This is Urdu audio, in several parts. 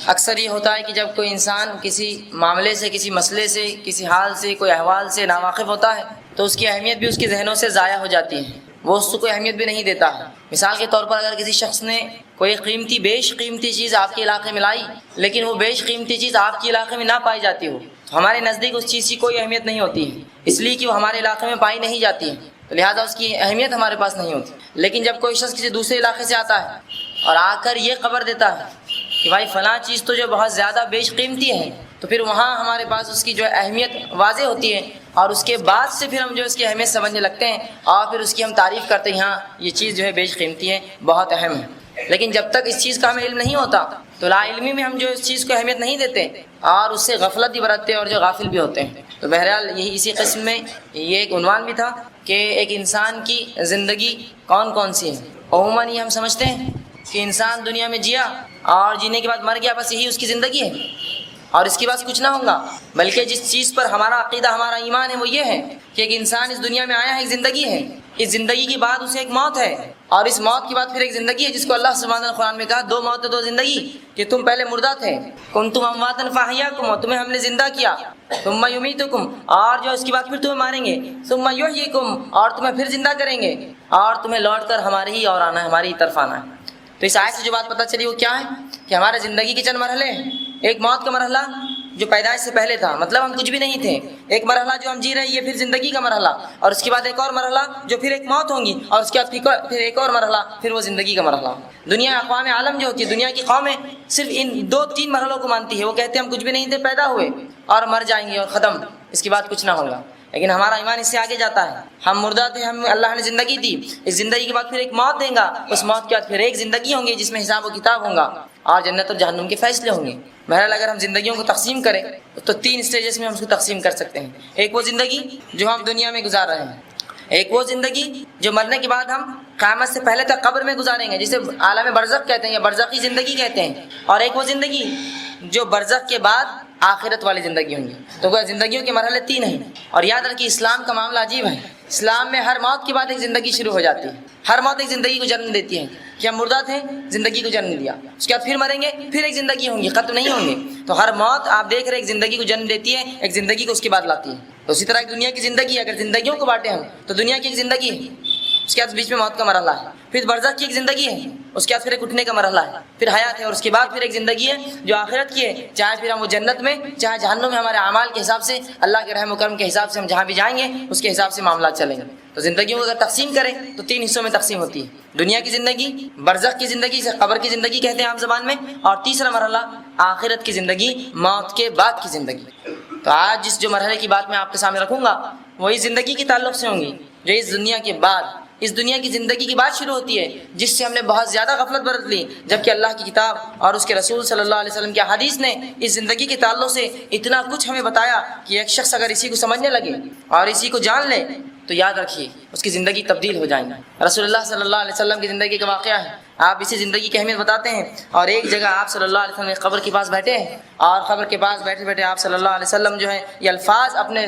اکثر یہ ہوتا ہے کہ جب کوئی انسان کسی معاملے سے، کسی مسئلے سے، کسی حال سے، کوئی احوال سے ناواقف ہوتا ہے تو اس کی اہمیت بھی اس کے ذہنوں سے ضائع ہو جاتی ہے، وہ اس کو کوئی اہمیت بھی نہیں دیتا ہے۔ مثال کے طور پر اگر کسی شخص نے کوئی قیمتی بیش قیمتی چیز آپ کے علاقے میں لائی، لیکن وہ بیش قیمتی چیز آپ کے علاقے میں نہ پائی جاتی ہو، تو ہمارے نزدیک اس چیز کی کوئی اہمیت نہیں ہوتی ہے، اس لیے کہ وہ ہمارے علاقے میں پائی نہیں جاتی ہے، تو لہٰذا اس کی اہمیت ہمارے پاس نہیں ہوتی۔ لیکن جب کوئی شخص کسی دوسرے علاقے سے آتا ہے اور آ کر یہ خبر دیتا ہے کہ بھائی فلاں چیز تو جو بہت زیادہ بیش قیمتی ہے، تو پھر وہاں ہمارے پاس اس کی جو اہمیت واضح ہوتی ہے، اور اس کے بعد سے پھر ہم جو اس کی اہمیت سمجھنے لگتے ہیں اور پھر اس کی ہم تعریف کرتے ہیں، ہاں یہ چیز جو ہے بیش قیمتی ہے، بہت اہم ہے۔ لیکن جب تک اس چیز کا ہمیں علم نہیں ہوتا تو لا علمی میں ہم جو اس چیز کو اہمیت نہیں دیتے اور اس سے غفلت بھی برتتے ہیں اور جو غافل بھی ہوتے ہیں۔ تو بہرحال یہی اسی قسم میں یہ ایک عنوان بھی تھا کہ ایک انسان کی زندگی کون کون سی ہے۔ عموماً یہ ہم سمجھتے ہیں کہ انسان دنیا میں جیا اور جینے کے بعد مر گیا، بس یہی اس کی زندگی ہے اور اس کے پاس کچھ نہ ہوگا، بلکہ جس چیز پر ہمارا عقیدہ، ہمارا ایمان ہے وہ یہ ہے کہ ایک انسان اس دنیا میں آیا ہے، ایک زندگی ہے، اس زندگی کے بعد اسے ایک موت ہے، اور اس موت کے بعد پھر ایک زندگی ہے، جس کو اللہ سبحانہ وتعالیٰ نے قرآن میں کہا دو موت دو زندگی، کہ تم پہلے مردہ تھے، کنتم امواتا فاحیاکم، اور تمہیں ہم نے زندہ کیا، ثم یمیتکم، اور جو اس کے بعد پھر تمہیں ماریں گے، ثم یحییکم، اور تمہیں پھر زندہ کریں گے، اور تمہیں لوٹ کر ہمارے ہی اور آنا ہے، ہماری طرف آنا ہے۔ تو اس آیت سے جو بات پتہ چلی وہ کیا ہے کہ ہمارے زندگی کے چند مرحلے ہیں۔ ایک موت کا مرحلہ جو پیدائش سے پہلے تھا، مطلب ہم کچھ بھی نہیں تھے، ایک مرحلہ جو ہم جی رہے ہیں یہ پھر زندگی کا مرحلہ، اور اس کے بعد ایک اور مرحلہ جو پھر ایک موت ہوں گی، اور اس کے بعد پھر ایک اور مرحلہ، پھر وہ زندگی کا مرحلہ۔ دنیا اقوام عالم جو ہوتی ہے، دنیا کی قومیں صرف ان دو تین مرحلوں کو مانتی ہے، وہ کہتے ہیں ہم کچھ بھی نہیں تھے، پیدا ہوئے اور مر جائیں گے اور ختم، اس کے بعد کچھ نہ ہوگا۔ لیکن ہمارا ایمان اس سے آگے جاتا ہے، ہم مردہ تھے، ہم اللہ نے زندگی دی، اس زندگی کے بعد پھر ایک موت دیں گا، اس موت کے بعد پھر ایک زندگی ہوں گی جس میں حساب و کتاب ہوں گا اور جنت اور جہنم کے فیصلے ہوں گے۔ بہرحال اگر ہم زندگیوں کو تقسیم کریں تو تین اسٹیجز میں ہم اس کو تقسیم کر سکتے ہیں۔ ایک وہ زندگی جو ہم دنیا میں گزار رہے ہیں، ایک وہ زندگی جو مرنے کے بعد ہم قیامت سے پہلے تک قبر میں گزاریں گے، جسے عالم برزخ کہتے ہیں یا برزخی زندگی کہتے ہیں، اور ایک وہ زندگی جو برزخ کے بعد آخرت والی زندگی ہوں گی۔ تو وہ زندگیوں کے مرحلے تین ہیں، اور یاد رکھیے اسلام کا معاملہ عجیب ہے۔ اسلام میں ہر موت کے بعد ایک زندگی شروع ہو جاتی ہے، ہر موت ایک زندگی کو جنم دیتی ہے، کہ ہم مردہ تھے، زندگی کو جنم دیا، اس کے بعد پھر مریں گے، پھر ایک زندگی ہوں گی، ختم نہیں ہوں گے۔ تو ہر موت آپ دیکھ رہے ایک زندگی کو جنم دیتی ہے، ایک زندگی کو اس کے بعد لاتی ہے۔ تو اسی طرح دنیا کی زندگی، اگر زندگیوں کو بانٹیں ہم تو دنیا کی ایک زندگی ہے، اس کے بعد بیچ میں موت کا مرحلہ ہے، پھر برزخ کی ایک زندگی ہے، اس کے بعد پھر ایک اٹھنے کا مرحلہ ہے، پھر حیات ہے، اور اس کے بعد پھر ایک زندگی ہے جو آخرت کی ہے، چاہے پھر ہم وہ جنت میں چاہے جہنم میں، ہمارے اعمال کے حساب سے، اللہ کے رحم و کرم کے حساب سے ہم جہاں بھی جائیں گے اس کے حساب سے معاملات چلیں گے۔ تو زندگیوں کو اگر تقسیم کریں تو تین حصوں میں تقسیم ہوتی ہے، دنیا کی زندگی، برزخ کی زندگی سے قبر کی زندگی کہتے ہیں عام زبان میں، اور تیسرا مرحلہ آخرت کی زندگی، موت کے بعد کی زندگی۔ تو آج جس جو مرحلے کی بات میں آپ کے سامنے رکھوں گا وہی زندگی کے تعلق سے ہوں گی جو اس دنیا کے بعد، اس دنیا کی زندگی کی بات شروع ہوتی ہے، جس سے ہم نے بہت زیادہ غفلت برت لی، جبکہ اللہ کی کتاب اور اس کے رسول صلی اللہ علیہ وسلم کی حدیث نے اس زندگی کے تعلق سے اتنا کچھ ہمیں بتایا کہ ایک شخص اگر اسی کو سمجھنے لگے اور اسی کو جان لے تو یاد رکھیے اس کی زندگی تبدیل ہو جائیں گی۔ رسول اللہ صلی اللہ علیہ وسلم کی زندگی کا واقعہ ہے، آپ اسی زندگی کی اہمیت بتاتے ہیں، اور ایک جگہ آپ صلی اللہ علیہ وسلم ایک قبر کے پاس بیٹھے ہیں، اور قبر کے پاس بیٹھے بیٹھے آپ صلی اللہ علیہ وسلم جو ہے یہ الفاظ اپنے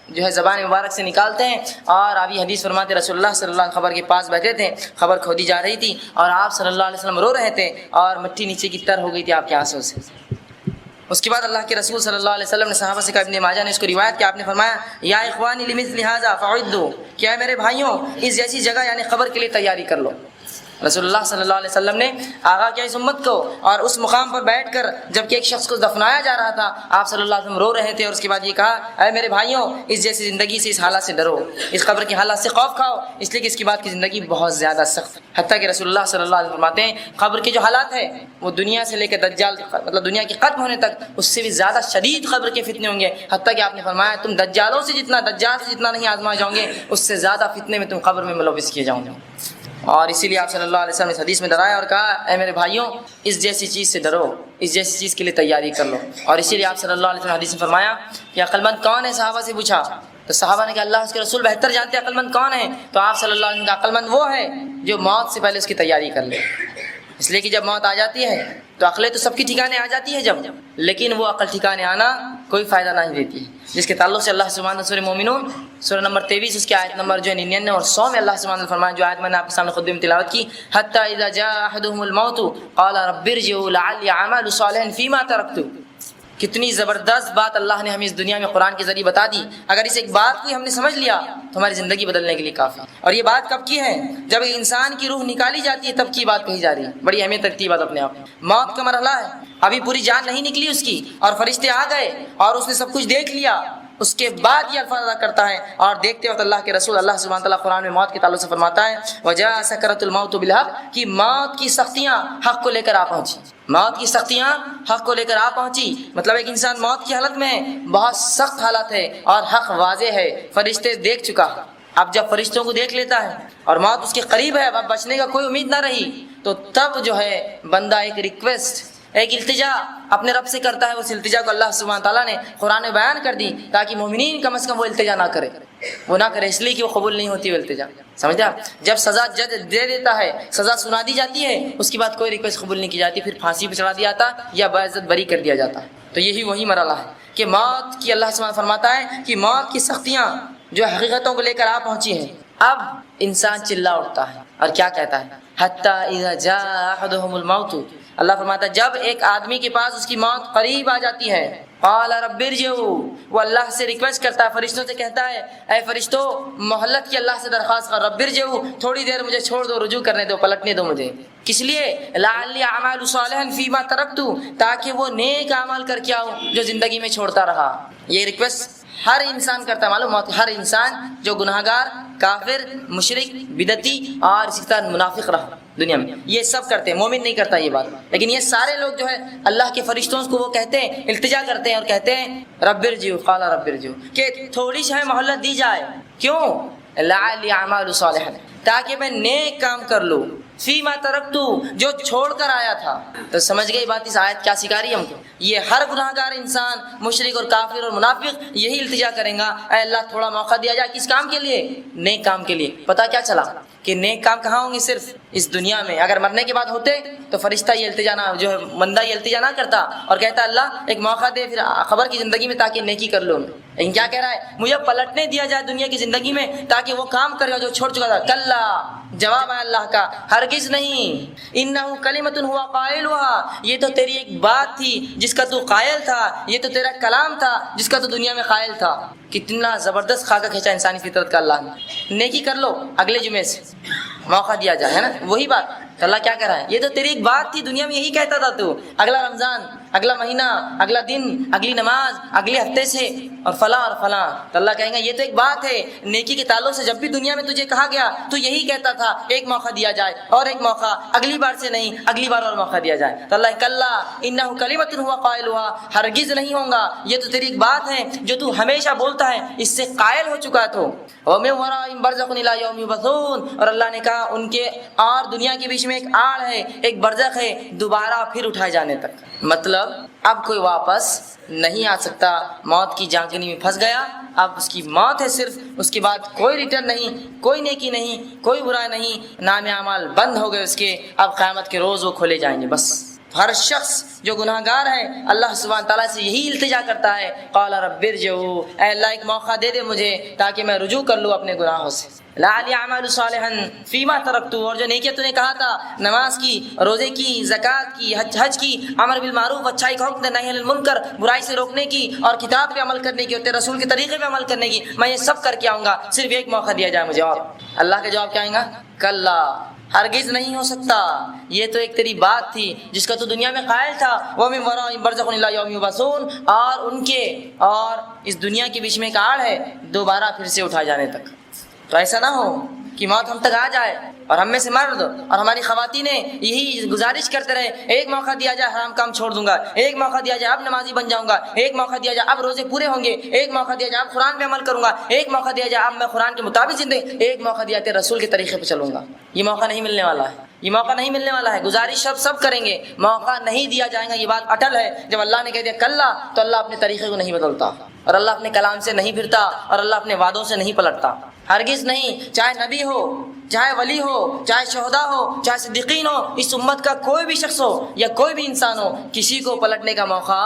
جو ہے زبان مبارک سے نکالتے ہیں، اور آپ یہ حدیث فرماتے رسول اللہ صلی اللہ علیہ وسلم قبر کے پاس بیٹھے تھے، قبر کھودی جا رہی تھی اور آپ صلی اللہ علیہ وسلم رو رہے تھے اور مٹی نیچے کی تر ہو گئی تھی آپ کے آنسوں سے۔ اس کے بعد اللہ کے رسول صلی اللہ علیہ وسلم نے صحابہ سے کہا، ابن ماجہ نے اس کو روایت کیا، آپ نے فرمایا یا اخوانی لمثل ھذا فاعدوا، کیا میرے بھائیوں اس جیسی جگہ یعنی قبر کے لیے تیاری کر لو۔ رسول اللہ صلی اللہ علیہ وسلم نے آغا کیا اس امت کو، اور اس مقام پر بیٹھ کر جب کہ ایک شخص کو دفنایا جا رہا تھا آپ صلی اللہ علیہ وسلم رو رہے تھے، اور اس کے بعد یہ کہا اے میرے بھائیوں اس جیسی زندگی سے، اس حالات سے ڈرو، اس قبر کے حالات سے خوف کھاؤ، اس لیے کہ اس کے بعد کی زندگی بہت زیادہ سخت ہے۔ حتیٰ کہ رسول اللہ صلی اللہ علیہ وسلم فرماتے ہیں قبر کے جو حالات ہیں وہ دنیا سے لے کے دجال، مطلب دنیا کے ختم ہونے تک اس سے بھی زیادہ شدید قبر کے فتنے ہوں گے۔ حتیٰ کہ آپ نے فرمایا تم دجال سے جتنا نہیں آزمائے جاؤ گے، اس سے زیادہ فتنے میں تم قبر میں ملوث کیے جاؤ گے۔ اور اسی لیے آپ صلی اللہ علیہ وسلم نے اس حدیث میں ڈرایا اور کہا اے میرے بھائیوں اس جیسی چیز سے ڈرو، اس جیسی چیز کے لیے تیاری کر لو۔ اور اسی لیے آپ صلی اللہ علیہ وسلم نے حدیث میں فرمایا کہ عقل مند کون ہے، صحابہ سے پوچھا تو صحابہ نے کہا اللہ اس کے رسول بہتر جانتے ہیں عقل مند کون ہے، تو آپ صلی اللہ علیہ وسلم کا عقل مند وہ ہے جو موت سے پہلے اس کی تیاری کر لے۔ اس لیے کہ جب موت آ جاتی ہے تو عقلیں تو سب کی ٹھکانے آ جاتی ہے جب، لیکن وہ عقل ٹھکانے آنا کوئی فائدہ نہیں دیتی ہے، جس کے تعلق سے اللہ سبحانہ سورہ مومنون سورہ نمبر 23 اس کی آیت نمبر جو ہے 99 اور 100 میں اللہ سبحانہ نے فرمایا، جو آیت میں نے آپ کے سامنے خطبے میں تلاوت کی، حتی اذا جاء احدهم الموت قال رب ارجعوا لعلی اعمل صالحا فیما ترکت۔ کتنی زبردست بات اللہ نے ہمیں اس دنیا میں قرآن کے ذریعے بتا دی، اگر اس ایک بات کو ہم نے سمجھ لیا تو ہماری زندگی بدلنے کے لیے کافی۔ اور یہ بات کب کی ہے؟ جب انسان کی روح نکالی جاتی ہے تب کی بات کہی جا رہی ہے، بڑی اہمیت رکھتی ہے بات اپنے آپ میں۔ موت کا مرحلہ ہے، ابھی پوری جان نہیں نکلی اس کی اور فرشتے آ گئے اور اس نے سب کچھ دیکھ لیا، اس کے بعد یہ الفاظ ادا کرتا ہے، اور دیکھتے وقت اللہ کے رسول اللہ سبحانہ تعالیٰ قرآن میں موت کے تعلق سے فرماتا ہے وجاء سکرۃ الموت بالحق، کہ موت کی سختیاں حق کو لے کر آ پہنچی، موت کی سختیاں حق کو لے کر آ پہنچی۔ مطلب ایک انسان موت کی حالت میں بہت سخت حالت ہے اور حق واضح ہے، فرشتے دیکھ چکا۔ اب جب فرشتوں کو دیکھ لیتا ہے اور موت اس کے قریب ہے، اب بچنے کا کوئی امید نہ رہی، تو تب جو ہے بندہ ایک ریکویسٹ، ایک التجا اپنے رب سے کرتا ہے۔ اس التجا کو اللہ سبحانہ تعالیٰ نے قرآن میں بیان کر دی تاکہ مومنین کم از کم وہ التجا نہ کرے، وہ نہ کرے، اس لیے کہ وہ قبول نہیں ہوتی وہ التجا، سمجھا؟ جب سزا جج دے دیتا ہے، سزا سنا دی جاتی ہے، اس کے بعد کوئی ریکویسٹ قبول نہیں کی جاتی، پھر پھانسی پہ چڑھا دیا جاتا یا باعزت بری کر دیا جاتا ہے۔ تو یہی وہی مرحلہ ہے کہ موت کی اللہ سبحانہ فرماتا ہے کہ موت کی سختیاں جو حقیقتوں کو لے کر آ پہنچی ہیں۔ اب انسان چلا اٹھتا ہے اور کیا کہتا ہے؟ حتی اذا جاء احدهم الموت، اللہ فرماتا ہے جب ایک آدمی کے پاس اس کی موت قریب آ جاتی ہے، قال رب ارجعوا، وہ اللہ سے ریکویسٹ کرتا ہے، فرشتوں سے کہتا ہے اے فرشتوں مہلت کی اللہ سے درخواست کر، رب ارجعوا، تھوڑی دیر مجھے چھوڑ دو، رجوع کرنے دو، پلٹنے دو مجھے۔ کس لیے؟ لعلی اعمل صالحا فیما ترکت، تاکہ وہ نیک اعمال کر کے آؤں جو زندگی میں چھوڑتا رہا۔ یہ ریکویسٹ ہر انسان کرتا ہے، معلوم ہوتا ہے ہر انسان جو گناہگار، کافر، مشرک، بدعتی اور اسی طرح منافق رہا دنیا میں، یہ سب کرتے ہیں، مومن نہیں کرتا یہ بات، لیکن یہ سارے لوگ جو ہے اللہ کے فرشتوں کو وہ کہتے ہیں، التجا کرتے ہیں اور کہتے ہیں رب ارجعوا، قال رب ارجعوا، کہ تھوڑی سی مہلت دی جائے۔ کیوں؟ لعلی اعمل صالحا، تاکہ میں نیک کام کر لوں، فیما ترکتو، جو چھوڑ کر آیا تھا۔ تو سمجھ گئی بات اس آیت کیا سکھا رہی ہے ہم کو؟ یہ ہر گناہگار انسان، مشرک اور کافر اور منافق یہی التجا کریں گا، اے اللہ تھوڑا موقع دیا جائے، کس کام کے لیے؟ نیک کام کے لیے۔ پتہ کیا چلا کہ نیک کام کہاں ہوں گے؟ صرف اس دنیا میں۔ اگر مرنے کے بعد ہوتے تو فرشتہ یہ التجا نہ، جو ہے بندہ یہ التجا نہ کرتا اور کہتا اللہ ایک موقع دے پھر خبر کی زندگی میں تاکہ نیکی کر لوں۔ لیکن کیا کہہ رہا ہے؟ مجھے پلٹنے دیا جائے دنیا کی زندگی میں تاکہ وہ کام کرے جو چھوڑ چکا تھا۔ کلا، جواب ہے اللہ کا، ہرگز نہیں، انہو کلمۃ ہوا قائلها، یہ تو تیری ایک بات تھی جس کا تو قائل تھا، یہ تو تیرا کلام تھا جس کا تو دنیا میں قائل تھا۔ کتنا زبردست خاکہ کھینچا انسانی فطرت کا اللہ نے۔ نیکی کر لو، اگلے جمعے سے موقع دیا جائے، ہے نا؟ وہی بات تو اللہ کیا کہہ رہا ہے؟ یہ تو تیری ایک بات تھی، دنیا میں یہی کہتا تھا تو، اگلا رمضان، اگلا مہینہ، اگلا دن، اگلی نماز، اگلے ہفتے سے اور فلاں اور فلاں۔ تو اللہ کہیں گا یہ تو ایک بات ہے، نیکی کے تعلق سے جب بھی دنیا میں تجھے کہا گیا تو یہی کہتا تھا، ایک موقع دیا جائے اور ایک موقع، اگلی بار سے نہیں، اگلی بار اور موقع دیا جائے۔ تو اللہ کلا انہ کلمۃ ہوا قائلها، ہرگز نہیں ہوگا، یہ تو تیری ایک بات ہے جو تو ہمیشہ بولتا ہے، اس سے قائل ہو چکا تو۔ ومن ورائہم برزخ الی یوم یبعثون، اور اللہ نے کہا ان کے اور دنیا کے بیچ میں ایک آڑ ہے، ایک برزخ ہے، دوبارہ پھر اٹھائے جانے تک۔ مطلب اب کوئی واپس نہیں آ سکتا، موت کی جھانکنی میں پھنس گیا، اب اس کی موت ہے صرف، اس کے بعد کوئی ریٹرن نہیں، کوئی نیکی نہیں، کوئی برا نہیں، نام اعمال بند ہو گئے اس کے، اب قیامت کے روز وہ کھولے جائیں گے۔ بس ہر شخص جو گناہ گار ہے اللہ سبحانہ تعالیٰ سے یہی التجا کرتا ہے، قال رب ارجعوا، اے اللہ ایک موقع دے دے مجھے تاکہ میں رجوع کر لوں اپنے گناہوں سے۔ لعلی اعمل صالحا فیما ترکت، اور جو نیکیاں تو نے کہا تھا، نماز کی، روزے کی، زکوٰۃ کی، حج کی، امر بالمعروف، اچھائی کا حکم دینا، نہی عن المنکر، برائی سے روکنے کی، اور کتاب پہ عمل کرنے کی، اور تیرے رسول کے طریقے پہ عمل کرنے کی، میں یہ سب کر کے آؤں گا، صرف ایک موقع دیا جائے مجھے۔ اور اللہ کا جواب کیا آئے گا؟ کلا، ہرگز نہیں ہو سکتا، یہ تو ایک تیری بات تھی جس کا تو دنیا میں قائل تھا۔ وَمِن وَرَائِهِم بَرْزَخٌ إِلَىٰ يَوْمِ يُبْعَثُونَ، اور ان کے اور اس دنیا کے بیچ میں ایک آڑ ہے، دوبارہ پھر سے اٹھائے جانے تک۔ تو ایسا نہ ہو کہ موت ہم تک آ جائے اور ہم میں سے مرد اور ہماری خواتینیں یہی گزارش کرتے رہے، ایک موقع دیا جائے حرام کام چھوڑ دوں گا، ایک موقع دیا جائے اب نمازی بن جاؤں گا، ایک موقع دیا جائے اب روزے پورے ہوں گے، ایک موقع دیا جائے اب قرآن پہ عمل کروں گا، ایک موقع دیا جائے اب میں قرآن کے مطابق زندگی، ایک موقع دیا جائے رسول کے طریقے پہ چلوں گا۔ یہ موقع نہیں ملنے والا ہے، یہ موقع نہیں ملنے والا ہے۔ گزارش سب کریں گے، موقع نہیں دیا جائے گا، یہ بات اٹل ہے۔ جب اللہ نے کہہ دیا کلا، تو اللہ اپنے طریقے کو نہیں بدلتا، اور اللہ اپنے کلام سے نہیں پھرتا، اور اللہ اپنے وعدوں سے نہیں پلٹتا۔ ہرگز نہیں، چاہے نبی ہو، چاہے ولی ہو، چاہے شہداء ہو، چاہے صدیقین ہو، اس امت کا کوئی بھی شخص ہو یا کوئی بھی انسان ہو، کسی کو پلٹنے کا موقع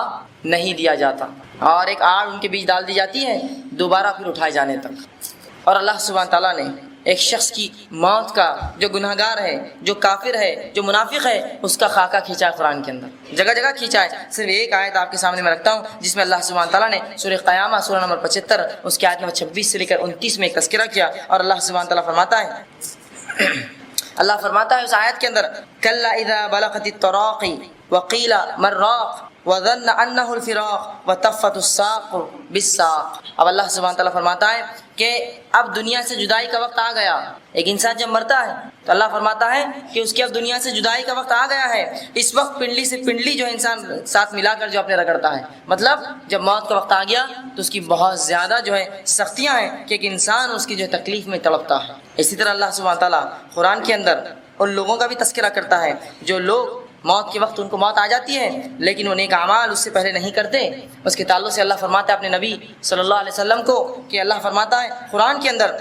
نہیں دیا جاتا، اور ایک آڑ ان کے بیچ ڈال دی جاتی ہے دوبارہ پھر اٹھائے جانے تک۔ اور اللہ سبحانہ تعالیٰ نے ایک شخص کی موت کا، جو گناہ گار ہے، جو کافر ہے، جو منافق ہے، اس کا خاکہ کھینچا ہے قرآن کے اندر، جگہ جگہ کھینچا ہے۔ صرف ایک آیت آپ کے سامنے میں رکھتا ہوں جس میں اللہ سبحانہ تعالیٰ نے سورہ قیامہ سورہ نمبر 75 اس کی آیت نمبر 26 سے لے کر 29 میں ایک تذکرہ کیا، اور اللہ سبحانہ تعالیٰ فرماتا ہے اللہ فرماتا ہے اس آیت کے اندر، کلا اذا بلغت التراقی وقیل من راق وظن انہ الفراق وتفت الساق بالساق۔ اب اللہ سبحانہ تعالیٰ فرماتا ہے کہ اب دنیا سے جدائی کا وقت آ گیا۔ ایک انسان جب مرتا ہے تو اللہ فرماتا ہے کہ اس کی اب دنیا سے جدائی کا وقت آ گیا ہے۔ اس وقت پنڈلی سے پنڈلی جو ہے انسان ساتھ ملا کر جو اپنے رگڑتا ہے، مطلب جب موت کا وقت آ گیا تو اس کی بہت زیادہ جو ہے سختیاں ہیں کہ ایک انسان اس کی جو ہے تکلیف میں تڑپتا ہے۔ اسی طرح اللہ سبحانہ تعالیٰ قرآن کے اندر ان لوگوں کا بھی تذکرہ کرتا ہے جو لوگ موت کے وقت ان کو موت آ جاتی ہے لیکن وہ نیک اعمال اس سے پہلے نہیں کرتے۔ اس کے تعلق سے اللہ فرماتا ہے اپنے نبی صلی اللہ علیہ وسلم کو کہ اللہ فرماتا ہے قرآن کے اندر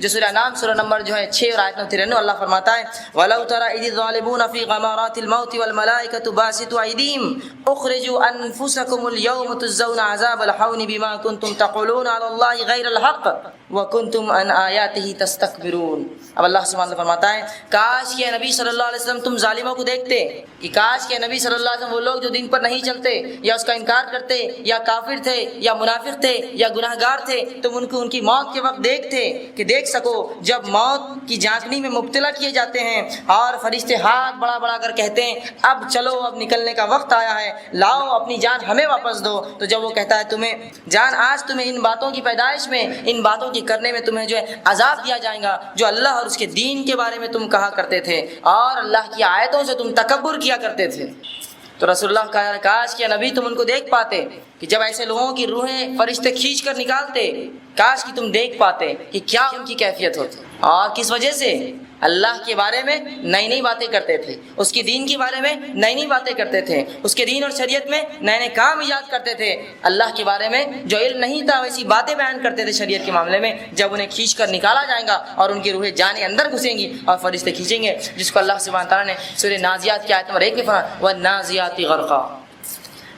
جو سورہ انعام سورہ نمبر جو ہے 6 اور آیت نمبر 93، اللہ فرماتا ہے وَلَوْ تَرَى إِذِ الظَّالِمُونَ فِي غَمَرَاتِ الْمَوْتِ وَالْمَلَائِكَةُ بَاسِطُو أَيْدِيهِمْ أُخْرِجُوا أَنفُسَكُمُ الْيَوْمَ تُجْزَوْنَ عَذَابَ الْهَوْنِ بِمَا كُنتُمْ تَقُولُونَ عَلَى اللَّهِ غَيْرَ الْحَقِّ وَكُنتُمْ عَنْ آيَاتِهِ تَسْتَكْبِرُونَ۔ اب اللہ سبحانہ وتعالیٰ فرماتا ہے کاش کہ نبی صلی اللہ علیہ وسلم تم ظالموں کو دیکھتے، کہ کاش کہ نبی صلی اللہ علیہ وسلم وہ لوگ جو دین پر نہیں چلتے یا اس کا انکار کرتے یا کافر تھے یا منافق تھے یا گناہ گار تھے، تم ان کی موت کے وقت دیکھتے کہ دیکھ سکو جب موت کی جھانکنے میں مبتلا کیے جاتے ہیں اور فرشتے ہاتھ بڑا بڑا کر کہتے ہیں اب چلو اب نکلنے کا وقت آیا ہے، لاؤ اپنی جان ہمیں واپس دو۔ تو جب وہ کہتا ہے تمہیں جان آج تمہیں ان باتوں کی پیدائش میں، ان باتوں کی کرنے میں تمہیں جو ہے عذاب دیا جائے گا جو اللہ اور اس کے دین کے بارے میں تم کہا کرتے تھے اور اللہ کی آیتوں سے تم تکبر کیا کرتے تھے۔ تو رسول اللہ کہا کاش کہ نبی تم ان کو دیکھ پاتے کہ جب ایسے لوگوں کی روحیں فرشتے کھینچ کر نکالتے، کاش کہ تم دیکھ پاتے کہ کیا ان کی کیفیت ہوتی اور کس وجہ سے اللہ کے بارے میں نئی نئی باتیں کرتے تھے، اس کے دین کے بارے میں نئی نئی باتیں کرتے تھے، اس کے دین اور شریعت میں نئے نئے کام ایجاد کرتے تھے، اللہ کے بارے میں جو علم نہیں تھا ویسی باتیں بیان کرتے تھے شریعت کے معاملے میں۔ جب انہیں کھینچ کر نکالا جائے گا اور ان کی روحیں جانیں اندر گھسیں گی اور فرشتے کھینچیں گے، جس کو اللہ سبحانہ تعالیٰ نے سورہ نازیات کی آیت نمبر 1 میں فرمایا وَالنَّازِعَاتِ غَرْقًا،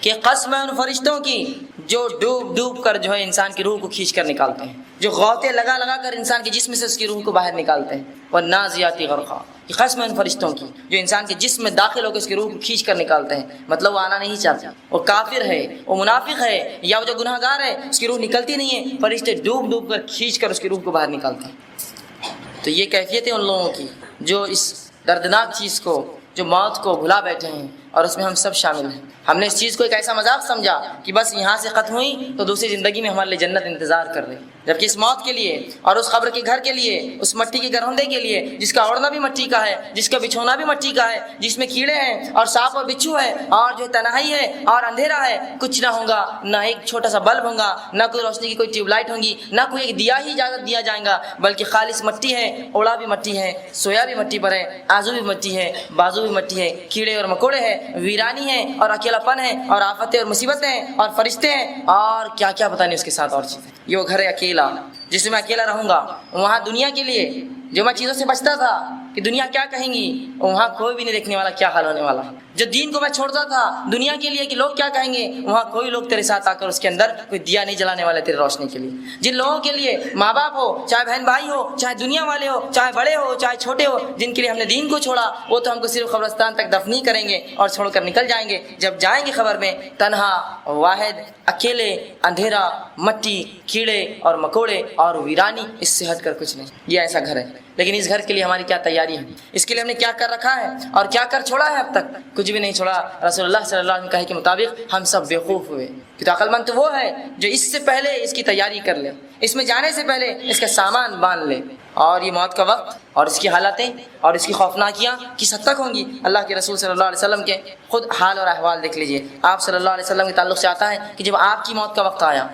کہ قسم ہے ان فرشتوں کی جو ڈوب ڈوب کر جو ہے انسان کی روح کو کھینچ کر نکالتے ہیں، جو غوطے لگا لگا کر انسان کے جسم سے اس کی روح کو باہر نکالتے ہیں۔ وَالنَّازِعَاتِ غَرْقًا، کہ قسم ہے ان فرشتوں کی جو انسان کے جسم میں داخل ہو کے اس کی روح کو کھینچ کر نکالتے ہیں، مطلب وہ آنا نہیں چاہتا، وہ کافر ہے، وہ منافق ہے یا وہ جو گناہ گار ہے اس کی روح نکلتی نہیں ہے، فرشتے ڈوب ڈوب کر کھینچ کر اس کی روح کو باہر نکالتے ہیں۔ تو یہ کیفیت ہے ان لوگوں کی جو اس دردناک چیز کو، جو موت کو بھلا بیٹھے ہیں اور اس میں ہم سب شامل ہیں۔ ہم نے اس چیز کو ایک ایسا مذاق سمجھا کہ بس یہاں سے ختم ہوئی تو دوسری زندگی میں ہمارے لیے جنت انتظار کر رہی، جبکہ اس موت کے لیے اور اس قبر کے گھر کے لیے، اس مٹی کے گھرہندے کے لیے جس کا اوڑھنا بھی مٹی کا ہے، جس کا بچھونا بھی مٹی کا ہے، جس میں کیڑے ہیں اور سانپ اور بچھو ہے اور جو تنہائی ہے اور اندھیرا ہے، کچھ نہ ہوگا، نہ ایک چھوٹا سا بلب ہوگا، نہ کوئی روشنی کی کوئی ٹیوب لائٹ ہوگی، نہ کوئی ایک دیا ہی اجازت دیا جائے گا، بلکہ خالص مٹی ہے، اوڑا بھی مٹی ہے، سویا بھی مٹی پر ہے، آزو بھی مٹی ہے، بازو بھی مٹی ہے، کیڑے اور مکوڑے ہیں، ویرانی ہے اور اکیلا پن ہے اور آفتیں اور مصیبتیں ہیں اور فرشتے ہیں اور کیا کیا پتہ نہیں اس کے ساتھ اور چیزیں۔ یہ وہ گھر ہے اکیلا جس میں میں اکیلا رہوں گا، وہاں دنیا کے لیے جو میں چیزوں سے بچتا تھا کہ دنیا کیا کہیں گی، وہاں کوئی بھی نہیں دیکھنے والا کیا حال ہونے والا۔ جو دین کو میں چھوڑتا تھا دنیا کے لیے کہ لوگ کیا کہیں گے، وہاں کوئی لوگ تیرے ساتھ آ کر اس کے اندر کوئی دیا نہیں جلانے والے تیرے روشنی کے لیے۔ جن لوگوں کے لیے ماں باپ ہو، چاہے بہن بھائی ہو، چاہے دنیا والے ہو، چاہے بڑے ہو چاہے چھوٹے ہو، جن کے لیے ہم نے دین کو چھوڑا، وہ تو ہم کو صرف قبرستان تک دفنی کریں گے اور چھوڑ کر نکل جائیں گے۔ جب جائیں گے خبر میں تنہا، واحد، اکیلے، اندھیرا، مٹی، کیڑے اور مکوڑے اور ویرانی، اس سے ہٹ کر کچھ نہیں۔ یہ ایسا گھر ہے، لیکن اس گھر کے لیے ہماری کیا تیاری ہے، اس کے لیے ہم نے کیا کر رکھا ہے اور کیا کر چھوڑا ہے؟ اب تک کچھ بھی نہیں چھوڑا۔ رسول اللہ صلی اللہ علیہ وسلم کہے کے مطابق ہم سب بیوقوف ہوئے، کہ عقل مند تو وہ ہے جو اس سے پہلے اس کی تیاری کر لے، اس میں جانے سے پہلے اس کا سامان باندھ لے۔ اور یہ موت کا وقت اور اس کی حالتیں اور اس کی خوفناکیاں کس حد تک ہوں گی، اللہ کے رسول صلی اللہ علیہ وسلم کے خود حال اور احوال دیکھ لیجئے۔ آپ صلی اللہ علیہ وسلم کے تعلق سے آتا ہے کہ جب آپ کی موت کا وقت آیا،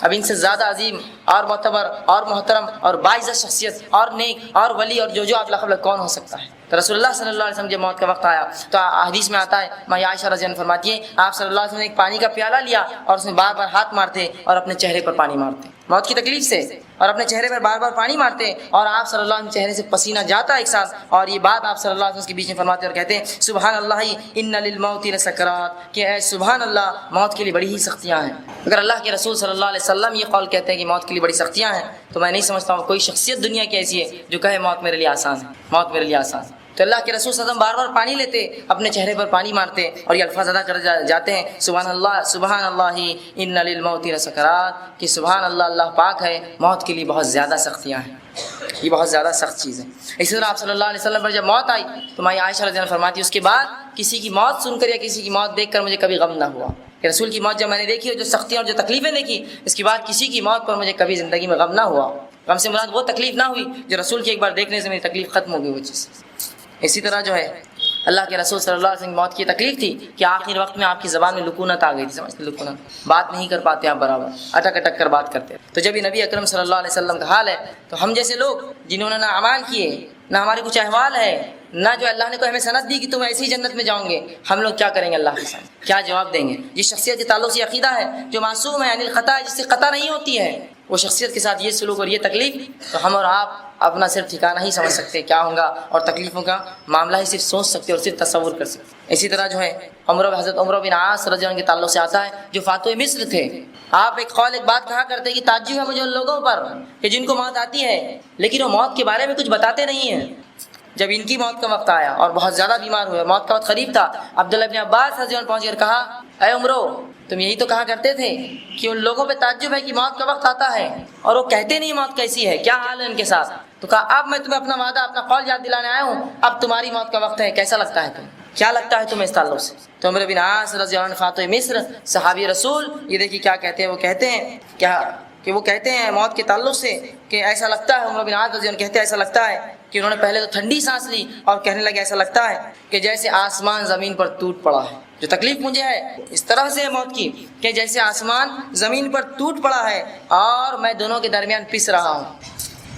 اب ان سے زیادہ عظیم اور معتبر اور محترم اور باعزت شخصیت اور نیک اور ولی اور جو آپ لقب کون ہو سکتا ہے؟ تو رسول اللہ صلی اللہ علیہ وسلم جب موت کا وقت آیا تو حدیث میں آتا ہے، ماں عائشہ رضی اللہ عنہا فرماتی ہے آپ صلی اللہ علیہ وسلم نے ایک پانی کا پیالہ لیا اور اس میں بار بار ہاتھ مارتے اور اپنے چہرے پر پانی مارتے موت کی تکلیف سے۔ اور اپنے چہرے پر بار بار پانی مارتے ہیں، اور آپ صلی اللہ علیہ وسلم کے چہرے سے پسینہ جاتا ہے ایک ساتھ، اور یہ بات آپ صلی اللہ علیہ وسلم کے بیچ میں فرماتے اور کہتے ہیں سبحان اللہ ان للموت لسکرات، کہ اے سبحان اللہ، موت کے لیے بڑی ہی سختیاں ہیں۔ اگر اللہ کے رسول صلی اللہ علیہ وسلم یہ قول کہتے ہیں کہ موت کے لیے بڑی سختیاں ہیں، تو میں نہیں سمجھتا ہوں کوئی شخصیت دنیا کی ایسی ہے جو کہے موت میرے لیے آسان ہے، موت میرے لیے آسان ہے۔ تو اللہ کے رسول صلی اللہ علیہ وسلم بار بار پانی لیتے، اپنے چہرے پر پانی مارتے اور یہ الفاظ ادا کر جاتے ہیں سبحان اللہ ان للموت لسکرات، کہ سبحان اللہ، اللہ پاک ہے، موت کے لیے بہت زیادہ سختیاں ہیں، یہ بہت زیادہ سخت چیز ہے۔ اسی طرح آپ صلی اللہ علیہ وسلم پر جب موت آئی تو ماں عائشہ رضی اللہ عنہا فرماتی اس کے بعد کسی کی موت سن کر یا کسی کی موت دیکھ کر مجھے کبھی غم نہ ہوا، کہ رسول کی موت جب میں نے دیکھی اور جو سختیاں اور جو تکلیفیں دیکھی، اس کے بعد کسی کی موت پر مجھے کبھی زندگی میں غم نہ ہوا۔ غم سے مراد وہ تکلیف نہ ہوئی جو رسول کی ایک بار دیکھنے سے میری تکلیف ختم ہو گئی وہ چیز۔ اسی طرح جو ہے اللہ کے رسول صلی اللہ علیہ وسلم کی موت کی تکلیف تھی کہ آخر وقت میں آپ کی زبان میں لکونت آ گئی تھی، سمجھتے لکونت، بات نہیں کر پاتے آپ برابر، اٹک اٹک کر بات کرتے۔ تو جب یہ نبی اکرم صلی اللہ علیہ وسلم کا حال ہے تو ہم جیسے لوگ جنہوں نے نہ اعمال کیے، نہ ہمارے کچھ احوال ہے، نہ جو اللہ نے کوئی ہمیں سند دی کہ تم ایسی جنت میں جاؤں گے، ہم لوگ کیا کریں گے اللہ کے سامنے، کیا جواب دیں گے؟ جس شخصیت کے تعلق سے عقیدہ ہے جو معصوم ہے یعنی الخطا، جس سے خطا نہیں ہوتی ہے، وہ شخصیت کے ساتھ یہ سلوک اور یہ تکلیف، تو ہم اور آپ اپنا صرف ٹھکانہ ہی سمجھ سکتے کیا ہوگا، اور تکلیفوں کا معاملہ ہی صرف سوچ سکتے اور صرف تصور کر سکتے۔ اسی طرح جو ہے حضرت عمر بن عاص رضی اللہ عنہ کے تعلق سے آتا ہے جو فاتح مصر تھے۔ آپ ایک بات کہا کرتے کہ تعجب ہے مجھے ان لوگوں پر کہ جن کو موت آتی ہے لیکن وہ موت کے بارے میں کچھ بتاتے نہیں ہیں۔ جب ان کی موت کا وقت آیا اور بہت زیادہ بیمار ہوئے، موت کا وقت قریب تھا، عبداللہ بن عباس رضی اللہ عنہ پہنچ کر کہا اے عمرو، تم یہی تو کہا کرتے تھے کہ ان لوگوں پہ تعجب ہے کہ موت کا وقت آتا ہے اور وہ کہتے نہیں موت کیسی ہے، کیا حال ہے ان کے ساتھ؟ تو کہا اب میں تمہیں اپنا وعدہ، اپنا قول یاد دلانے آیا ہوں، اب تمہاری موت کا وقت ہے، کیسا لگتا ہے تمہیں، کیا لگتا ہے تمہیں اس تعلق سے؟ تو عمر بن عاص رضی اللہ عنہ فاتح مصر صحابی رسول، یہ دیکھیے کیا کہتے ہیں، وہ کہتے ہیں کیا کہ وہ کہتے ہیں موت کے تعلق سے کہ ایسا لگتا ہے، عمر بن عاص رضی اللہ عنہ کہتے ہیں ایسا لگتا ہے کہ انہوں نے پہلے تو ٹھنڈی سانس لی اور کہنے لگے ایسا لگتا ہے کہ جیسے آسمان زمین پر ٹوٹ پڑا ہے۔ جو تکلیف مجھے ہے اس طرح سے ہے موت کی کہ جیسے آسمان زمین پر ٹوٹ پڑا ہے اور میں دونوں کے درمیان پس رہا ہوں،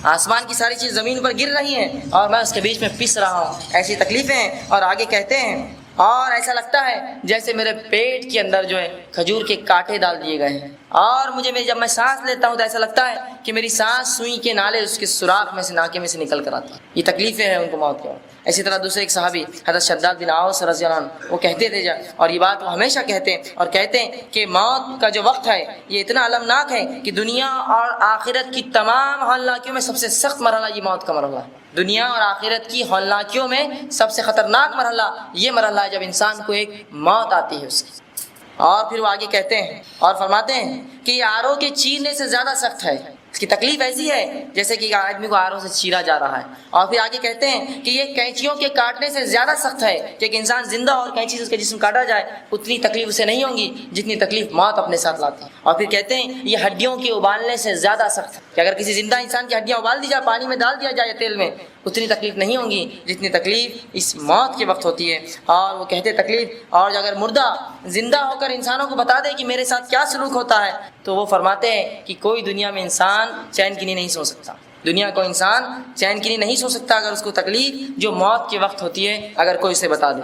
آسمان کی ساری چیز زمین پر گر رہی ہیں اور میں اس کے بیچ میں پس رہا ہوں، ایسی تکلیفیں ہیں۔ اور آگے کہتے ہیں اور ایسا لگتا ہے جیسے میرے پیٹ کے اندر جو ہے کھجور کے کانٹے ڈال دیے گئے ہیں، اور مجھے جب میں سانس لیتا ہوں تو ایسا لگتا ہے کہ میری سانس سوئی کے نالے اس کے سوراخ میں سے، ناکے میں سے نکل کر آتی ہیں۔ یہ تکلیفیں ہیں ان کو موت کے وقت۔ اسی طرح دوسرے ایک صحابی حضرت شداد بن اوس رضی اللہ عنہ وہ کہتے تھے اور یہ بات وہ ہمیشہ کہتے ہیں اور کہتے ہیں کہ موت کا جو وقت ہے یہ اتنا المناک ہے کہ دنیا اور آخرت کی تمام ہولناکیوں میں سب سے سخت مرحلہ یہ موت کا مرحلہ ہے۔ دنیا اور آخرت کی ہولناکیوں میں سب سے خطرناک مرحلہ یہ مرحلہ ہے جب انسان کو ایک موت آتی ہے اس کی۔ اور پھر وہ آگے کہتے ہیں اور فرماتے ہیں کہ یہ آرو کے چیرنے سے زیادہ سخت ہے، اس کی تکلیف ایسی ہے جیسے کہ آدمی کو آروں سے چیرا جا رہا ہے۔ اور پھر آگے کہتے ہیں کہ یہ کینچیوں کے کاٹنے سے زیادہ سخت ہے کہ ایک انسان زندہ اور کینچی سے اس کا جسم کاٹا جائے اتنی تکلیف اسے نہیں ہوگی جتنی تکلیف موت اپنے ساتھ لاتی ہے۔ اور پھر کہتے ہیں یہ ہڈیوں کے ابالنے سے زیادہ سخت ہے کہ اگر کسی زندہ انسان کی ہڈیاں ابال دی جائے، پانی میں ڈال دیا جائے تیل میں، اتنی تکلیف نہیں ہوگی جتنی تکلیف اس موت کے وقت ہوتی ہے۔ اور وہ کہتے تکلیف، اور اگر مردہ زندہ ہو کر انسانوں کو بتا دے کہ میرے ساتھ کیا سلوک ہوتا ہے تو وہ فرماتے ہیں کہ کوئی دنیا میں انسان چین کی نہیں سو سکتا، دنیا کو انسان چین کی نہیں سو سکتا اگر اس کو تکلیف جو موت کے وقت ہوتی ہے اگر کوئی اسے بتا دے۔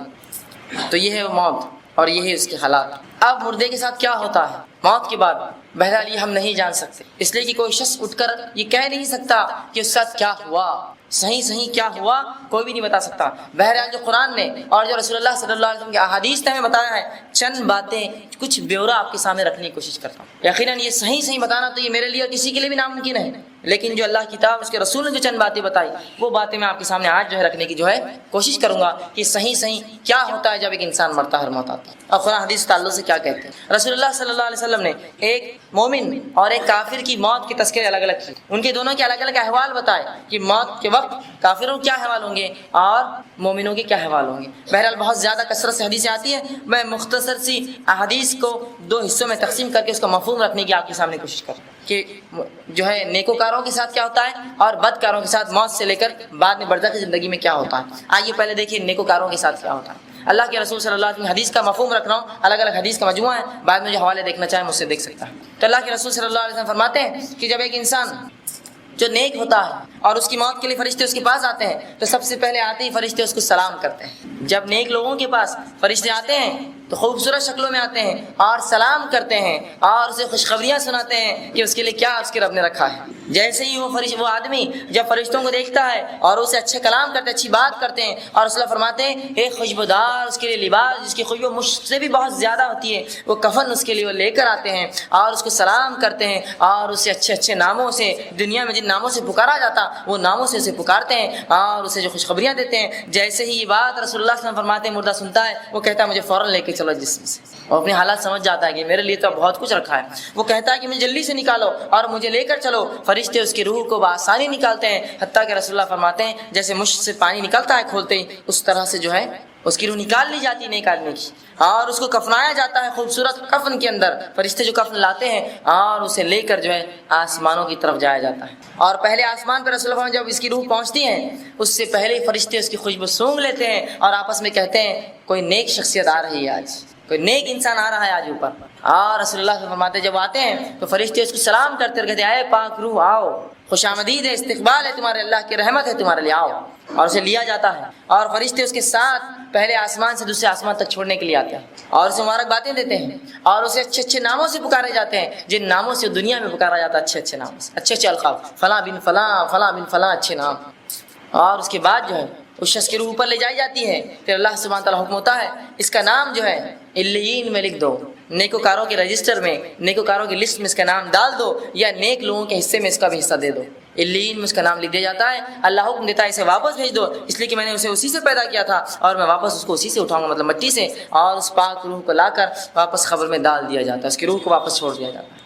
تو یہ ہے وہ موت اور یہ ہے اس کے حالات۔ اب مردے کے ساتھ کیا ہوتا ہے موت کے بعد، بہرحال یہ ہم نہیں جان سکتے، اس لیے کہ کوئی شخص اٹھ کر یہ کہہ نہیں سکتا کہ اس ساتھ کیا ہوا، صحیح کیا ہوا کوئی بھی نہیں بتا سکتا۔ بہرحال جو قرآن نے اور جو رسول اللہ صلی اللہ علیہ وسلم کے احادیث نے ہمیں بتایا ہے، چند باتیں کچھ بیورا آپ کے سامنے رکھنے کی کوشش کرتا ہوں۔ یقیناً یہ صحیح بتانا تو یہ میرے لیے اور کسی کے لیے بھی ناممکن ہے، لیکن جو اللہ کی کتاب اس کے رسول نے جو چند باتیں بتائی وہ باتیں میں آپ کے سامنے آج جو ہے رکھنے کی جو ہے کوشش کروں گا کہ صحیح کیا ہوتا ہے جب ایک انسان مرتا ہے اور موت آتی ہے، اور قرآن حدیث تعلق سے کیا کہتے ہیں۔ رسول اللہ صلی اللہ علیہ وسلم نے ایک مومن اور ایک کافر کی موت کے تذکرے الگ الگ کیے، ان کے دونوں کے الگ الگ احوال بتائے کہ موت کے وقت کافروں کیا احوال ہوں گے اور مومنوں کے کیا احوال ہوں گے۔ بہرحال بہت زیادہ کثرت سے حدیثیں آتی ہیں، میں مختصر سی احادیث کو دو حصوں میں تقسیم کر کے اس کا مفہوم رکھنے کی آپ کے سامنے کوشش کروں کہ جو ہے نیکوکاروں کے ساتھ کیا ہوتا ہے اور بدکاروں کے ساتھ موت سے لے کر بعد میں برزخی زندگی میں کیا ہوتا ہے۔ آئیے پہلے دیکھیے نیکوکاروں کے ساتھ کیا ہوتا ہے۔ اللہ کے رسول صلی اللہ علیہ وسلم حدیث کا مفہوم رکھ رہا ہوں، الگ الگ حدیث کا مجموعہ ہے، بعد میں جو حوالے دیکھنا چاہے مجھ سے دیکھ سکتا ہے۔ تو اللہ کے رسول صلی اللہ علیہ وسلم فرماتے ہیں کہ جب ایک انسان جو نیک ہوتا ہے اور اس کی موت کے لیے فرشتے اس کے پاس آتے ہیں تو سب سے پہلے آتے ہی فرشتے اس کو سلام کرتے ہیں۔ جب نیک لوگوں کے پاس فرشتے آتے ہیں تو خوبصورت شکلوں میں آتے ہیں اور سلام کرتے ہیں اور اسے خوشخبریاں سناتے ہیں کہ اس کے لیے کیا اس کے رب نے رکھا ہے۔ جیسے ہی وہ آدمی جب فرشتوں کو دیکھتا ہے اور اسے اچھے کلام کرتے ہیں، اچھی بات کرتے ہیں، اور رسول اللہ فرماتے ہیں ایک خوشبودار اس کے لیے لباس جس کی خوشبو مجھ سے بھی بہت زیادہ ہوتی ہے، وہ کفن اس کے لیے وہ لے کر آتے ہیں اور اس کو سلام کرتے ہیں اور اسے اچھے اچھے ناموں سے، دنیا میں جن ناموں سے پکارا جاتا وہ ناموں سے اسے پکارتے ہیں اور اسے جو خوشخبریاں دیتے ہیں۔ جیسے ہی یہ بات رسول اللہ صلی اللہ علیہ وسلم فرماتے ہیں مردہ سنتا ہے، وہ کہتا ہے مجھے فوراً لے کے چلو جسم سے، اور اپنے حالات سمجھ جاتا ہے کہ میرے لیے تو بہت کچھ رکھا ہے۔ وہ کہتا ہے کہ مجھے جلدی سے نکالو اور مجھے لے کر چلو۔ فرشتے اس کی روح کو بآسانی نکالتے ہیں، حتیٰ کہ رسول اللہ فرماتے ہیں جیسے مشک سے پانی نکلتا ہے کھولتے ہی، اس طرح سے جو ہے اس کی روح نکال لی جاتی ہے نیک آدمی کی، اور اس کو کفنایا جاتا ہے خوبصورت کفن کے اندر۔ فرشتے جو کفن لاتے ہیں اور اسے لے کر جو ہے آسمانوں کی طرف جایا جاتا ہے، اور پہلے آسمان پہ رسول اللہ جب اس کی روح پہنچتی ہے اس سے پہلے فرشتے اس کی خوشبو سونگھ لیتے ہیں اور آپس میں کہتے ہیں کوئی نیک شخصیت آ رہی ہے آج، کوئی نیک انسان آ رہا ہے آج اوپر۔ اور رسول اللہ صلی اللہ علیہ وسلم فرماتے جب آتے ہیں تو فرشتے اس کو سلام کرتے اور کہتے ہیں اے پاک روح آؤ، خوش آمدید ہے، استقبال ہے تمہارے، اللہ کی رحمت ہے تمہارے لیے، آؤ۔ اور اسے لیا جاتا ہے اور فرشتے اس کے ساتھ پہلے آسمان سے دوسرے آسمان تک چھوڑنے کے لیے آتے ہیں اور اسے مبارک باتیں دیتے ہیں اور اسے اچھے اچھے ناموں سے پکارے جاتے ہیں جن ناموں سے دنیا میں پکارا جاتا ہے، اچھے اچھے ناموں سے، اچھے اچھے القاب، فلاں بن فلاں، فلاں بن فلاں، اچھے نام۔ اور اس کے بعد جو ہے اس شخص کی روح اوپر لے جائی جاتی ہے، پھر اللہ سبحانہ تعالیٰ حکم ہوتا ہے اس کا نام جو ہے علیین میں لکھ دو، نیکوکاروں کے رجسٹر میں، نیکوکاروں کی لسٹ میں اس کا نام ڈال دو، یا نیک لوگوں کے حصے میں اس کا بھی حصہ دے دو۔ علیین میں اس کا نام لکھ دیا جاتا ہے۔ اللہ حکم دیتا ہے اسے واپس بھیج دو، اس لیے کہ میں نے اسے اسی سے پیدا کیا تھا اور میں واپس اس کو اسی سے اٹھاؤں گا، مطلب مٹی سے، اور اس پاک روح کو لا کر واپس قبر میں ڈال دیا جاتا ہے، اس کی روح کو واپس چھوڑ دیا جاتا ہے۔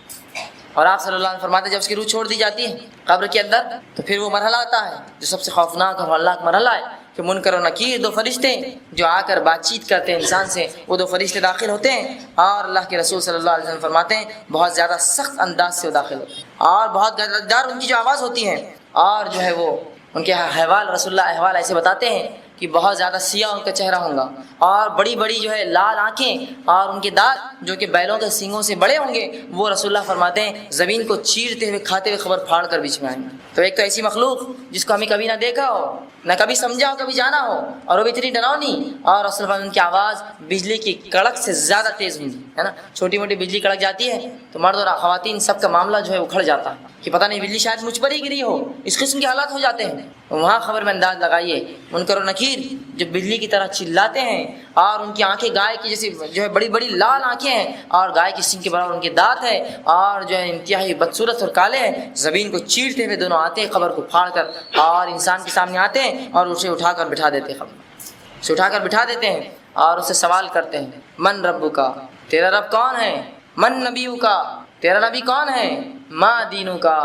اور آپ صلی اللہ علیہ وسلم فرماتے ہیں جب اس کی روح چھوڑ دی جاتی ہے قبر کے اندر تو پھر وہ مرحلہ آتا ہے جو سب سے خوفناک اور ہولناک مرحلہ ہے کہ منکر و نکیر دو فرشتے جو آ کر بات چیت کرتے ہیں انسان سے، وہ دو فرشتے داخل ہوتے ہیں اور اللہ کے رسول صلی اللہ علیہ وسلم فرماتے ہیں بہت زیادہ سخت انداز سے وہ داخل ہوتے ہیں اور بہت گدردار ان کی جو آواز ہوتی ہے، اور جو ہے وہ ان کے احوال رسول اللہ احوال ایسے بتاتے ہیں کہ بہت زیادہ سیاہ ان کا چہرہ ہوگا اور بڑی بڑی جو ہے لال آنکھیں، اور ان کے دانت جو کہ بیلوں کے سینگوں سے بڑے ہوں گے، وہ رسول اللہ فرماتے ہیں زمین کو چیرتے ہوئے کھاتے ہوئے خبر پھاڑ کر بیچ میں آئیں گے۔ تو ایک تو ایسی مخلوق جس کو ہمیں کبھی نہ دیکھا ہو، نہ کبھی سمجھا ہو، کبھی جانا ہو، اور وہ بھی اتنی ڈراؤنی، اور رسول اللہ ان کی آواز بجلی کی کڑک سے زیادہ تیز ہوگی، ہے نا، چھوٹی موٹی بجلی کڑک جاتی ہے تو مرد اور خواتین سب کا معاملہ جو ہے اکھڑ جاتا ہے کہ پتہ نہیں بجلی شاید مجھ پر ہی گری ہو، اس قسم کے حالات ہو جاتے ہیں۔ وہاں خبر میں انداز لگائیے منکر و نکیر جو بجلی کی طرح چلاتے ہیں اور ان کی آنکھیں گائے کی جیسی جو ہے بڑی بڑی لال آنکھیں ہیں اور گائے کی سینگ کے برابر ان کے دانت ہے، اور جو ہے انتہائی بدصورت اور کالے ہیں، زمین کو چیرتے ہوئے دونوں آتے ہیں خبر کو پھاڑ کر اور انسان کے سامنے آتے ہیں اور اسے اٹھا کر بٹھا دیتے ہیں، خبر اسے اٹھا کر بٹھا دیتے ہیں اور اسے سوال کرتے ہیں من ربو کا، تیرا رب کون ہے، من نبیو کا، تیرا نبی کون ہے، ما دینو کا،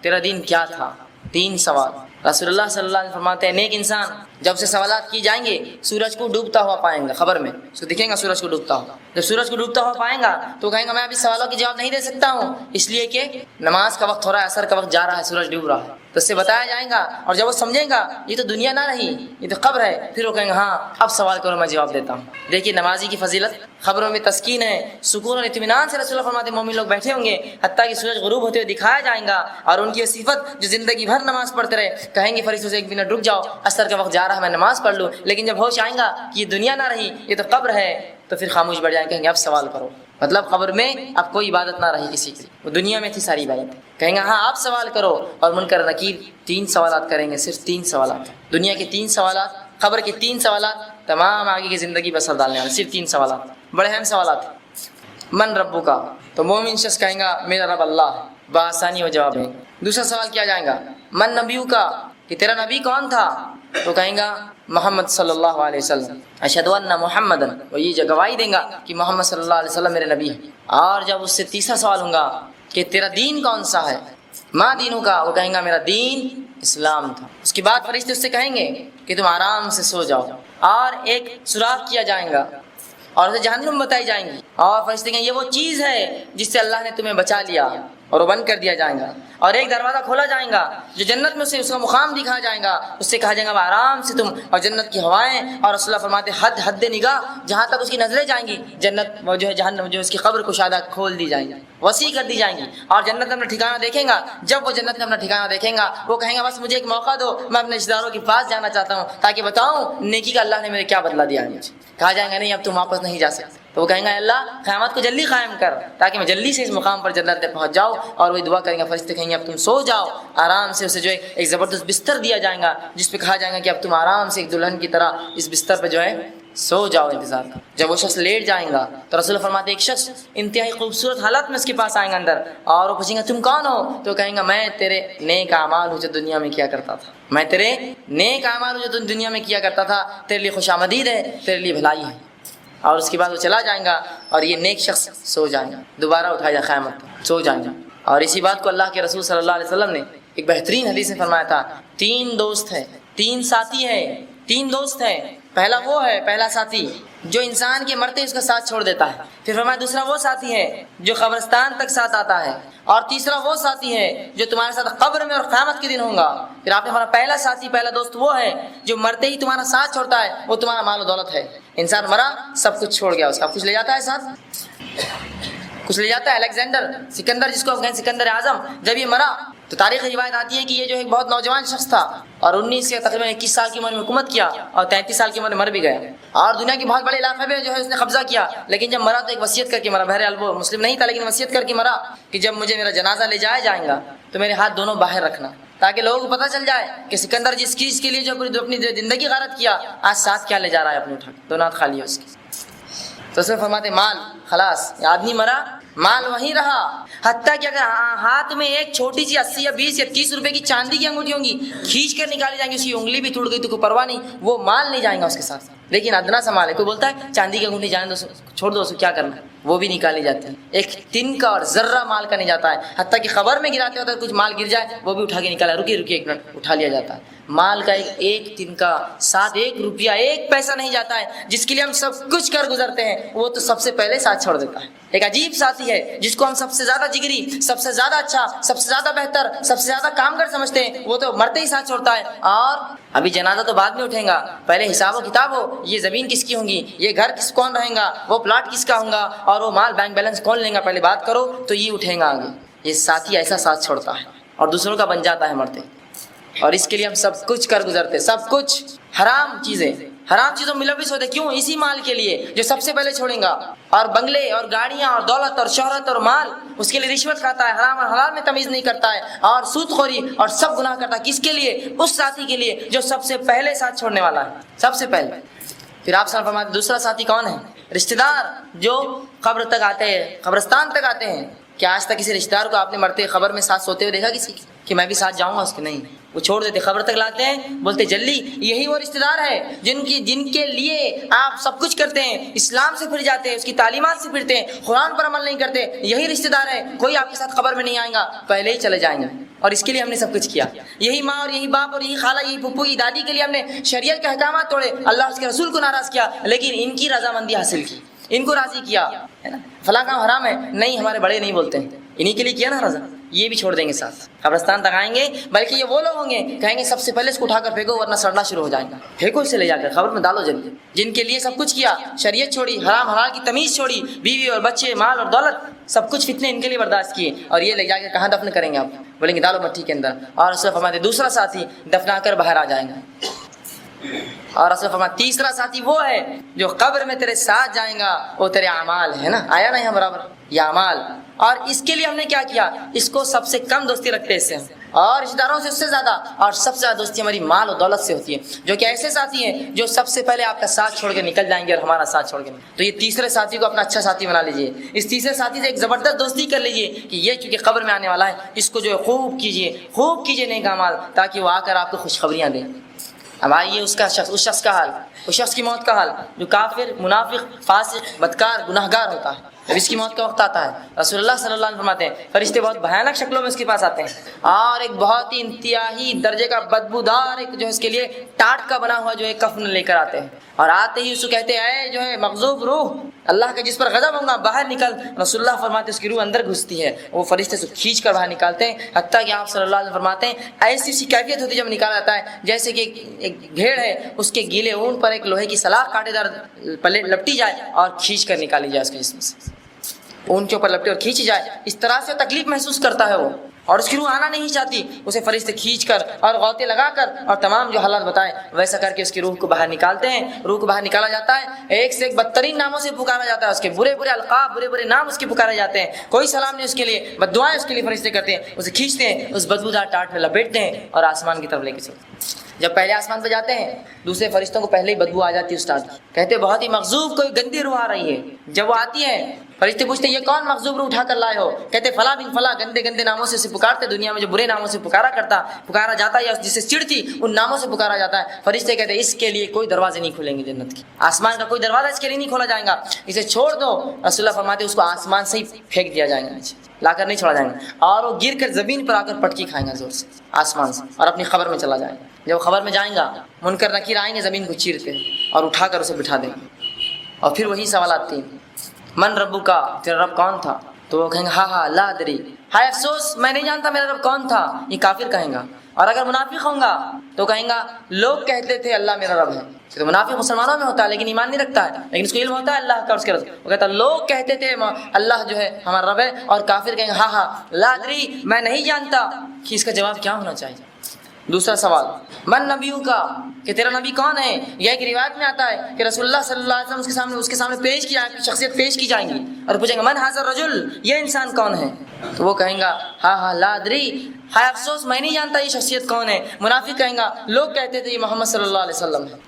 تیرا دین کیا تھا۔ 3 سوال رسول اللہ صلی اللہ علیہ وسلم فرماتے ہیں نیک انسان جب سے سوالات کی جائیں گے سورج کو ڈوبتا ہوا پائیں گا، خبر میں اس کو دکھیں گا سورج کو ڈوبتا ہوا، جب سورج کو ڈوبتا ہوا پائیں گا تو کہیں گا میں ابھی سوالوں کے جواب نہیں دے سکتا ہوں اس لیے کہ نماز کا وقت ہو رہا ہے، عصر کا وقت جا رہا ہے، سورج ڈوب رہا ہے، تو اس سے بتایا جائے گا، اور جب وہ سمجھیں گا یہ تو دنیا نہ رہی یہ تو قبر ہے، پھر وہ کہیں گے ہاں اب سوال کرو میں جواب دیتا ہوں۔ دیکھیے نمازی کی فضیلت، خبروں میں تسکین ہے، سکون اور اطمینان سے رسول اللہ فرماتے ہیں مومن لوگ بیٹھے ہوں گے حتیٰ کہ سورج غروب ہوتے ہوئے دکھایا جائے گا، اور ان کی صفت جو زندگی بھر نماز پڑھتے رہے، کہیں گے فرشتوں سے ایک منٹ رک جاؤ عصر کا وقت جا رہا ہے میں نماز پڑھ لوں، لیکن جب ہوش آئیں گا کہ یہ دنیا نہ رہی یہ تو قبر ہے تو پھر خاموش بیٹھ جائیں، کہیں گے اب سوال کرو، مطلب قبر میں اب کوئی عبادت نہ رہی کسی کی، وہ دنیا میں تھی ساری عبادت، کہیں گے ہاں آپ سوال کرو، اور منکر نکیر 3 سوالات کریں گے، صرف 3 سوالات، دنیا کے 3 سوالات، قبر کے 3 سوالات، تمام آگے کی زندگی بسر ڈالنے والے، صرف 3 سوالات، بڑے اہم سوالات۔ من ربو کا، تو مومن شخص کہیں گا میرا رب اللہ ہے، بآسانی وہ جواب ہے۔ دوسرا سوال کیا جائے گا من نبیو کا، کہ تیرا نبی کون تھا، تو کہیں گا محمد صلی اللہ علیہ وسلم، اشہد ان محمد، وہ یہ گواہی دیں گا کہ محمد صلی اللہ علیہ وسلم میرے نبی ہے۔ اور جب اس سے تیسرا سوال ہوگا کہ تیرا دین کون سا ہے، ما دینوں کا، وہ کہیں گا میرا دین اسلام تھا۔ اس کے بعد فرشتے اس سے کہیں گے کہ تم آرام سے سو جاؤ، اور ایک سوراخ کیا جائے گا اور اسے جہنم بتائی جائیں گی، اور فرشتے کہیں یہ وہ چیز ہے جس سے اللہ نے تمہیں بچا لیا، اور وہ بند کر دیا جائے گا، اور ایک دروازہ کھولا جائے گا جو جنت میں سے اس کا مقام دکھایا جائے گا، اس سے کہا جائے گا آرام سے تم، اور جنت کی ہوائیں، اور رسول اللہ فرماتے حد نگاہ جہاں تک اس کی نظریں جائیں گی جنت وہ جو ہے جہنم جو اس کی قبر کشادہ کھول دی جائیں گی، وسیع کر دی جائیں گی، اور جنت میں اپنا ٹھکانہ دیکھیں گا، جب وہ جنت میں اپنا ٹھکانہ دیکھیں گا وہ کہیں گا بس مجھے ایک موقع دو، میں اپنے رشتہ داروں کے پاس جانا چاہتا ہوں تاکہ بتاؤں نیکی کا اللہ نے میرے کیا بدلہ دیا ہے مجھے، کہا جائے گا نہیں اب تم واپس نہیں جا سکتے، تو وہ کہیں گے اللہ قیامت کو جلدی قائم کر تاکہ میں جلدی سے اس مقام پر جنت تک پہنچ جاؤں. اور وہی دعا کریں گے, فرشتے کہیں گے اب تم سو جاؤ آرام سے. اسے جو ہے ایک زبردست بستر دیا جائے گا جس پہ کہا جائے گا کہ اب تم آرام سے ایک دلہن کی طرح اس بستر پہ جو ہے سو جاؤ, انتظار کر. جب وہ شخص لیٹ جائیں گا تو رسول فرماتے ایک شخص انتہائی خوبصورت حالت میں اس کے پاس آئیں گا اندر, اور وہ پوچھیں گے تم کون ہو؟ تو کہیں گا میں تیرے نیک اعمال ہوں جو دنیا میں کیا کرتا تھا, میں تیرے نیک اعمال ہوں جو دنیا میں کیا کرتا تھا, تیرے لیے خوش آمدید ہے, تیرے لیے بھلائی ہے. اور اس کے بعد وہ چلا جائیں گا اور یہ نیک شخص سو جائیں گا, دوبارہ اٹھایا جائے قیامت سو جائیں گا. اور اسی بات کو اللہ کے رسول صلی اللہ علیہ وسلم نے ایک بہترین حدیث میں فرمایا تھا, 3 دوست ہیں, 3 ساتھی ہیں, 3 دوست ہیں. پہلا وہ ہے, پہلا ساتھی جو انسان کے مرتے اس کا ساتھ چھوڑ دیتا ہے. پھر فرمایا دوسرا وہ ساتھی ہے جو قبرستان تک ساتھ آتا ہے. اور تیسرا وہ ساتھی ہے جو تمہارے ساتھ قبر میں اور قیامت کے دن ہوگا. پھر آپ نے فرمایا پہلا ساتھی, پہلا دوست وہ ہے جو مرتے ہی تمہارا ساتھ چھوڑتا ہے, وہ تمہارا مال و دولت ہے. انسان مرا سب کچھ چھوڑ گیا, اس کا کچھ لے جاتا ہے ساتھ, کچھ لے جاتا ہے. الیگزینڈر سکندر جس کو کہیں سکندر اعظم, جب یہ مرا تو تاریخ روایت آتی ہے کہ یہ جو ایک بہت نوجوان شخص تھا اور 19 یا تقریباً 21 سال کی عمر میں حکومت کیا اور 33 سال کی عمر میں مر بھی گیا, اور دنیا کے بہت بڑے علاقے میں جو ہے اس نے قبضہ کیا. لیکن جب مرا تو ایک وصیت کر کے مرا, بہرحال وہ مسلم نہیں تھا لیکن وصیت کر کے مرا کہ جب مجھے میرا جنازہ لے جایا جائے گا تو میرے ہاتھ دونوں باہر رکھنا, تاکہ لوگوں کو پتہ چل جائے کہ سکندر جس چیز کے لیے جو اپنی زندگی غارت کیا, آج ساتھ کیا لے جا رہا ہے اپنے اٹھا کے, دونوں ہاتھ خالی ہے اس کے. تو اس میں فرماتے مال خلاص, آدمی مرا مال وہیں رہا, حتیٰ کہ اگر ہاتھ میں ایک چھوٹی سی 80 یا 20 یا 30 روپے کی چاندی کی انگوٹھی ہوں گی, کھینچ کر نکالی جائیں گی, اس کی انگلی بھی ٹوٹ گئی تو کوئی پرواہ نہیں, وہ مال نہیں جائیں گا اس کے ساتھ. لیکن ادنا سا مال ہے, کوئی بولتا ہے چاندی کی انگوٹھی جانے دو, چھوڑ دو, اس کو کیا کرنا ہے, وہ بھی نکالی جاتی ہے. ایک تن کا اور ذرہ مال کا نہیں جاتا ہے, حتیٰ کہ خبر میں گراتے ہوتا ہے کچھ مال گر جائے وہ بھی اٹھا کے نکالا, رکیے ایک منٹ, اٹھا لیا جاتا ہے. مال کا ایک تن کا ساتھ 1 روپیہ 1 پیسہ نہیں جاتا ہے, جس کے لیے ہم سب کچھ کر گزرتے ہیں, وہ تو سب سے پہلے ساتھ چھوڑ دیتا ہے. ایک عجیب ساتھی ہے جس کو ہم سب سے زیادہ جگری, سب سے زیادہ اچھا, سب سے زیادہ بہتر, سب سے زیادہ کامگر سمجھتے ہیں, وہ تو مرتے ہی ساتھ چھوڑتا ہے. اور ابھی جنازہ تو بعد میں اٹھیں گا, پہلے حساب و کتاب ہو, یہ زمین کس کی ہوں گی, یہ گھر کون رہیں گا, وہ پلاٹ کس کا ہوگا, اور وہ مال بینک بیلنس کون لیں گا, پہلے بات کرو تو یہ اٹھیں گا آگے. یہ ساتھی ایسا ساتھ چھوڑتا ہے اور دوسروں کا بن جاتا ہے مرتے, اور اس کے لیے ہم سب کچھ کر گزرتے, سب کچھ حرام چیزوں ملوث ہوتے. کیوں؟ اسی مال کے لیے جو سب سے پہلے چھوڑیں گا. اور بنگلے اور گاڑیاں اور دولت اور شہرت اور مال, اس کے لیے رشوت کھاتا ہے, حرام اور حلال میں تمیز نہیں کرتا ہے, اور سود خوری اور سب گناہ کرتا ہے. کس کے لیے؟ اس ساتھی کے لیے جو سب سے پہلے ساتھ چھوڑنے والا ہے, سب سے پہلے. پھر آپ صاحب فرماتے دوسرا ساتھی کون ہے؟ رشتہ دار جو قبر تک آتے ہیں, قبرستان تک آتے ہیں. کیا آج تک کسی رشتہ دار کو آپ نے مرتے قبر میں ساتھ سوتے ہوئے دیکھا کسی کہ میں بھی ساتھ جاؤں گا اس کے؟ نہیں, وہ چھوڑ دیتے, قبر تک لاتے ہیں, بولتے جلدی. یہی وہ رشتہ دار ہے جن کے لیے آپ سب کچھ کرتے ہیں, اسلام سے پھر جاتے ہیں, اس کی تعلیمات سے پھرتے ہیں, قرآن پر عمل نہیں کرتے. یہی رشتہ دار ہے, کوئی آپ کے ساتھ قبر میں نہیں آئے گا, پہلے ہی چلے جائیں گے, اور اس کے لیے ہم نے سب کچھ کیا. یہی ماں اور یہی باپ اور یہی خالہ, یہی پھپھو, یہی دادی کے لیے ہم نے شریعت کے احکامات توڑے, اللہ اس کے رسول کو ناراض کیا, لیکن ان کی رضامندی حاصل کی, ان کو راضی کیا, ہے نا. فلاں کام حرام ہے, نہیں ہمارے بڑے نہیں بولتے ہیں, انہی کے لیے کیا نا رضا, یہ بھی چھوڑ دیں گے ساتھ. قبرستان تک آئیں گے, بلکہ یہ وہ لوگ ہوں گے کہیں گے سب سے پہلے اس کو اٹھا کر پھینکو ورنہ سڑنا شروع ہو جائے گا, پھینکو اسے لے جا کر قبر میں ڈالو جلدی. جن کے لیے سب کچھ کیا, شریعت چھوڑی, حرام حلال کی تمیز چھوڑی, بیوی اور بچے, مال اور دولت, سب کچھ فتنے ان کے لیے برداشت کیے, اور یہ لے جا کے کہاں دفن کریں گے آپ؟ بولیں گے ڈالو مٹی کے اندر. اور رسول فرماتے دوسرا ساتھی دفنا کر باہر آ جائیں گے. اور رسول فرماتے تیسرا ساتھی وہ ہے جو قبر میں تیرے ساتھ جائیں گا, وہ تیرے اعمال ہے نا, آیا نا یہاں برابر, یہ اعمال. اور اس کے لیے ہم نے کیا کیا, اس کو سب سے کم دوستی رکھتے ہیں اس سے, اور رشتہ داروں سے اس سے زیادہ, اور سب سے زیادہ دوستی ہماری مال و دولت سے ہوتی ہے, جو کہ ایسے ساتھی ہیں جو سب سے پہلے آپ کا ساتھ چھوڑ کے نکل جائیں گے اور ہمارا ساتھ چھوڑ کے. تو یہ تیسرے ساتھی کو اپنا اچھا ساتھی بنا لیجئے, اس تیسرے ساتھی سے ایک زبردست دوستی کر لیجئے کہ یہ چونکہ قبر میں آنے والا ہے, اس کو جو ہے خوب کیجئے نیک اعمال, تاکہ وہ آ کر آپ کو خوشخبریاں دیں. اب آئیے اس شخص کا حال, اس شخص کی موت کا حال جو کافر, منافق, فاسق, بدکار, گناہگار ہوتا ہے. جب اس کی موت کا وقت آتا ہے, رسول اللہ صلی اللہ علیہ وسلم فرماتے ہیں فرشتے بہت بھیانک شکلوں میں اس کے پاس آتے ہیں, اور ایک بہت ہی انتہائی درجے کا بدبودار ایک جو ہے اس کے لیے ٹاٹ کا بنا ہوا جو ہے کفن لے کر آتے ہیں, اور آتے ہی اس کو کہتے ہیں اے جو ہے مغضوب روح, اللہ کا جس پر غضب ہوگا, باہر نکل. رسول اللہ فرماتے ہیں اس کی روح اندر گھستی ہے, وہ فرشتے سے کھینچ کر باہر نکالتے ہیں, حتیٰ کہ آپ صلی اللہ علیہ وسلم فرماتے ہیں ایسی اسی کیفیت ہوتی ہے جب نکالا جاتا ہے جیسے کہ ایک بھیڑ ہے, اس کے گیلے اون پر ایک لوہے کی سلاخ کانٹے دار پلے لپٹی جائے اور کھینچ کر نکالی جائے اس کے جسم سے, اون کے اوپر لپٹے اور کھینچی جائے. اس طرح سے تکلیف محسوس کرتا ہے وہ, اور اس کی روح آنا نہیں چاہتی، اسے فرشتے کھینچ کر اور غوطے لگا کر اور تمام جو حالات بتائے ویسا کر کے اس کی روح کو باہر نکالتے ہیں۔ روح کو باہر نکالا جاتا ہے، ایک سے ایک بدترین ناموں سے پکارا جاتا ہے، اس کے برے برے القاب، برے برے نام اس کے پکارے جاتے ہیں، کوئی سلام نہیں اس کے لیے، بد دعائیں اس کے لیے فرشتے کرتے ہیں، اسے کھینچتے ہیں، اس بدبودار ٹاٹ میں لپیٹتے ہیں اور آسمان کی طرف لے کے چلتے ہیں۔ جب پہلے آسمان پہ جاتے ہیں دوسرے فرشتوں کو پہلے ہی بدبو آ جاتی ہے استاد، کہتے ہیں بہت ہی مغضوب کوئی گندی روح آ رہی ہے۔ جب وہ آتی ہے فرشتے پوچھتے ہیں یہ کون مغضوب روح اٹھا کر لائے ہو؟ کہتے فلاں بن فلاں، گندے گندے ناموں سے اسے پکارتے، دنیا میں جو برے ناموں سے پکارا جاتا ہے یا جس سے چڑ تھی ان ناموں سے پکارا جاتا ہے۔ فرشتے کہتے ہیں اس کے لیے کوئی دروازے نہیں کھلیں گے جنت کے، آسمان کا کوئی دروازہ اس کے لیے نہیں کھولا جائے گا، اسے چھوڑ دو۔ رسول اللہ فرماتے اس کو آسمان سے ہی پھینک دیا جائے گا، لا کر نہیں چھوڑا جائے گا، اور وہ گر کر زمین پر آ کر پٹکی کھائیں گا زور سے آسمان سے، اور اپنی قبر میں چلا جائے گا۔ جب قبر میں جائیں گا منکر نکیر آئیں گے زمین کو چیرتے اور اٹھا کر اسے بٹھا دیں گے، اور پھر وہی سوالات تین، من ربو کا، تیرا رب کون تھا؟ تو وہ کہیں گے ہاں ہاں لا ادری، ہائے افسوس میں نہیں جانتا میرا رب کون تھا، یہ کافر کہیں گا۔ اور اگر منافق ہوں گا تو کہیں گا لوگ کہتے تھے اللہ میرا رب ہے، تو منافق مسلمانوں میں ہوتا ہے لیکن ایمان نہیں رکھتا ہے، لیکن اس کو علم ہوتا ہے اللہ کا اور اس کے رب، وہ کہتا ہے لوگ کہتے تھے اللہ جو ہے ہمارا رب ہے، اور کافر کہیں گے ہاں ہاں لا ادری میں نہیں جانتا، کہ اس کا جواب کیا ہونا چاہیے۔ دوسرا سوال من نبیوں کا، کہ تیرا نبی کون ہے؟ یہ ایک روایت میں آتا ہے کہ رسول اللہ صلی اللہ علیہ وسلم اس کے سامنے پیش کی جائے، شخصیت پیش کی جائیں گی اور پوچھیں گے من ھذا الرجل، یہ انسان کون ہے؟ تو وہ کہیں گا ہاں ہاں لا ادری، ہائے افسوس میں نہیں جانتا یہ شخصیت کون ہے۔ منافق کہیں گا لوگ کہتے تھے یہ محمد صلی اللہ علیہ وسلم ہے۔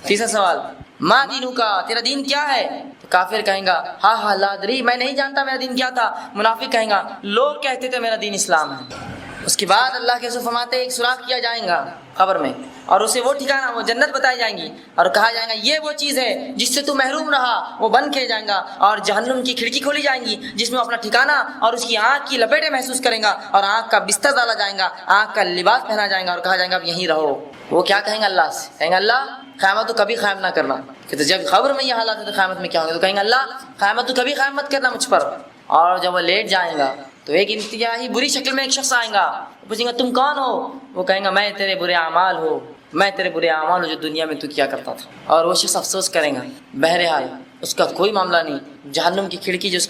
تیسرا سوال ما دینوں کا، تیرا دین کیا ہے؟ تو کافر کہیں گا ہاں ہاں لا ادری میں نہیں جانتا میرا دین کیا تھا۔ منافق کہیں گا لوگ کہتے تھے میرا دین اسلام ہے۔ اس کے بعد اللہ کے رسول فرماتے ہیں ایک سوراخ کیا جائے گا قبر میں، اور اسے وہ ٹھکانہ وہ جنت بتائی جائیں گی، اور کہا جائے گا یہ وہ چیز ہے جس سے تو محروم رہا، وہ بند کیا جائیں گا، اور جہنم کی کھڑکی کھولی جائیں گی جس میں اپنا ٹھکانہ اور اس کی آنکھ کی لپیٹیں محسوس کریں گا، اور آنکھ کا بستر ڈالا جائے گا، آنکھ کا لباس پہنا جائے گا، اور کہا جائے گا اب یہیں رہو۔ وہ کیا کہیں گے اللہ سے؟ کہیں گے اللہ قیامت تو کبھی قائم نہ کرنا، کہ تو جب قبر میں یہ حالات ہے تو قیامت میں کیا ہوگا؟ تو کہیں گے اللہ قیامت تو کبھی قائم مت کرنا مجھ پر۔ اور جب وہ لیٹ جائیں گا تو ایک انتہائی بری شکل میں ایک شخص آئے گا، پوچھیں گا تم کون ہو؟ وہ کہیں گا میں تیرے برے اعمال ہوں، میں تیرے برے اعمال ہوں جو دنیا میں تو کیا کرتا تھا۔ اور وہ شخص افسوس کرے گا، بہرحال اس کا کوئی معاملہ نہیں، جہنم کی کھڑکی جو اس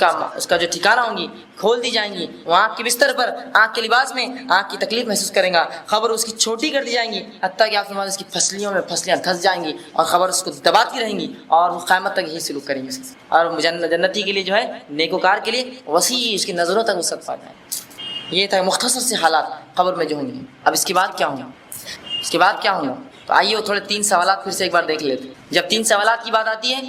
کا جو ٹھکانہ ہوں گی کھول دی جائیں گی، وہ آنکھ کے بستر پر آنکھ کے لباس میں آنکھ کی تکلیف محسوس کرے گا، خبر اس کی چھوٹی کر دی جائیں گی حتیٰ کہ آپ اس کی پھسلیوں میں پھسلیاں دھس جائیں گی، اور خبر اس کو دباتی رہیں گی، اور وہ قیامت تک یہی سلوک کریں گے۔ اور جنتی کے لیے جو ہے نیکوکار کے لیے وسیع اس کی نظروں تک وسعت پا جائیں۔ یہ تھا مختصر سے حالات قبر میں جو ہوں گے۔ اب اس کے بعد کیا ہوگا؟ اس کے بعد کیا ہوگا؟ تو آئیے وہ تھوڑے تین سوالات پھر سے ایک بار دیکھ لیتے ہیں۔ جب تین سوالات کی بات آتی ہے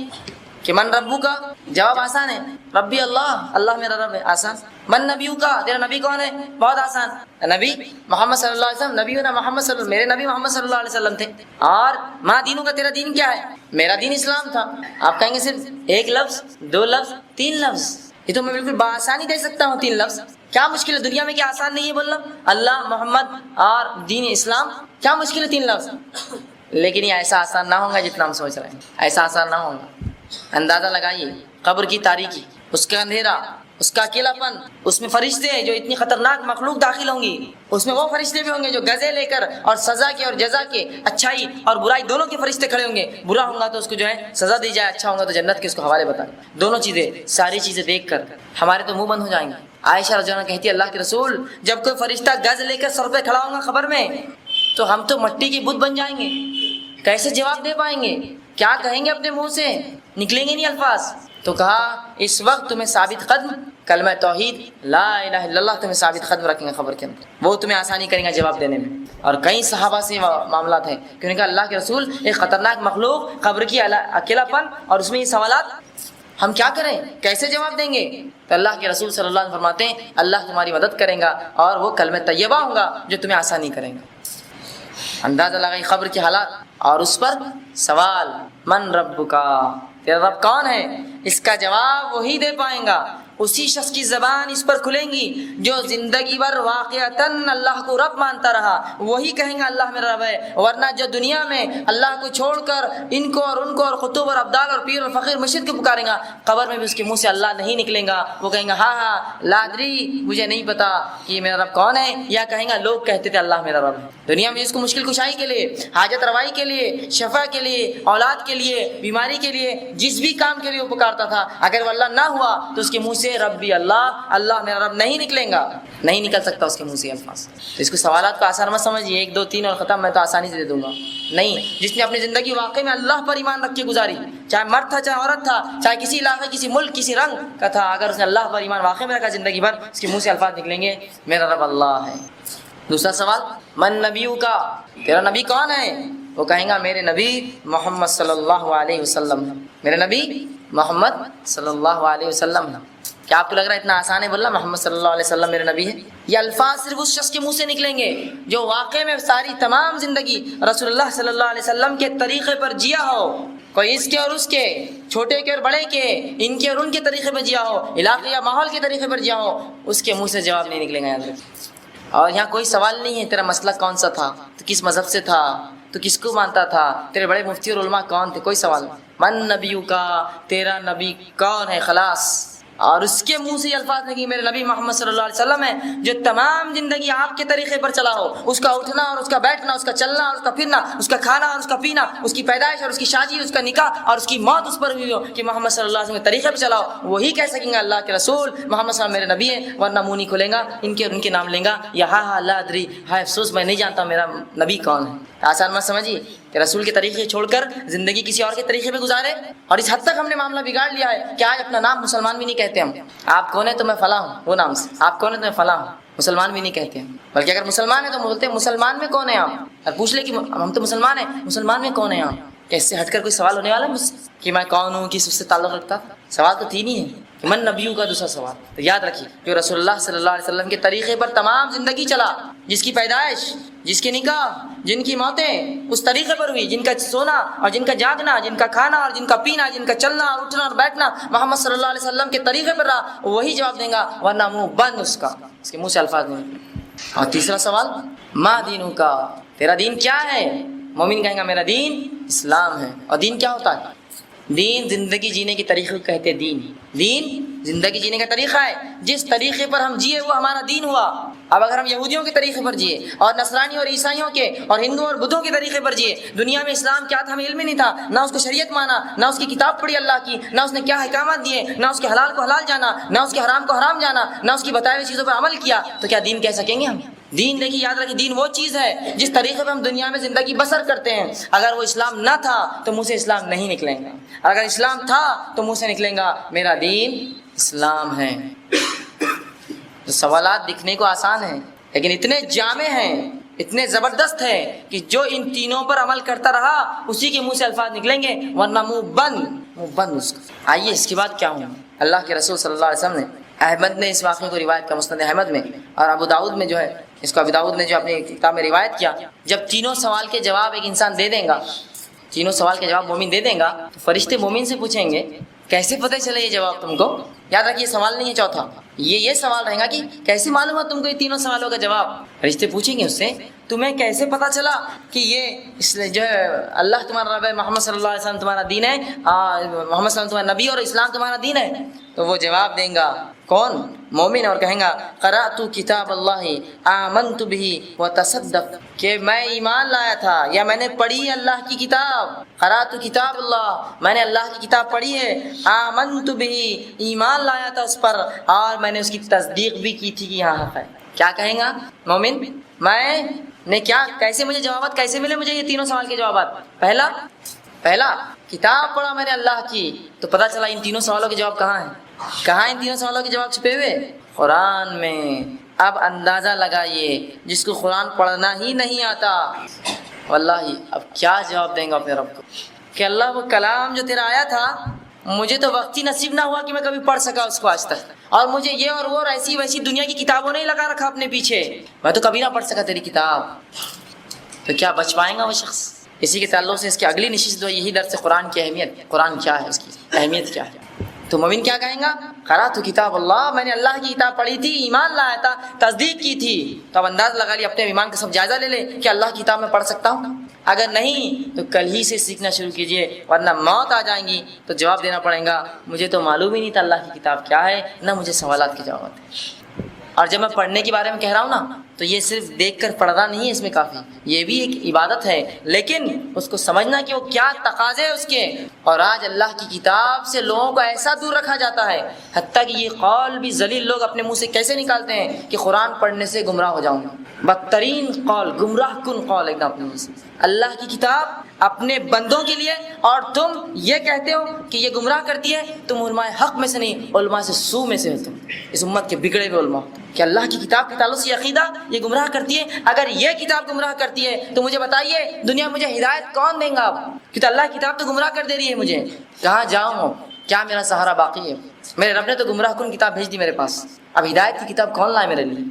کہ من ربو کا، جواب آسان ہے، ربی اللہ، اللہ میرا رب ہے، آسان۔ من نبیوں کا، تیرا نبی کون ہے؟ بہت آسان، نبی محمد صلی اللہ علیہ وسلم، نبی محمد صلی اللہ، میرے نبی محمد صلی اللہ علیہ وسلم تھے۔ اور ماں دینوں کا، تیرا دین کیا ہے؟ میرا دین اسلام تھا۔ آپ کہیں گے صرف ایک لفظ، دو لفظ، تین لفظ؟ یہ تو میں بالکل بآسانی دے سکتا ہوں تین لفظ، کیا مشکل ہے؟ دنیا میں کیا آسان نہیں ہے بولنا اللہ محمد اور دین اسلام؟ کیا مشکل ہے تین لفظ؟ لیکن یہ ایسا آسان نہ ہوگا جتنا ہم سوچ رہے ہیں، ایسا آسان نہ ہوگا۔ اندازہ لگائیے قبر کی تاریکی، اس کا اندھیرا، اس کا اکیلا پن، اس میں فرشتے جو اتنی خطرناک مخلوق داخل ہوں گی، اس میں وہ فرشتے بھی ہوں گے جو گزے لے کر اور سزا کے اور جزا کے، اچھائی اور برائی دونوں کے فرشتے کھڑے ہوں گے، برا ہوگا تو اس کو جو ہے سزا دی جائے، اچھا ہوگا تو جنت کے اس کو حوالے بتائیں۔ دونوں چیزیں، ساری چیزیں دیکھ کر ہمارے تو منہ بند ہو جائیں گے۔ عائشہ رضی اللہ عنہا کہتی ہے اللہ کے رسول جب کوئی فرشتہ گز لے کر سر پہ کھڑا ہوگا خبر میں تو ہم تو مٹی کے بت بن جائیں گے، کیسے جواب دے پائیں گے؟ کیا کہیں گے؟ اپنے منہ سے نکلیں گے نہیں الفاظ۔ تو کہا اس وقت تمہیں ثابت قدم کلمہ توحید لا الہ الا اللہ تمہیں ثابت قدم رکھیں گے خبر کے اندر، وہ تمہیں آسانی کریں گا جواب دینے میں۔ اور کئی صحابہ سے معاملات ہیں کہ انہوں نے کہا اللہ کے رسول ایک خطرناک مخلوق، قبر کی اکیلا پن، اور اس میں یہ سوالات، ہم کیا کریں؟ کیسے جواب دیں گے؟ تو اللہ کے رسول صلی اللہ علیہ وسلم فرماتے ہیں اللہ تمہاری مدد کریں گا اور وہ کلمہ طیبہ ہوگا جو تمہیں آسانی کریں گا۔ اندازہ لگائی قبر کے حالات، اور اس پر سوال من ربکا، تیرا رب کون ہے؟ اس کا جواب وہی دے پائیں گا، اسی شخص کی زبان اس پر کھلیں گی جو زندگی بھر واقعتاً اللہ کو رب مانتا رہا، وہی کہیں گا اللہ میرا رب ہے۔ ورنہ جو دنیا میں اللہ کو چھوڑ کر ان کو اور ان کو اور قطب اور ابدال اور پیر اور فقیر مرشد کو پکاریں گا، قبر میں بھی اس کے منہ سے اللہ نہیں نکلیں گا، وہ کہیں گا ہاں ہاں لا ادری، مجھے نہیں پتا کہ میرا رب کون ہے، یا کہیں گا لوگ کہتے تھے اللہ میرا رب ہے۔ دنیا میں اس کو مشکل کشائی کے لیے، حاجت روائی کے لیے، شفا کے لیے، اولاد کے لیے، بیماری کے لیے، جس بھی کام کے لیے وہ پکارتا تھا، اگر وہ اللہ نہ ہوا تو اس کے منہ سے سے ربی اللہ، اللہ میرا رب نہیں نکلیں گا، نہیں نکل سکتا اس کے منہ سے الفاظ۔ تو اس کو سوالات کو آسان مت سمجھیے 1 2 3 اور ختم، میں تو آسانی سے دے دوں گا، نہیں۔ جس نے اپنی زندگی واقعی میں اللہ پر ایمان رکھ کے گزاری، چاہے مرد تھا چاہے عورت تھا، چاہے کسی علاقے کسی ملک کسی رنگ کا تھا، اگر اس نے اللہ پر ایمان واقعی میں رکھا زندگی بھر، اس کے منہ سے الفاظ نکلیں گے میرا رب اللہ ہے۔ دوسرا سوال، من نبیو کا، تیرا نبی کون ہے؟ وہ کہیں گا میرے نبی محمد صلی اللہ علیہ وسلم، میرے نبی محمد صلی اللہ علیہ وسلم۔ کیا آپ کو لگ رہا ہے اتنا آسان ہے بولنا محمد صلی اللہ علیہ وسلم میرے نبی ہے؟ یہ الفاظ صرف اس شخص کے منہ سے نکلیں گے جو واقع میں ساری تمام زندگی رسول اللہ صلی اللہ علیہ وسلم کے طریقے پر جیا ہو، کوئی اس کے اور اس کے، چھوٹے کے اور بڑے کے، ان کے اور ان کے طریقے پر جیا ہو، علاقے یا ماحول کے طریقے پر جیا ہو، اس کے منہ سے جواب نہیں نکلے گا، یاد رکھیے۔ اور یہاں کوئی سوال نہیں ہے تیرا مسلک کون سا تھا، تو کس مذہب سے تھا، تو کس کو مانتا تھا، تیرے بڑے مفتی اور علماء کون تھے، کوئی سوال نہیں۔ من نبیو کا، تیرا نبی کون ہے، خلاص۔ اور اس کے منہ سے یہ الفاظ نہیں کہ میرے نبی محمد صلی اللہ علیہ وسلم ہے جو تمام زندگی آپ کے طریقے پر چلا ہو، اس کا اٹھنا اور اس کا بیٹھنا، اس کا چلنا اور اس کا پھرنا، اس کا کھانا اور اس کا پینا، اس کی پیدائش اور اس کی شادی، اس کا نکاح اور اس کی موت اس پر ہوئی ہو کہ محمد صلی اللہ علیہ وسلم کے طریقے پہ چلاؤ، وہی کہہ سکیں گے اللہ کے رسول محمد صلی اللہ علیہ وسلم میرے نبی ہے، ورنہ منہ نہیں کھولیں گا ان کے نام لیں گا یا ہاں لا ادری، ہائے افسوس میں نہیں جانتا میرا نبی کون ہے۔ آسان مت سمجھیے کہ رسول کے طریقے چھوڑ کر زندگی کسی اور کے طریقے پہ گزارے، اور اس حد تک ہم نے معاملہ بگاڑ لیا ہے کہ آج اپنا نام مسلمان بھی نہیں کہتے ہم، آپ کون ہے تو میں فلاں ہوں، وہ نام سے، آپ کون ہے تو میں فلاں ہوں، مسلمان بھی نہیں کہتے ہیں، بلکہ اگر مسلمان ہے تو بولتے ہیں مسلمان میں کون ہے آپ، اور پوچھ لے کہ ہم تو مسلمان ہیں، مسلمان میں کون ہے آپ؟ کہ اس سے ہٹ کر کوئی سوال ہونے والا ہے مجھ سے کہ میں کون ہوں، کس اس سے تعلق رکھتا؟ سوال تو تین ہی ہے، من نبیوں کا دوسرا سوال۔ تو یاد رکھیے جو رسول اللہ صلی اللہ علیہ وسلم کے طریقے پر تمام زندگی چلا، جس کی پیدائش، جس کے نکاح، جن کی موتیں اس طریقے پر ہوئی، جن کا سونا اور جن کا جاگنا، جن کا کھانا اور جن کا پینا، جن کا چلنا اور اٹھنا اور بیٹھنا محمد صلی اللہ علیہ وسلم کے طریقے پر رہا، وہی جواب دیں گا، ورنہ منہ بند اس کا، اس کے منہ سے الفاظ نہیں۔ اور تیسرا سوال، ما دینوں کا، تیرا دین کیا ہے؟ مومن کہیں گا میرا دین اسلام ہے۔ اور دین کیا ہوتا ہے؟ دین زندگی جینے کے طریقے کو کہتے ہیں دین زندگی جینے کا طریقہ ہے، جس طریقے پر ہم جیے وہ ہمارا دین ہوا۔ اب اگر ہم یہودیوں کے طریقے پر جیے اور نصرانی اور عیسائیوں کے اور ہندو اور بدھوں کے طریقے پر جیے، دنیا میں اسلام کیا تھا ہمیں علم ہی نہیں تھا، نہ اس کو شریعت مانا، نہ اس کی کتاب پڑھی اللہ کی، نہ اس نے کیا احکامات دیے، نہ اس کے حلال کو حلال جانا، نہ اس کے حرام کو حرام جانا، نہ اس کی بتائی ہوئی چیزوں پر عمل کیا، تو کیا دین کہہ سکیں گے ہم؟ دین دیکھیے یاد رکھیے، دین وہ چیز ہے جس طریقے پہ ہم دنیا میں زندگی بسر کرتے ہیں، اگر وہ اسلام نہ تھا تو منہ سے اسلام نہیں نکلیں گا، اگر اسلام تھا تو منہ سے نکلیں گا میرا دین اسلام ہے۔ تو سوالات دکھنے کو آسان ہیں لیکن اتنے جامع ہیں، اتنے زبردست ہیں کہ جو ان تینوں پر عمل کرتا رہا اسی کے منہ سے الفاظ نکلیں گے، ورنہ منہ بند اس کا۔ آئیے اس کے بعد کیا ہوں، اللہ کے رسول صلی اللہ علیہ وسلم نے، احمد نے اس واقعے کو روایت کا مسند احمد میں، اور ابو داؤد میں جو ہے اس کو ابو داؤد نے جو اپنی کتاب میں روایت کیا، جب تینوں سوال کے جواب ایک انسان دے دیں گا، تینوں سوال کے جواب مومن دے دیں گا، تو فرشتے مومن سے پوچھیں گے کیسے پتہ چلے یہ جواب تم کو؟ یاد رکھیے سوال نہیں ہے چوتھا، یہ سوال رہے گا کہ کیسے معلوم ہے تم کو یہ تینوں سوالوں کا جواب؟ فرشتے پوچھیں گے اس سے تمہیں کیسے پتہ چلا کہ یہ جو ہے اللہ تمہارا رب ہے، محمد صلی اللہ علیہ وسلم تمہارا دین ہے، محمد صلی اللہ علیہ وسلم تمہارا نبی اور اسلام تمہارا دین ہے؟ تو وہ جواب دیں گا کون؟ مومن، اور کہیں گا قرأت کتاب اللہ آمنت بہ وتصدق، کہ میں ایمان لایا تھا یا میں نے پڑھی اللہ کی کتاب، قرأت کتاب اللہ، میں نے اللہ کی کتاب پڑھی ہے، آمنت بہ، ایمان لایا تھا اس پر، اور میں نے اس کی تصدیق بھی کی تھی کہ یہاں حق ہے۔ کیا کہیں گا مومن؟ میں نے کیا، کیسے مجھے جوابات کیسے ملے مجھے یہ تینوں سوال کے جوابات؟ پہلا کتاب پڑھا میں نے اللہ کی تو پتہ چلا ان تینوں سوالوں کے جواب کہاں ہیں، کہاں ان تینوں سوالوں کے جواب چھپے ہوئے؟ قرآن میں۔ اب اندازہ لگائیے جس کو قرآن پڑھنا ہی نہیں آتا، واللہ اب کیا جواب دیں گا اپنے رب کو کہ اللہ وہ کلام جو تیرا آیا تھا مجھے تو وقت ہی نصیب نہ ہوا کہ میں کبھی پڑھ سکا اس کو آج تک، اور مجھے یہ اور وہ اور ایسی ویسی دنیا کی کتابوں نے ہی لگا رکھا اپنے پیچھے، میں تو کبھی نہ پڑھ سکا تیری کتاب۔ تو کیا بچ پائیں گا وہ شخص؟ اسی کے تعلق سے اس کی اگلی نشست جو یہی درس قرآن کی اہمیت، قرآن کیا ہے، اس کی اہمیت کیا ہے۔ تو مومن کیا کہیں گا؟ قرأت کتاب اللہ، میں نے اللہ کی کتاب پڑھی تھی، ایمان لایا تھا، تصدیق کی تھی۔ تو اب انداز لگا لیا، اپنے ایمان کا سب جائزہ لے لے کہ اللہ کی کتاب میں پڑھ سکتا ہوں، اگر نہیں تو کل ہی سے سیکھنا شروع کیجئے، ورنہ موت آ جائیں گی تو جواب دینا پڑے گا مجھے تو معلوم ہی نہیں تھا اللہ کی کتاب کیا ہے، نہ مجھے سوالات کے جواب آتے۔ اور جب میں پڑھنے کے بارے میں کہہ رہا ہوں نا تو یہ صرف دیکھ کر پڑھنا نہیں ہے اس میں کافی، یہ بھی ایک عبادت ہے، لیکن اس کو سمجھنا کہ وہ کیا تقاضے ہیں اس کے۔ اور آج اللہ کی کتاب سے لوگوں کو ایسا دور رکھا جاتا ہے، حتیٰ کہ یہ قول بھی ذلیل لوگ اپنے منہ سے کیسے نکالتے ہیں کہ قرآن پڑھنے سے گمراہ ہو جاؤں گا۔ بدترین قول، گمراہ کن قول ایک دم اپنے منہ سے، اللہ کی کتاب اپنے بندوں کے لیے، اور تم یہ کہتے ہو کہ یہ گمراہ کرتی ہے، تم علماء حق میں سے نہیں، علماء سے سو میں سے ہو، تم اس امت کے بگڑے ہوئے علماء، کہ اللہ کی کتاب کے تعلق سے یہ عقیدہ یہ گمراہ کرتی ہے۔ اگر یہ کتاب گمراہ کرتی ہے تو مجھے بتائیے دنیا میں مجھے ہدایت کون دیں گا اب؟ کہ اللہ کی کتاب تو گمراہ کر دے رہی ہے مجھے، کہاں جاؤں؟ کیا میرا سہارا باقی ہے؟ میرے رب نے تو گمراہ کن کتاب بھیج دی میرے پاس، اب ہدایت کی کتاب کون لائے میرے لیے؟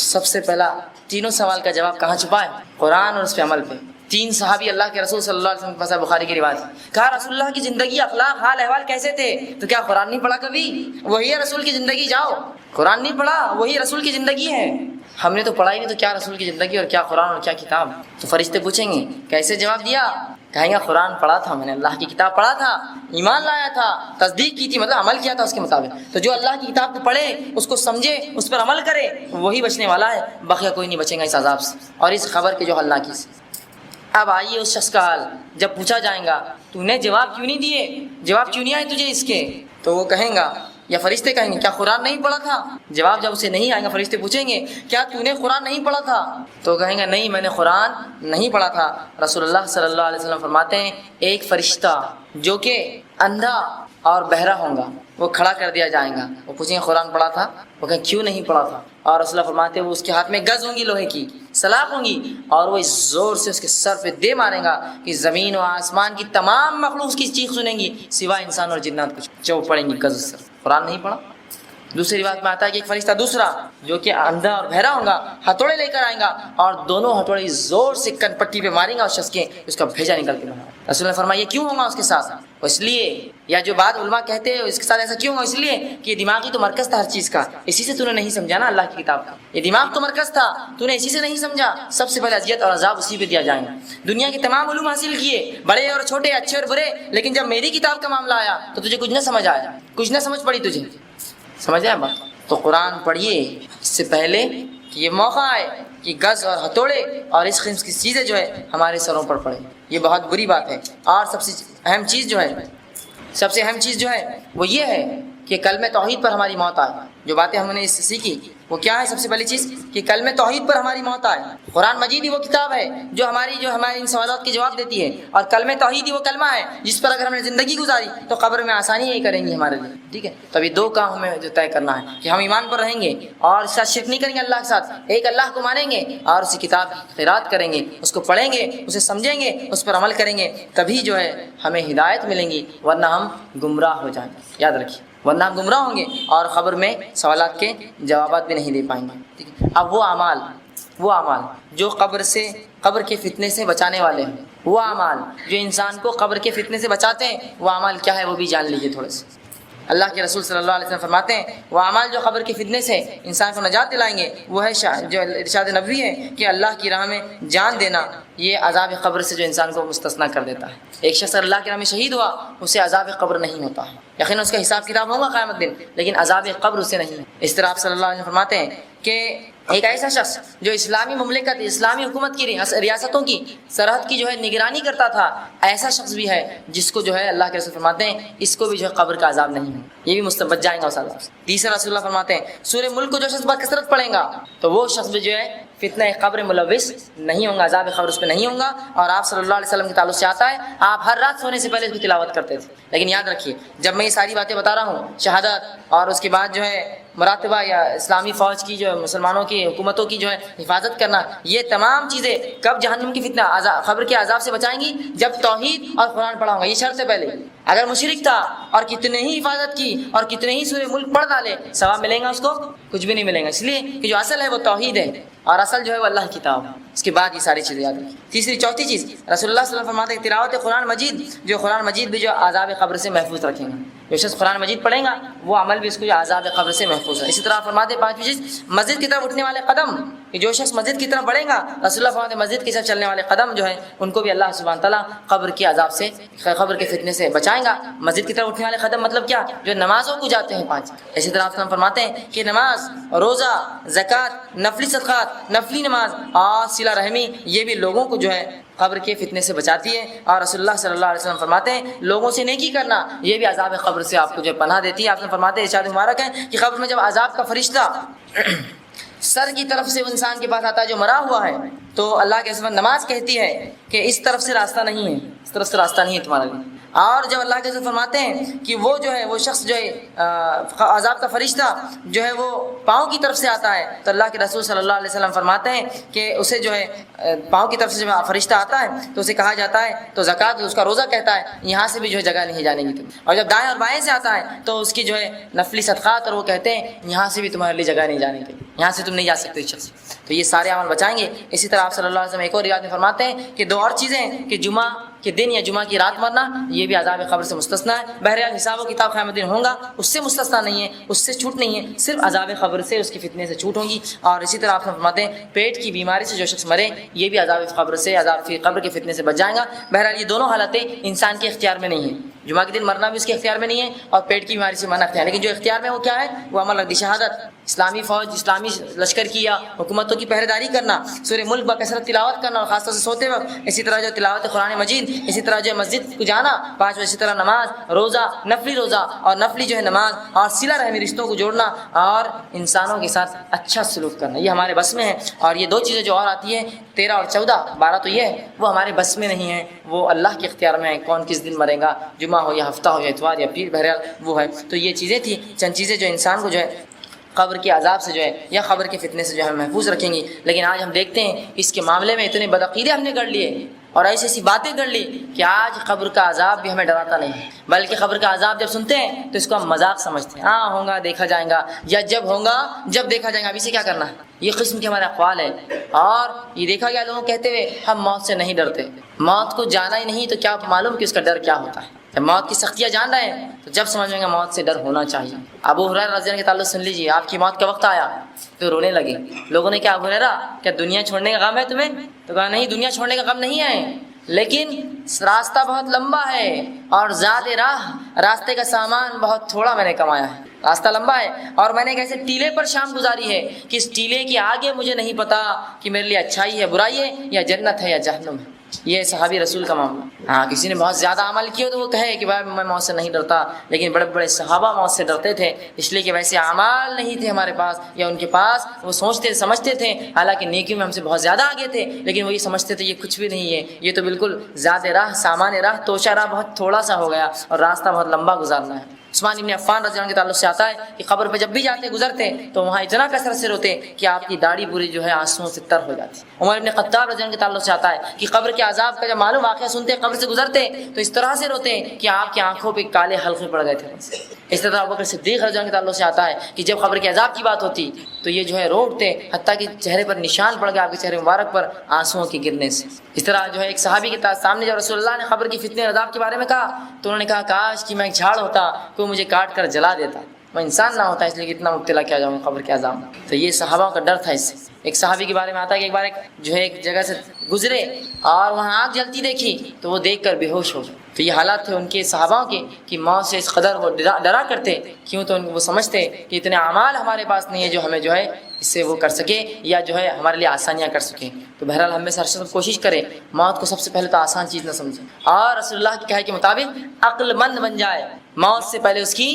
سب سے پہلا تینوں سوال کا جواب کہاں چھپا ہے؟ قرآن اور اس پہ عمل پہ۔ 3 صحابی اللہ کے رسول صلی اللہ علیہ وسلم کے پاس ہے، بخاری کی روایت، کہا رسول اللہ کی زندگی، اخلاق، حال احوال کیسے تھے؟ تو کیا قرآن نہیں پڑھا کبھی؟ وہی ہے رسول کی زندگی، جاؤ قرآن نہیں پڑھا، وہی رسول کی زندگی ہے۔ ہم نے تو پڑھا ہی نہیں، تو کیا رسول کی زندگی اور کیا قرآن اور کیا کتاب؟ تو فرشتے پوچھیں گے کیسے جواب دیا؟ کہیں گے قرآن پڑھا تھا میں نے، اللہ کی کتاب پڑھا تھا، ایمان لایا تھا، تصدیق کی تھی، مطلب عمل کیا تھا اس کے مطابق۔ تو جو اللہ کی کتاب کو پڑھے، اس کو سمجھے، اس پر عمل کرے، وہی بچنے والا ہے، بقیہ کوئی نہیں بچے گا اس عذاب سے اور اس خبر کے جو اللہ کی سے۔ اب آئیے اس شخص کا حال، جب پوچھا جائے گا تو نے جواب کیوں نہیں دیے، جواب کیوں نہیں آئے تجھے اس کے؟ تو وہ کہیں گا، یا فرشتے کہیں گے کیا قرآن نہیں پڑھا تھا؟ جواب جب اسے نہیں آئے گا، فرشتے پوچھیں گے کیا تو نے قرآن نہیں پڑھا تھا؟ تو کہیں گا نہیں، میں نے قرآن نہیں پڑھا تھا۔ رسول اللہ صلی اللہ علیہ وسلم فرماتے ہیں ایک فرشتہ جو کہ اندھا اور بہرا ہوں گا وہ کھڑا کر دیا جائے گا، وہ پوچھیں گے قرآن پڑھا تھا؟ وہ کہیں کیوں نہیں پڑھا تھا؟ اور رسول اللہ فرماتے ہیں وہ اس کے ہاتھ میں گز ہوں گی، لوہے کی سلاخ ہوں گی، اور وہ اس زور سے اس کے سر پہ دے ماریں گا کہ زمین و آسمان کی تمام مخلوق اس کی چیخ سنیں گی سوائے انسان اور جنات کچھ، جو پڑھیں گی گز سر، قرآن نہیں پڑھا۔ دوسری روایت میں آتا ہے کہ ایک فرشتہ دوسرا جو کہ اندھا اور بہرا ہوگا ہتھوڑے لے کر آئیں گا اور دونوں ہتھوڑے زور سے کن پٹی پہ ماریں گا اس شخص کے، اس کا بھیجا نکل کے باہر۔ رسول نے فرمایا یہ کیوں ہوگا اس کے ساتھ؟ اس لیے، یا جو بات علماء کہتے ہیں اس کے ساتھ ایسا کیوں ہوگا؟ اس لیے کہ یہ دماغی تو مرکز تھا ہر چیز کا، اسی سے تو نے نہیں سمجھا نا اللہ کی کتاب کا، یہ دماغ تو مرکز تھا، تو نے اسی سے نہیں سمجھا، سب سے پہلے اذیت اور عذاب اسی پہ دیا جائیں گا۔ دنیا کے تمام علوم حاصل کیے، بڑے اور چھوٹے، اچھے اور برے، لیکن جب میری کتاب کا معاملہ آیا تو تجھے کچھ نہ سمجھ آیا، کچھ نہ سمجھ پڑی تجھے، سمجھ آیا بات؟ تو قرآن پڑھیے اس سے پہلے کہ یہ موقع آئے کہ گز اور ہتھوڑے اور اس قسم کی چیزیں جو ہے ہمارے سروں پر پڑے، یہ بہت بری بات ہے۔ اور سب سے اہم چیز جو ہے وہ یہ ہے کہ کلمہ توحید پر ہماری موت آئے۔ جو باتیں ہم نے اس سے سیکھی وہ کیا ہے؟ سب سے پہلی چیز کہ کلمہ توحید پر ہماری موت آئے۔ قرآن مجید ہی وہ کتاب ہے جو ہماری ان سوالات کے جواب دیتی ہے، اور کلمہ توحید ہی وہ کلمہ ہے جس پر اگر ہم نے زندگی گزاری تو قبر میں آسانی یہی کریں گی ہمارے لیے، ٹھیک ہے؟ تو ابھی 2 کام ہمیں جو طے کرنا ہے کہ ہم ایمان پر رہیں گے اور اس ساتھ شرک نہیں کریں گے اللہ کے ساتھ، ایک اللہ کو مانیں گے اور اسی کتاب کی قرات کریں گے، اس کو پڑھیں گے، اسے سمجھیں گے، اس پر عمل کریں گے، تبھی جو ہے ہمیں ہدایت ملیں گی، ورنہ ہم گمراہ ہو جائیں گے، یاد رکھیے، ورنہ ہم گمراہ ہوں گے اور خبر میں سوالات کے جوابات بھی نہیں دے پائیں گے، ٹھیک ہے؟ اب وہ اعمال جو قبر کے فتنے سے بچانے والے ہیں، وہ اعمال جو انسان کو قبر کے فتنے سے بچاتے ہیں، وہ اعمال کیا ہے وہ بھی جان لیجیے تھوڑے سے۔ اللہ کے رسول صلی اللہ علیہ وسلم فرماتے ہیں وہ اعمال جو قبر کے فتنے سے انسان کو نجات دلائیں گے وہ ہے جو ارشاد نبوی ہے کہ اللہ کی راہ میں جان دینا، یہ عذاب قبر سے جو انسان کو مستثنا کر دیتا ہے۔ ایک شخص اللہ کی راہ میں شہید ہوا، اسے عذاب قبر نہیں ہوتا ہے، یقیناً اس کا حساب کتاب ہوگا قیامت دن، لیکن عذاب قبر اسے نہیں ہے۔ اس طرح آپ صلی اللہ علیہ وسلم فرماتے ہیں کہ ایک ایسا شخص جو اسلامی مملکت، اسلامی حکومت کی ریاستوں کی سرحد کی جو ہے نگرانی کرتا تھا، ایسا شخص بھی ہے جس کو جو ہے اللہ کے رسول فرماتے ہیں اس کو بھی جو ہے قبر کا عذاب نہیں ہے، یہ بھی مستبد جائیں گا اس عذاب سے۔ تیسرا رسول اللہ فرماتے ہیں سورہ ملک کو جو شخص بکثرت پڑھے گا تو وہ شخص بھی جو ہے فتنہ قبر ملوث نہیں ہوں گا، عذاب قبر اس پہ نہیں ہوں گا۔ اور آپ صلی اللہ علیہ وسلم کے تعلق سے آتا ہے آپ ہر رات سونے سے پہلے اس کی تلاوت کرتے تھے، لیکن یاد رکھیے جب میں یہ ساری باتیں بتا رہا ہوں، شہادت اور اس کے بعد جو ہے مراتبہ یا اسلامی فوج کی جو مسلمانوں کی حکومتوں کی جو ہے حفاظت کرنا، یہ تمام چیزیں کب جہنم کی فتنہ قبر کے عذاب سے بچائیں گی؟ جب توحید اور قرآن پڑھا ہوگا، یہ شرط ہے پہلے۔ اگر مشرک تھا اور کتنے ہی حفاظت کی اور کتنے ہی سورہ ملک پڑھ ڈالے، ثواب ملے گا اس کو؟ کچھ بھی نہیں ملے گا، اس لیے کہ جو اصل ہے وہ توحید ہے اور اصل جو ہے وہ اللہ کی کتاب، اس کے بعد یہ ساری چیزیں یاد رکھیں۔ تیسری چوتھی چیز رسول اللہ صلی اللہ علیہ وسلم فرماتے ہیں تلاوت قرآن مجید، جو قرآن مجید بھی جو عذاب قبر سے محفوظ رکھیں گا۔ جو شخص قرآن مجید پڑھیں گا وہ عمل بھی اس کو عذاب قبر سے محفوظ ہے۔ اسی طرح فرماتے 5ویں چیز مسجد کی طرف اٹھنے والے قدم، کہ جو شخص مسجد کی طرف بڑھے گا، رسول اللہ فرماتے مسجد کی طرف چلنے والے قدم جو ہیں ان کو بھی اللہ سبحانہ تعالیٰ قبر کے عذاب سے، قبر کے فتنے سے بچائیں گا۔ مسجد کی طرف اٹھنے والے قدم مطلب کیا؟ جو نمازوں کو جاتے ہیں 5۔ اسی طرح آپ فرماتے ہیں کہ نماز، روزہ، زکوٰۃ، نفلی صدقات، نفلی نماز اور صلہ رحمی، یہ بھی لوگوں کو جو ہے قبر کے فتنے سے بچاتی ہے۔ اور رسول اللہ صلی اللہ علیہ وسلم فرماتے ہیں لوگوں سے نیکی کرنا یہ بھی عذاب قبر سے آپ کو جو پناہ دیتی ہے۔ آپ نے فرماتے ہیں ارشاد مبارک ہے کہ قبر میں جب عذاب کا فرشتہ سر کی طرف سے انسان کے پاس آتا ہے جو مرا ہوا ہے، تو اللہ کے رسول نماز کہتی ہے کہ اس طرف سے راستہ نہیں ہے، اس طرف سے راستہ نہیں ہے تمہارے لیے۔ اور جب اللہ کے رسول فرماتے ہیں کہ وہ جو ہے وہ شخص جو ہے عذاب کا فرشتہ جو ہے وہ پاؤں کی طرف سے آتا ہے، تو اللہ کے رسول صلی اللہ علیہ وسلم فرماتے ہیں کہ اسے جو ہے پاؤں کی طرف سے جب فرشتہ آتا ہے تو اسے کہا جاتا ہے، تو زکوٰۃ اس کا روزہ کہتا ہے یہاں سے بھی جو ہے جگہ نہیں جانے گی تم، اور جب دائیں اور بائیں سے آتا ہے تو اس کی جو ہے نفلی صدقات، اور وہ کہتے ہیں یہاں سے بھی تمہارے لیے جگہ نہیں جانے کی، یہاں سے تم نہیں جا سکتے اس شخص۔ تو یہ سارے عمل بچائیں گے۔ اسی طرح آپ صلی اللہ علیہ وسلم ایک اور روایت میں فرماتے ہیں کہ 2 اور چیزیں ہیں کہ جمعہ کے دن یا جمعہ کی رات مرنا یہ بھی عذاب قبر سے مستثنا ہے۔ بہرحال حساب و کتاب قیامت دن ہوگا، اس سے مستثنا نہیں ہے، اس سے چھوٹ نہیں ہے، صرف عذاب قبر سے، اس کی فتنے سے چھوٹ ہوگی۔ اور اسی طرح آپ فرماتے ہیں پیٹ کی بیماری سے جو شخص مرے یہ بھی عذاب قبر سے، عذاب قبر کے فتنے سے بچ جائے گا۔ بہرحال یہ دونوں حالتیں انسان کے اختیار میں نہیں ہیں، جمعہ کے دن مرنا بھی اس کے اختیار میں نہیں ہے اور پیٹ کی بیماری سے مرنا اختیار ہے، لیکن جو اختیار میں وہ کیا ہے؟ وہ عمل رد شہادت، اسلامی فوج، اسلامی لشکر کی یا حکومتوں کی پہرے داری کرنا، سورہ ملک بکثرت تلاوت کرنا اور خاص طور سے سوتے وقت، اسی طرح جو تلاوت قرآن مجید، اسی طرح جو مسجد کو جانا 5، اسی طرح نماز، روزہ، نفلی روزہ اور نفلی جو ہے نماز، اور صلہ رحمی رشتوں کو جوڑنا اور انسانوں کے ساتھ اچھا سلوک کرنا، یہ ہمارے بس میں ہے۔ اور یہ 2 چیزیں جو اور آتی ہیں 13 اور 14، 12 تو یہ ہے وہ ہمارے بس میں نہیں ہے، وہ اللہ کے اختیار میں ہے، کون کس دن مرے گا، جمعہ ہو یا ہفتہ ہو یا اتوار یا پیر، بہرحال وہ ہے۔ تو یہ چیزیں تھیں چند چیزیں جو انسان کو جو ہے قبر کے عذاب سے جو ہے یا قبر کے فتنے سے جو ہے محفوظ رکھیں گی۔ لیکن آج ہم دیکھتے ہیں اس کے معاملے میں اتنے بدعقیدے ہم نے کر لیے اور ایسی ایسی باتیں کر لی کہ آج قبر کا عذاب بھی ہمیں ڈراتا نہیں ہے، بلکہ قبر کا عذاب جب سنتے ہیں تو اس کو ہم مذاق سمجھتے ہیں، ہاں ہوگا دیکھا جائے گا، یا جب ہوگا جب دیکھا جائے گا، ابھی سے کیا کرنا ہے، یہ قسم کے ہمارے اقوال ہیں۔ اور یہ دیکھا گیا لوگوں کہتے ہوئے ہم موت سے نہیں ڈرتے، موت کو جانا ہی نہیں تو کیا معلوم کہ اس کا ڈر کیا ہوتا ہے۔ جب موت کی سختیاں جان رہے ہیں تو جب سمجھیں گے موت سے ڈر ہونا چاہیے۔ ابو ہریرہ رضی اللہ عنہ کے تعلق سن لیجیے، آپ کی موت کا وقت آیا تو رونے لگے، لوگوں نے کہا ابو ہریرہ کیا دنیا چھوڑنے کا غم ہے تمہیں؟ تو کہا نہیں، دنیا چھوڑنے کا غم نہیں ہے، لیکن راستہ بہت لمبا ہے اور زاد راہ، راستے کا سامان بہت تھوڑا میں نے کمایا ہے، راستہ لمبا ہے اور میں نے ایک ایسے ٹیلے پر شام گزاری ہے کہ اس ٹیلے کے آگے مجھے نہیں پتا کہ میرے لیے اچھائی ہے، برائی ہے، یا جنت ہے یا جہنم ہے۔ یہ صحابی رسول کا معاملہ۔ ہاں کسی نے بہت زیادہ عمل کیا تو وہ کہے کہ بھائی میں موت سے نہیں ڈرتا، لیکن بڑے بڑے صحابہ موت سے ڈرتے تھے، اس لیے کہ ویسے اعمال نہیں تھے ہمارے پاس یا ان کے پاس، وہ سوچتے سمجھتے تھے، حالانکہ نیکیوں میں ہم سے بہت زیادہ آگے تھے، لیکن وہ یہ سمجھتے تھے یہ کچھ بھی نہیں ہے، یہ تو بالکل زیادہ راہ، سامان راہ، توشہ راہ بہت تھوڑا سا ہو گیا اور راستہ بہت لمبا گزارنا ہے۔ عثمان بن عفان رضی اللہ عنہ کے تعلق سے آتا ہے کہ قبر پہ جب بھی جاتے گزرتے تو وہاں اتنا کثرت سے روتے کہ آپ کی داڑھی پوری جو ہے آنسوؤں سے تر ہو جاتی۔ عمر بن خطاب رضی اللہ عنہ کے تعلق سے آتا ہے کہ قبر کے عذاب کا جب معلوم واقعہ سنتے قبر سے گزرتے تو اس طرح سے روتے کہ آپ کی آنکھوں پہ کالے حلقے پڑ گئے تھے۔ اس طرح ابوبکر صدیق رضی اللہ عنہ کے تعلق سے آتا ہے کہ جب قبر کے عذاب کی بات ہوتی تو یہ جو ہے رو اٹھتے، حتیٰ کہ چہرے پر نشان پڑ گیا آپ کے چہرے مبارک پر آنسوؤں کے گرنے سے۔ اس طرح جو ہے ایک صحابی کے سامنے جب رسول اللہ نے قبر کی فتنے اور عذاب کے بارے میں کہا تو انہوں نے کہا کاش کہ میں ایک جھاڑ ہوتا کوئی مجھے کاٹ کر جلا دیتا، میں انسان نہ ہوتا اس لیے کتنا مبتلا کیا جاؤں قبر کے عذاب۔ تو یہ صحابہ کا ڈر تھا اس سے۔ ایک صحابی کے بارے میں آتا ہے کہ ایک بار جو ہے ایک جگہ سے گزرے اور وہاں آگ جلتی دیکھی تو وہ دیکھ کر بے ہوش ہو گئے۔ تو یہ حالات تھے ان کے صحابہ کے کہ موت سے اس قدر وہ ڈرا کرتے، کیوں تو وہ سمجھتے کہ اتنے اعمال ہمارے پاس نہیں ہے جو ہمیں جو ہے اس سے وہ کر سکے یا جو ہے ہمارے لیے آسانیاں کر سکیں۔ تو بہرحال ہم میں سے ہر شخص کوشش کرے موت کو سب سے پہلے تو آسان چیز نہ سمجھیں اور رسول اللہ کے کہے کے مطابق عقل مند بن جائے، موت سے پہلے اس کی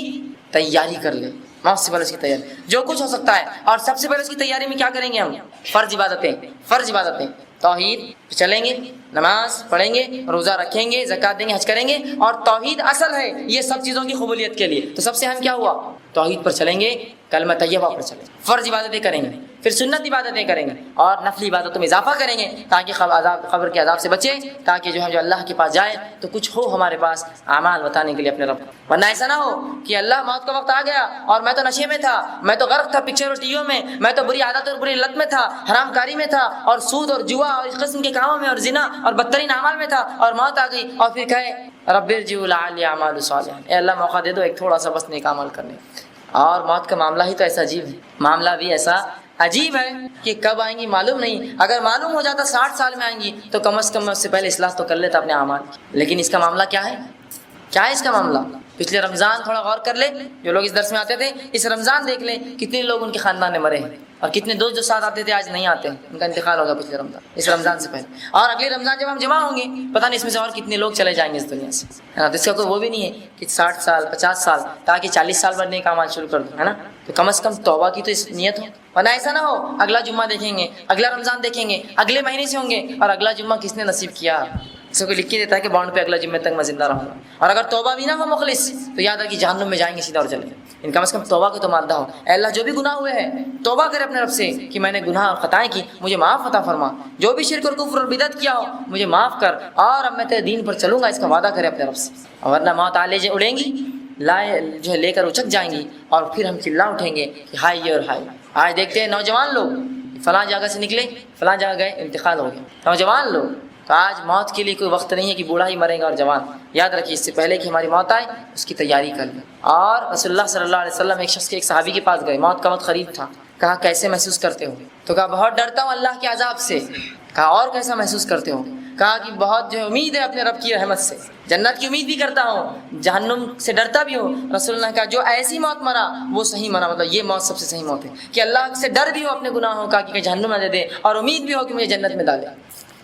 تیاری کر لے، موت سے پہلے اس کی تیاری جو کچھ ہو سکتا ہے۔ اور سب سے پہلے اس کی تیاری میں کیا کریں گے ہم؟ فرض عبادتیں توحید چلیں گے، نماز پڑھیں گے، روزہ رکھیں گے، زکوٰۃ دیں گے، حج کریں گے، اور توحید اصل ہے یہ سب چیزوں کی قبولیت کے لیے۔ تو سب سے اہم کیا ہوا؟ توحید پر چلیں گے، کلمہ طیبہ پر چلیں گے، فرض عبادتیں کریں گے، پھر سنت عبادتیں کریں گے اور نفلی عبادتوں میں اضافہ کریں گے تاکہ قبر کے عذاب سے بچیں، تاکہ جو ہے جو اللہ کے پاس جائے تو کچھ ہو ہمارے پاس اعمال بتانے کے لیے اپنے رب کو۔ ورنہ ایسا نہ ہو کہ اللہ موت کا وقت آ گیا اور میں تو نشے میں تھا، میں تو غرق تھا پکچر اور ٹیویوں میں تو بری عادت اور بری لت میں تھا، حرام کاری میں تھا اور سود اور جوا اور اس قسم کے کاموں میں اور زنا اور بدترین اعمال میں تھا، اور موت آ گئی اور پھر کہے رب ارجعوا لعلی اعمل صالحا، اے اللہ موقع دے دو ایک تھوڑا سا بس نیک عمل کرنے۔ اور موت کا معاملہ ہی تو ایسا عجیب ہے، معاملہ بھی ایسا عجیب ہے کہ کب آئیں گی معلوم نہیں۔ اگر معلوم ہو جاتا 60 سال میں آئیں گی تو کم از کم اس سے پہلے اصلاح تو کر لیتا اپنے اعمال کی، لیکن اس کا معاملہ کیا ہے؟ کیا ہے اس کا معاملہ؟ پچھلے رمضان تھوڑا غور کر لیں، جو لوگ اس درس میں آتے تھے اس رمضان دیکھ لیں کتنے لوگ ان کے خاندان میں مرے ہیں، اور کتنے دوست جو ساتھ آتے تھے آج نہیں آتے ہیں، ان کا انتقال ہوگا پچھلے رمضان، اس رمضان سے پہلے، اور اگلے رمضان جب ہم جمع ہوں گے پتہ نہیں اس میں سے اور کتنے لوگ چلے جائیں گے اس دنیا سے، ہے نا؟ تو اس کا کوئی وہ بھی نہیں ہے کہ 60 سال 50 سال تاکہ 40 سال بڑھنے کا عمل شروع کر دوں، ہے نا؟ تو کم از کم توبہ کی تو اس نیت ہو، ورنہ ایسا نہ ہو اگلا جمعہ دیکھیں گے، اگلا رمضان دیکھیں گے، اگلے مہینے سے ہوں گے اور اگلا جمعہ کس نے نصیب کیا، اسے کوئی لکھ کے دیتا ہے کہ بانڈ پہ اگلا جمعے تک میں زندہ رہوں گا، اور اگر توبہ بھی نہ ہو مخلص تو یاد ہے کہ جہنم میں جائیں گے سیدھا اور چلے، ان کم از کم توبہ کو تو مانتا ہو، اے اللہ جو بھی گناہ ہوئے ہیں توبہ کرے اپنے رب سے کہ میں نے گناہ اور خطائیں کی، مجھے معاف عطا فرما، جو بھی شرک اور کفر اور بدعت کیا ہو مجھے معاف کر، اور اب میں تیرے دین پر چلوں گا، اس کا وعدہ کرے اپنے رب سے، ورنہ موت آلے جو اڑیں گی جو ہے لے کر اچک جائیں گی، اور پھر ہم چلا اٹھیں گے کہ ہائی اور ہائی۔ آج دیکھتے ہیں نوجوان لوگ فلاں جگہ سے نکلے، فلاں جگہ گئے، انتقال ہو گیا، نوجوان لوگ، تو آج موت کے لیے کوئی وقت نہیں ہے کہ بوڑھا ہی مرے گا اور جوان، یاد رکھیے اس سے پہلے کہ ہماری موت آئے اس کی تیاری کر لیں۔ اور رسول اللہ صلی اللہ علیہ وسلم ایک شخص کے ایک صحابی کے پاس گئے، موت کا وقت قریب تھا، کہا کیسے محسوس کرتے ہو؟ تو کہا بہت ڈرتا ہوں اللہ کے عذاب سے۔ کہا اور کیسا محسوس کرتے ہو؟ کہا کہ بہت جو ہے امید ہے اپنے رب کی رحمت سے، جنت کی امید بھی کرتا ہوں، جہنم سے ڈرتا بھی ہوں۔ رسول اللہ نے کہا جو ایسی موت مرا وہ صحیح مرا، مطلب یہ موت سب سے صحیح موت ہے کہ اللہ سے ڈر بھی ہو اپنے گناہوں کا کہ جہنم نہ دے دے، اور امید بھی ہو کہ مجھے جنت میں ڈالے۔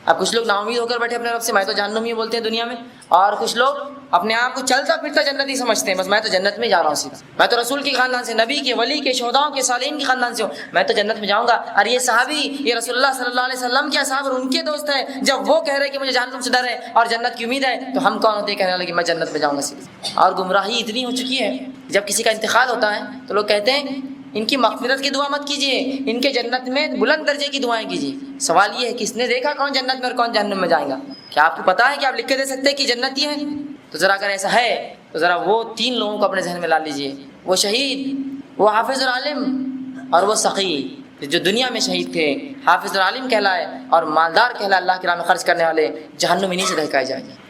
اب کچھ لوگ نا امید ہو کر بیٹھے اپنے رب سے، میں تو جہنم ہی بولتے ہیں دنیا میں، اور کچھ لوگ اپنے آپ کو چلتا پھرتا جنتی سمجھتے ہیں، بس میں تو جنت میں جا رہا ہوں سیدھا، میں تو رسول کے خاندان سے، نبی کے، ولی کے، شہداؤں کے، صالحین کے خاندان سے ہوں، میں تو جنت میں جاؤں گا۔ اور یہ صحابی یہ رسول اللہ صلی اللہ علیہ وسلم کے اصحاب اور ان کے دوست ہیں، جب وہ کہہ رہے کہ مجھے جہنم سے ڈر ہے اور جنت کی امید ہے تو ہم کون ہوتے ہیں کہنے والے کہ میں جنت میں جاؤں گا سیدھا۔ اور گمراہی اتنی ہو چکی ہے، جب کسی کا انتقال ہوتا ہے تو لوگ کہتے ہیں ان کی مغفرت کی دعا مت کیجیے، ان کے جنت میں بلند درجے کی دعائیں کیجیے۔ سوال یہ ہے کہ اس نے دیکھا کون جنت میں اور کون جہنم میں جائے گا؟ کیا آپ کو پتا ہے کہ آپ لکھ کے دے سکتے ہیں کہ جنت یہ ہے؟ تو ذرا اگر ایسا ہے تو ذرا وہ 3 لوگوں کو اپنے ذہن میں لا لیجیے، وہ شہید، وہ حافظ اور عالم، اور وہ سخی، جو دنیا میں شہید تھے، حافظ اور عالم کہلائے اور مالدار کہلائے، اللہ کی راہ میں خرچ کرنے والے، جہنم انہی سے دہکائے جائیں گے۔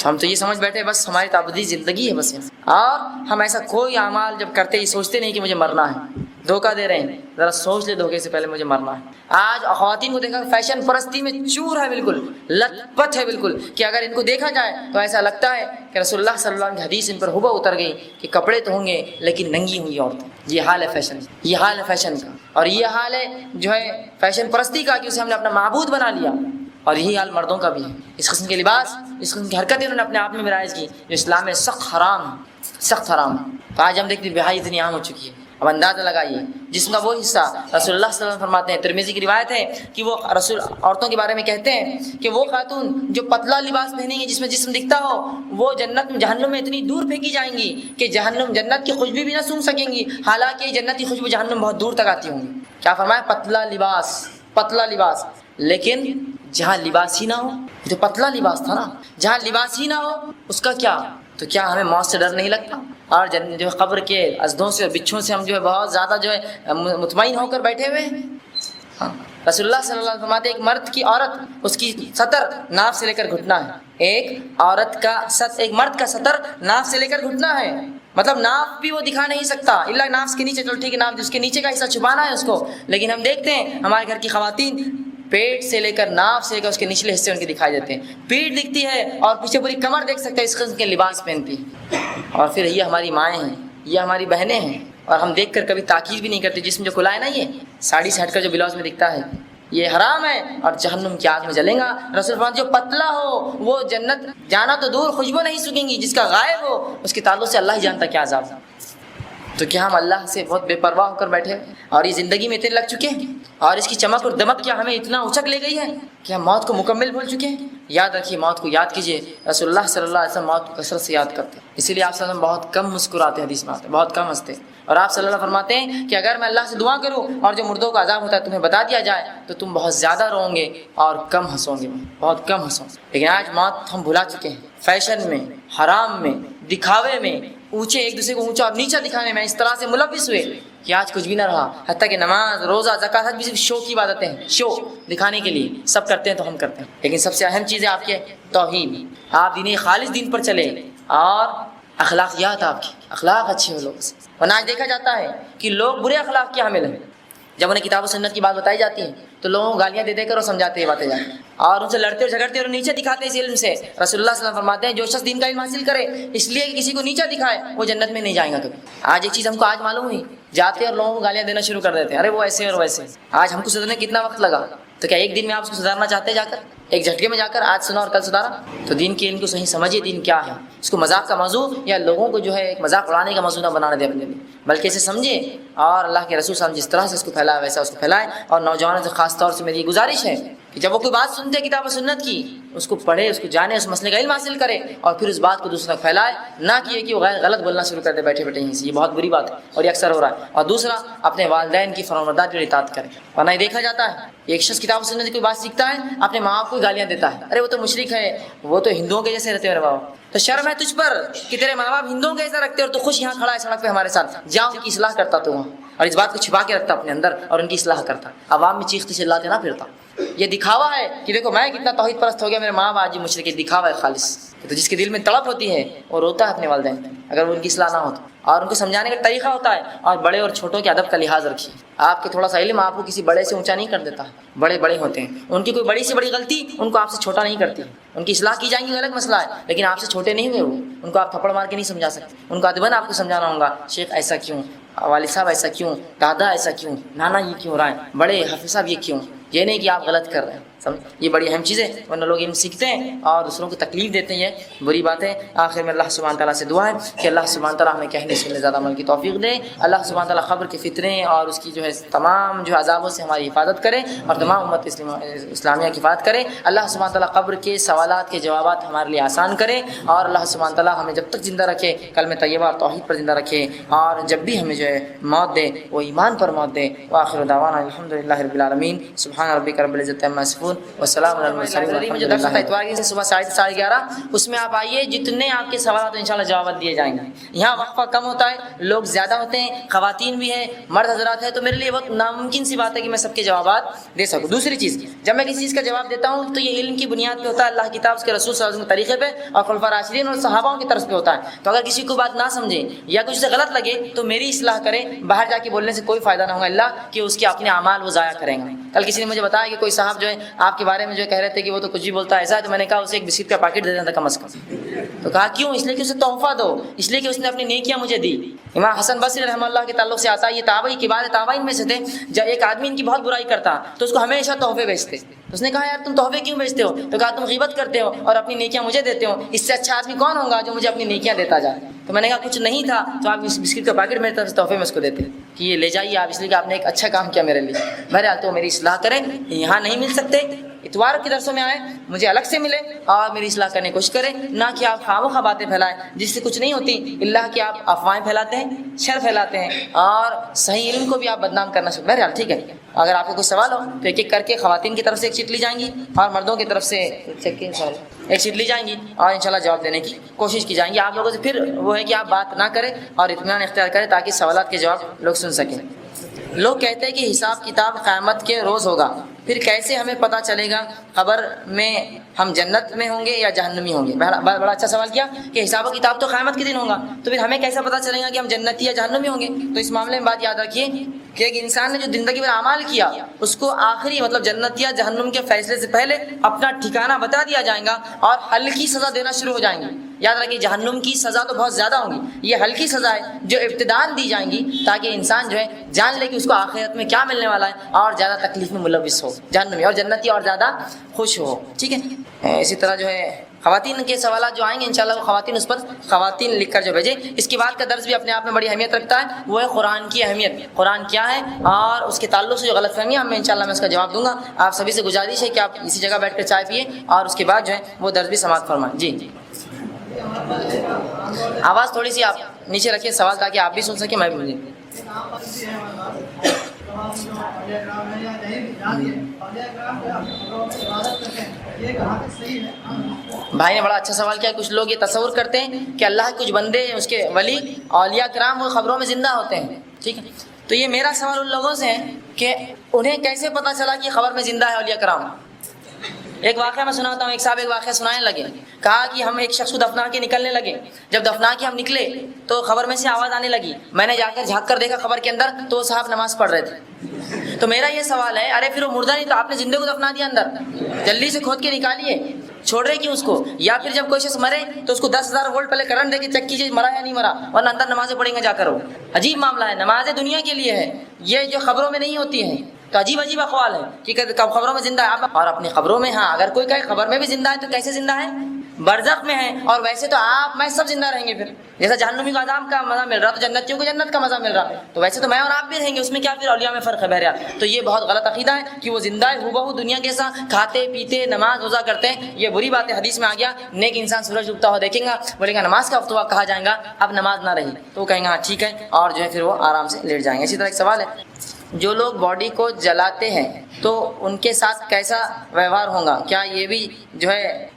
ہم تو یہ سمجھ بیٹھے بس ہماری تعبدی زندگی ہے بس، اور ہم ایسا کوئی اعمال جب کرتے ہی سوچتے نہیں کہ مجھے مرنا ہے، دھوکہ دے رہے ہیں، ذرا سوچ لے دھوکے سے پہلے مجھے مرنا ہے۔ آج خواتین کو دیکھا فیشن پرستی میں چور ہے، بالکل لت پت ہے بالکل، کہ اگر ان کو دیکھا جائے تو ایسا لگتا ہے کہ رسول اللہ صلی اللہ علیہ وسلم کی حدیث ان پر ہوا اتر گئی کہ کپڑے تو ہوں گے لیکن ننگی ہوں گی عورتیں۔ یہ حال ہے فیشن، یہ حال ہے فیشن کا، اور یہ حال ہے جو ہے فیشن پرستی کا کہ اسے ہم نے اپنا معبود بنا لیا، اور یہی حال مردوں کا بھی ہے۔ اس قسم کے لباس، اس قسم کی حرکتیں انہوں نے اپنے آپ میں رائج کی جو اسلام میں سخت حرام ہے، سخت حرام ہے۔ تو آج ہم دیکھتے ہیں بہائی اتنی عام ہو چکی ہے۔ اب اندازہ لگائیے جسم کا وہ حصہ رسول اللہ صلی اللہ علیہ وسلم فرماتے ہیں، ترمذی کی روایت ہے کہ وہ رسول عورتوں کے بارے میں کہتے ہیں کہ وہ خاتون جو پتلا لباس پہنیں گی جس میں جسم دکھتا ہو، وہ جہنم میں اتنی دور پھینکی جائیں گی کہ جنت کی خوشبو بھی نہ سونگھ سکیں گی، حالانکہ جنت کی خوشبو جہنم بہت دور تک آتی ہوں گی۔ کیا فرمایا؟ پتلا لباس، لیکن جہاں لباس ہی نہ ہو، جو پتلا لباس تھا نا، جہاں لباس ہی نہ ہو اس کا کیا؟ تو کیا ہمیں موت سے ڈر نہیں لگتا؟ اور جو ہے قبر کے ازدوں سے اور بچھوں سے ہم جو ہے بہت زیادہ جو ہے مطمئن ہو کر بیٹھے ہوئے ہیں۔ ہاں، رسول اللہ صلی اللہ علیہ وسلم فرماتے ہیں ایک عورت اس کی سطر ناف سے لے کر گھٹنا ہے، ایک مرد کا سطر ناف سے لے کر گھٹنا ہے، مطلب ناف بھی وہ دکھا نہیں سکتا الا ناف کے نیچے، چلو ٹھیک ہے ناف اس کے نیچے کا حصہ چھپانا ہے اس کو، لیکن ہم دیکھتے ہیں ہمارے گھر کی خواتین پیٹ سے لے کر ناف سے لے کر اس کے نچلے حصے ان کے دکھائی دیتے ہیں، پیٹ دکھتی ہے اور پیچھے پوری کمر دیکھ سکتے ہیں، اس قسم کے لباس پہنتی ہیں۔ اور پھر یہ ہماری مائیں ہیں، یہ ہماری بہنیں ہیں، اور ہم دیکھ کر کبھی تاکید بھی نہیں کرتے، جسم جو کھلا ہے نا، یہ ساڑی سے ہٹ کر جو بلاؤز میں دکھتا ہے یہ حرام ہے اور جہنم کی آگ میں جلیں گا۔ رسول فرماتے جو پتلا ہو وہ جنت جانا تو دور خوشبو نہیں سکیں گی، جس کا غائب ہو اس کے تعلق سے اللہ ہی جانتا کیا عذاب۔ تو کیا ہم اللہ سے بہت بے پرواہ ہو کر بیٹھے اور یہ زندگی میں اتنے لگ چکے ہیں، اور اس کی چمک اور دمک کیا ہمیں اتنا اچک لے گئی ہے کہ ہم موت کو مکمل بھول چکے ہیں؟ یاد رکھیے، موت کو یاد کیجیے۔ رسول اللہ صلی اللہ علیہ وسلم موت کو کثرت سے یاد کرتے، اسی لیے آپ صلی اللہ علیہ وسلم بہت کم مسکراتے، حدیث میں آتے بہت کم ہنستے، اور آپ صلی اللہ علیہ وسلم فرماتے ہیں کہ اگر میں اللہ سے دعا کروں اور جو مردوں کا عذاب ہوتا ہے تمہیں بتا دیا جائے تو تم بہت زیادہ روؤ گے اور کم ہنسو گے، بہت کم ہنسو گے۔ لیکن آج موت ہم بھلا چکے ہیں، فیشن میں، حرام میں، دکھاوے میں، اونچے ایک دوسرے کو اونچا اور نیچا دکھانے میں اس طرح سے ملوث ہوئے کہ آج کچھ بھی نہ رہا، حتیٰ کہ نماز، روزہ، زکوٰۃ حج بھی صرف شو کی عبادتیں ہیں، شو دکھانے کے لیے سب کرتے ہیں تو ہم کرتے ہیں۔ لیکن سب سے اہم چیز ہے آپ کے توحید، آپ دین خالص دین پر چلے اور اخلاقیات آپ کی اخلاق اچھے ہو لوگوں سے۔ ورنہ آج دیکھا جاتا ہے کہ لوگ برے اخلاق کے حامل ہیں، جب انہیں کتاب و سنت کی بات بتائی جاتی ہے تو لوگوں کو گالیاں دے دے کر اور سمجھاتے ہیں باتیں جاتے ہیں اور ان سے لڑتے اور جھگڑتے اور نیچے دکھاتے اس علم سے۔ رسول اللہ صلی اللہ علیہ وسلم فرماتے ہیں جو شخص دین کا علم حاصل کرے اس لیے کہ کسی کو نیچا دکھائے وہ جنت میں نہیں جائیں گا کبھی۔ آج ایک چیز ہم کو آج معلوم ہوئی، جاتے اور لوگوں کو گالیاں دینا شروع کر دیتے ہیں، ارے وہ ایسے اور ویسے۔ آج ہم کو سدھرنے کتنا وقت لگا، تو کیا ایک دن میں آپ اس کو سدھارنا چاہتے ہیں؟ جا کر ایک جھٹکے میں جا کر آج سنا اور کل سدھارا؟ تو دین کے علم کو صحیح سمجھیے، دین کیا ہے، اس کو مذاق کا موضوع یا لوگوں کو جو ہے ایک مذاق اڑانے کا موضوع نہ بنانے دے اپنے لیے، بلکہ اسے سمجھے اور اللہ کے رسول صلی اللہ علیہ وسلم جس طرح سے اس کو پھیلایا ویسا اس کو پھیلائے۔ اور نوجوانوں سے خاص طور سے میری یہ گزارش ہے کہ جب وہ کوئی بات سنتے ہیں کتاب و سنت کی اس کو پڑھے، اس کو جانے، اس مسئلے کا علم حاصل کرے اور پھر اس بات کو دوسروں تک پھیلائے، نہ کہ وہ غلط بولنا شروع کر دے بیٹھے بیٹھے یہیں سے۔ یہ بہت بری بات ہے اور یہ اکثر ہو رہا ہے۔ اور دوسرا اپنے والدین کی فرمانبرداری پر اطاعت کرے، ورنہ یہ دیکھا جاتا ہے ایک شخص کتاب و سنت کی کوئی بات سیکھتا ہے اپنے ماں باپ کو گالیاں دیتا ہے، ارے وہ تو مشرک ہے، وہ تو ہندوؤں کے جیسے رہتے ہیں، میرے بابا تو شرم ہے تجھ پر کہ تیرے ماں باپ ہندوؤں کے جیسا رکھتے اور تو خوش یہاں کھڑا ہے سڑک پہ ہمارے ساتھ، جا ان کی اصلاح کرتا تو وہاں، اور اس بات کو چھپا کے رکھتا اپنے اندر اور ان کی اصلاح کرتا، عوام میں چیختے چلاتے نہ پھرتا۔ یہ دکھاوا ہے کہ دیکھو میں کتنا توحید پرست ہو گیا، میرے ماں باپ آج مشرک، دکھاوا ہے خالص۔ تو جس کے دل میں تڑپ ہوتی ہے وہ روتا ہے اپنے والدین اگر وہ ان کی اصلاح نہ ہو تو، اور ان کو سمجھانے کا طریقہ ہوتا ہے۔ اور بڑے اور چھوٹوں کے ادب کا لحاظ رکھیے، آپ کے تھوڑا سا علم آپ کو کسی بڑے سے اونچا نہیں کر دیتا، بڑے بڑے ہوتے ہیں، ان کی کوئی بڑی سے بڑی غلطی ان کو آپ سے چھوٹا نہیں کرتی، ان کی اصلاح کی جائیں گی الگ مسئلہ ہے، لیکن آپ سے چھوٹے نہیں ہوئے وہ، ان کو آپ تھپڑ مار کے نہیں سمجھا سکتے، ان کو ادباً آپ کو سمجھانا ہوگا، شیخ ایسا کیوں، والد صاحب ایسا کیوں، دادا ایسا کیوں، نانا یہ کیوں رہا ہے، بڑے حافظ صاحب یہ کیوں، یہ نہیں کہ آپ غلط کر رہے ہیں، یہ بڑی اہم چیز ہے، ورنہ لوگ علم سیکھتے ہیں اور دوسروں کو تکلیف دیتے ہیں، یہ بری بات ہے۔ آخر میں اللہ سبحانہ تعالیٰ سے دعا ہے کہ اللہ سبحانہ تعالیٰ ہمیں کہنے سننے زیادہ عمل کی توفیق دے، اللہ سبحانہ تعالیٰ قبر کے فتنے اور اس کی جو ہے تمام جو عذابوں سے ہماری حفاظت کرے اور تمام امت اسلامیہ کی حفاظت کرے، اللہ سبحانہ تعالیٰ قبر کے سوالات کے جوابات ہمارے لیے آسان کرے، اور اللہ سبحانہ تعالیٰ ہمیں جب تک زندہ رکھے کلمہ طیبہ اور توحید پر زندہ رکھے، اور جب بھی ہمیں جو ہے موت دے وہ ایمان پر موت دے۔ وآخر دعوانا الحمدللہ رب العالمین، سبحان ربک رب العزت عما یصفون وسلام علی المرسلین۔ میں جو درس ہوتا ہے اتوار کی صبح 11:30 اس میں آپ آئیے، جتنے آپ کے سوالات انشاءاللہ جوابات دیے جائیں گے۔ یہاں وقفہ کم ہوتا ہے، لوگ زیادہ ہوتے ہیں، خواتین بھی ہیں، مرد حضرات ہیں، تو میرے لیے بہت ناممکن سی بات ہے کہ میں سب کے جوابات دے سکوں۔ دوسری چیز، جب میں کسی چیز کا جواب دیتا ہوں تو یہ علم کی بنیاد پہ ہوتا ہے، اللہ کی کتاب، اس کے رسول صلی اللہ علیہ وسلم کے طریقے پہ اور خلفاء راشدین اور صحاباؤں کی طرف پہ ہوتا ہے۔ تو اگر کسی کو بات نہ سمجھے یا کچھ سے غلط لگے تو میری اصلاح کرے، باہر جا کے بولنے سے کوئی فائدہ نہ ہوگا اللہ کہ اس کے اپنے اعمال وہ ضائع کریں گے۔ کل کسی نے مجھے بتایا کہ کوئی صاحب جو ہے آپ کے بارے میں جو کہہ رہے تھے کہ وہ تو کچھ بھی بولتا ہے ایسا ہے، تو میں نے کہا اسے ایک بسکٹ کا پیکٹ دے دینا تھا کم از کم۔ تو کہا کیوں؟ اس لیے کہ اسے تحفہ دو، اس لیے کہ اس نے اپنی نیکیاں مجھے دی۔ امام حسن بصری رحمہ اللہ کے تعلق سے آتا ہے، یہ تابعی کبار تابعین میں سے تھے، جب ایک آدمی ان کی بہت برائی کرتا تو اس کو ہمیشہ تحفے بیچتے۔ اس نے کہا یار تم تحفے کیوں بیچتے ہو؟ تو کہا تم غیبت کرتے ہو اور اپنی نیکیاں مجھے دیتے ہو، اس سے اچھا آدمی کون ہوگا جو مجھے اپنی نیکیاں دیتا جائے؟ تو میں نے کہا کچھ نہیں تھا تو آپ اس بسکٹ کا پیکٹ میری طرف سے تحفے میں اس کو دیتے کہ یہ لے جائیے آپ، اس لیے کہ آپ نے ایک اچھا کام کیا میرے لیے۔ بہرحال تو میری اصلاح کریں، یہاں نہیں مل سکتے، اتوار کے درسوں میں آئے، مجھے الگ سے ملے اور میری اصلاح کرنے کی کوشش کریں، نہ کہ آپ خواہ باتیں پھیلائیں جس سے کچھ نہیں ہوتی، اللہ کہ آپ افواہیں پھیلاتے ہیں، شر پھیلاتے ہیں اور صحیح علم کو بھی آپ بدنام کرنا شروع۔ بہرحال ٹھیک ہے، اگر آپ کو کوئی سوال ہو تو ایک ایک کر کے خواتین کی طرف سے ایک چٹ لی جائیں گی اور مردوں کی طرف سے ایک چٹ لی جائیں گی اور انشاءاللہ جواب دینے کی کوشش کی جائیں گی۔ آپ لوگوں سے پھر وہ ہے کہ آپ بات نہ کریں اور اطمینان اختیار کریں تاکہ سوالات کے جواب لوگ سن سکیں۔ لوگ کہتے ہیں کہ حساب کتاب قیامت کے روز ہوگا، پھر کیسے ہمیں پتہ چلے گا قبر میں ہم جنت میں ہوں گے یا جہنمی ہوں گے؟ بڑا اچھا سوال کیا کہ حساب و کتاب تو قیامت کے دن ہوگا، تو پھر ہمیں کیسا پتہ چلے گا کہ ہم جنتی یا جہنمی ہوں گے؟ تو اس معاملے میں بات یاد رکھیے کہ ایک انسان نے جو زندگی میں اعمال کیا اس کو آخری مطلب جنت یا جہنم کے فیصلے سے پہلے اپنا ٹھکانہ بتا دیا جائے گا اور ہلکی سزا دینا شروع ہو جائیں گی۔ یاد رکھیے جہنم کی سزا تو بہت زیادہ ہوں گی، یہ ہلکی سزا ہے جو ابتداءً دی جائیں گی تاکہ انسان جو ہے جان لے کہ اس کو آخرت میں کیا ملنے والا ہے اور زیادہ تکلیف میں ملوث ہو جہنمی، اور جنتی اور زیادہ خوش ہو۔ ٹھیک ہے، اسی طرح جو ہے خواتین کے سوالات جو آئیں گے انشاءاللہ وہ خواتین اس پر خواتین لکھ کر جو بھیجیں۔ اس کے بعد کا درس بھی اپنے آپ میں بڑی اہمیت رکھتا ہے، وہ ہے قرآن کی اہمیت، قرآن کیا ہے اور اس کے تعلق سے جو غلط فہمیاں میں انشاءاللہ میں اس کا جواب دوں گا۔ آپ سبھی سے گزارش ہے کہ آپ اسی جگہ بیٹھ کر چائے پیے اور اس کے بعد جو ہے وہ درس بھی سماعت فرمائیں۔ جی آواز تھوڑی سی آپ نیچے رکھیے سوال تاکہ آپ بھی سن سکیں میں بھی. بھائی نے بڑا اچھا سوال کیا. کچھ لوگ یہ تصور کرتے ہیں کہ اللہ کے کچھ بندے اس کے ولی اولیاء کرام وہ خبروں میں زندہ ہوتے ہیں. ٹھیک ہے, تو یہ میرا سوال ان لوگوں سے ہے کہ انہیں کیسے پتہ چلا کہ خبر میں زندہ ہے اولیاء کرام. ایک واقعہ میں سناتا ہوں. ایک صاحب ایک واقعہ سنانے لگے, کہا کہ ہم ایک شخص کو دفنا کے نکلنے لگے. جب دفنا کے ہم نکلے تو خبر میں سے آواز آنے لگی. میں نے جا کر جھانک کر دیکھا خبر کے اندر تو وہ صاحب نماز پڑھ رہے تھے. تو میرا یہ سوال ہے, ارے پھر وہ مردہ نہیں تو آپ نے زندے کو دفنا دیا اندر, جلدی سے کھود کے نکالیے, چھوڑ رہے کیوں اس کو؟ یا پھر جب کوئی شخص مرے تو اس کو 10,000 وولٹ پہلے کرنٹ دے کے چیک کیجیے مرا یا نہیں مرا, ورنہ اندر نمازیں پڑھیں گے جا کر. وہ عجیب معاملہ ہے. نمازیں دنیا کے لیے ہے, یہ جو خبروں میں نہیں ہوتی ہیں. تو عجیب عجیب اقوال ہے کہ کب خبروں میں زندہ ہے اور اپنی خبروں میں. ہاں اگر کوئی کہے خبر میں بھی زندہ ہے تو کیسے زندہ ہے؟ برزخ میں ہے. اور ویسے تو آپ میں سب زندہ رہیں گے. پھر جیسا جہنمی کو عذاب کا مزہ مل رہا تو جنتیوں کو جنت کا مزہ مل رہا, تو ویسے تو میں اور آپ بھی رہیں گے. اس میں کیا پھر اولیاء میں فرق ہے؟ بہرحال تو یہ بہت غلط عقیدہ ہے کہ وہ زندہ ہے ہو دنیا کیسا, کھاتے پیتے نماز روزہ کرتے ہیں. یہ بری بات ہے. حدیث میں آ گیا نیک انسان سورج ڈوبتا ہوا دیکھیں گا, بولے گا نماز کا وقت کہا جائے گا اب نماز نہ رہی, تو وہ کہیں گے ہاں ٹھیک ہے, اور جو ہے پھر وہ آرام سے لیٹ جائیں گے. اسی طرح ایک سوال ہے, جو لوگ باڈی کو جلاتے ہیں تو ان کے ساتھ کیسا ویوہار ہوگا؟ کیا یہ بھی جو ہے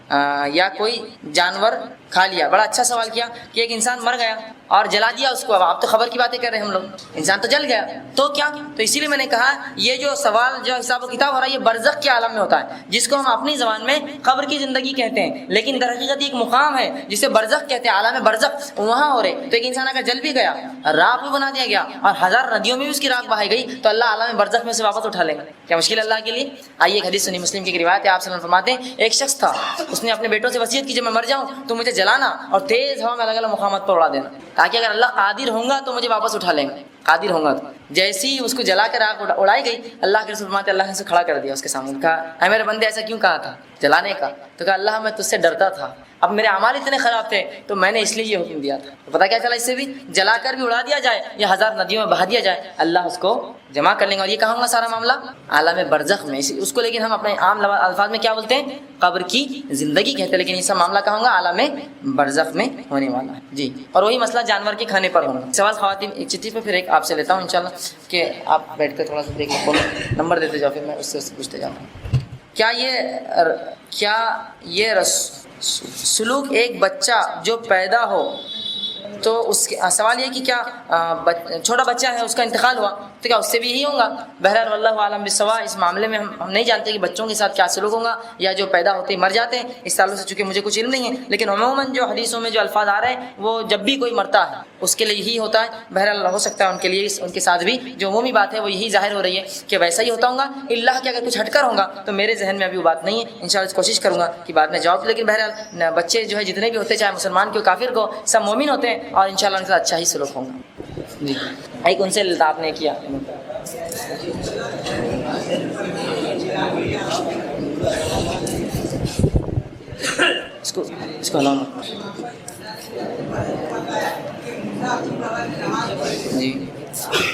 یا کوئی جانور کھا لیا؟ بڑا اچھا سوال کیا کہ ایک انسان مر گیا اور جلا دیا اس کو. اب آپ تو خبر کی باتیں کر رہے ہیں ہم لوگ, انسان تو جل گیا تو کیا؟ تو اسی لیے میں نے کہا یہ جو سوال جو حساب و کتاب ہو رہا ہے یہ برزخ کے عالم میں ہوتا ہے, جس کو ہم اپنی زبان میں قبر کی زندگی کہتے ہیں, لیکن در حقیقت ایک مقام ہے جسے برزخ کہتے ہیں, عالم برزخ, وہاں ہو رہے. تو ایک انسان اگر جل بھی گیا, راکھ بھی بنا دیا گیا اور 1000 ندیوں میں بھی اس کی راکھ بہائی گئی تو اللہ عالم برزخ میں سے واپس اٹھا لیں گے. کیا مشکل اللہ کے لیے؟ آئیے ایک حدیث سنی, مسلم کی ایک روایت ہے. آپ صلی اللہ علیہ وسلم فرماتے ہیں ایک شخص تھا, اس نے اپنے بیٹوں سے وصیت کی جب میں مر جاؤں تو مجھے جلانا اور تیز ہوا میں الگ الگ مقامات پر اڑا دینا, تاکہ اگر اللہ قادر ہوں گا تو مجھے واپس اٹھا لیں گے. قادر ہوں گا تو جیسی ہی اس کو جلا کر آگ اڑائی گئی, اللہ کے رسول فرماتے اللہ نے اسے کھڑا کر دیا اس کے سامنے. کہا اے میرے بندے ایسا کیوں کہا تھا جلانے کا؟ تو کہا اللہ میں تجھ سے ڈرتا تھا, اب میرے اعمال اتنے خراب تھے تو میں نے اس لیے یہ حکم دیا تھا. تو پتہ کیا چلا, اس سے بھی جلا کر بھی اڑا دیا جائے یا 1000 ندیوں میں بہا دیا جائے, اللہ اس کو جمع کر لیں گے. اور یہ کہاں گا سارا معاملہ عالم برزخ میں. اس کو لیکن ہم اپنے عام الفاظ میں کیا بولتے ہیں؟ قبر کی زندگی کہتے ہیں, لیکن یہ سب معاملہ کہاں گا؟ عالم برزخ میں ہونے والا ہے. جی, اور وہی مسئلہ جانور کے کھانے پر ہوگا. سوال خواتین ایک چٹھی پہ پھر ایک آپ سے لیتا ہوں انشاءاللہ, کہ آپ بیٹھ کر تھوڑا سا دیکھ لو, نمبر دیتے جاؤ, پھر میں اس سے پوچھتے جاتا ہوں. کیا یہ سلوک ایک بچہ جو پیدا ہو تو اس کے سوال یہ کہ کیا چھوٹا بچہ ہے اس کا انتقال ہوا تو کیا اس سے بھی یہی ہوگا؟ بہرحال واللہ عالم بالصواب, اس معاملے میں ہم نہیں جانتے کہ بچوں کے ساتھ کیا سلوک ہوگا یا جو پیدا ہوتے ہی مر جاتے ہیں. اس تعلق سے چونکہ مجھے کچھ علم نہیں ہے, لیکن عموماً جو حدیثوں میں جو الفاظ آ رہے ہیں وہ جب بھی کوئی مرتا ہے اس کے لیے یہی ہوتا ہے. بہرحال ہو سکتا ہے ان کے لیے ان کے ساتھ بھی جو عمومی بات ہے وہ یہی ظاہر ہو رہی ہے کہ ویسا ہی ہوتا ہوگا. اللہ کے اگر کچھ ہٹ کر ہوگا تو میرے ذہن میں ابھی وہ بات نہیں ہے, انشاءاللہ کوشش کروں گا کہ بعد میں جواب. لیکن بہرحال بچے جو ہے جتنے بھی ہوتے چاہے مسلمان کو کافر کو سب مومن ہوتے ہیں اور انشاءاللہ ان کے ساتھ اچھا ہی سلوک ہوگا. جی ایک ان سے آپ نے کیا اس کو ہلانا. جی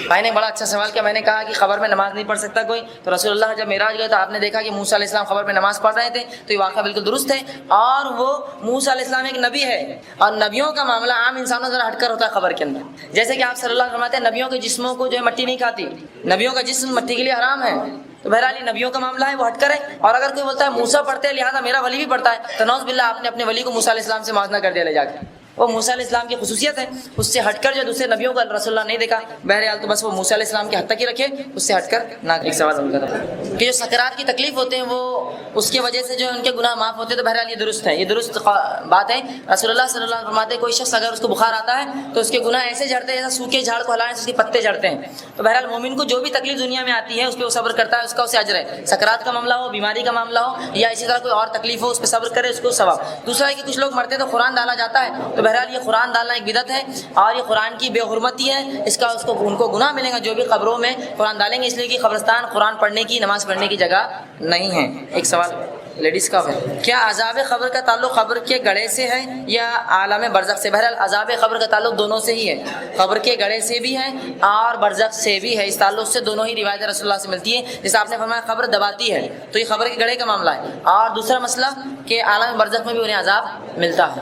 بھائی نے بڑا اچھا سوال کیا. میں نے کہا کہ خبر میں نماز نہیں پڑھ سکتا کوئی, تو رسول اللہ جب معراج گئے تو آپ نے دیکھا کہ موسیٰ علیہ السلام خبر میں نماز پڑھ رہے تھے, تو یہ واقعہ بالکل درست ہے. اور وہ موسیٰ علیہ السلام ایک نبی ہے, اور نبیوں کا معاملہ عام انسانوں سے ہٹ کر ہوتا ہے خبر کے اندر. جیسے کہ آپ صلی اللہ علیہ وسلم فرماتے ہیں نبیوں کے جسموں کو جو ہے مٹی نہیں کھاتی, نبیوں کا جسم مٹی کے لیے حرام ہے. تو بہرحال یہ نبیوں کا معاملہ ہے, وہ ہٹ کر ہے. اور اگر کوئی بولتا ہے موسیٰ پڑھتے ہیں لہٰذا میرا ولی بھی پڑھتا ہے, تو نعوذ باللہ آپ نے اپنے ولی کو موسیٰ علیہ السلام سے موازنہ کر دیا لے جا کے. وہ موسیٰ علیہ السلام کی خصوصیت ہے, اس سے ہٹ کر جو دوسرے نبیوں کا رسول اللہ نہیں دیکھا. بہرحال تو بس وہ موسیٰ علیہ السلام کے حد تک ہی رکھے, اس سے ہٹ کر نہ. ایک سوال ان کا تھا کہ جو سکرات کی تکلیف ہوتے ہیں وہ اس کی وجہ سے جو ان کے گناہ معاف ہوتے ہیں, تو بہرحال یہ درست ہے, یہ درست بات ہے. رسول اللہ صلی اللہ علیہ وسلم فرماتے ہیں کوئی شخص اگر اس کو بخار آتا ہے تو اس کے گناہ ایسے جھڑتے ہیں جیسا سوکھے جھاڑ کو ہلانے سے اس کے پتے جھڑتے ہیں. تو بہرحال مومن کو جو بھی تکلیف دنیا میں آتی ہے اس پہ وہ صبر کرتا ہے, اس کا اسے اجر ہے. سکرات کا معاملہ ہو, بیماری کا معاملہ ہو, یا اسی طرح کوئی اور تکلیف ہو, اس پہ صبر کرے, اس کو ثواب. دوسرا ہے کہ کچھ لوگ مرتے تو قرآن ڈالا جاتا ہے, تو بہرحال یہ قرآن ڈالنا ایک بدعت ہے اور یہ قرآن کی بے حرمتی ہے. اس کا ان کو گناہ ملے گا جو بھی قبروں میں قرآن ڈالیں گے, اس لیے کہ قبرستان قرآن پڑھنے کی نماز پڑھنے کی جگہ نہیں ہے. ایک سوال لیڈیز کا ہے, کیا عذاب قبر کا تعلق قبر کے گڑھے سے ہے یا عالم برزخ سے؟ بہرحال عذاب قبر کا تعلق دونوں سے ہی ہے, قبر کے گڑھے سے بھی ہے اور برزخ سے بھی ہے. اس تعلق سے دونوں ہی روایت رسول اللہ سے ملتی ہے. جیسے آپ نے فرمایا قبر دباتی ہے, تو یہ قبر کے گڑھے کا معاملہ ہے. اور دوسرا مسئلہ کہ عالم برزخ میں بھی انہیں عذاب ملتا ہے.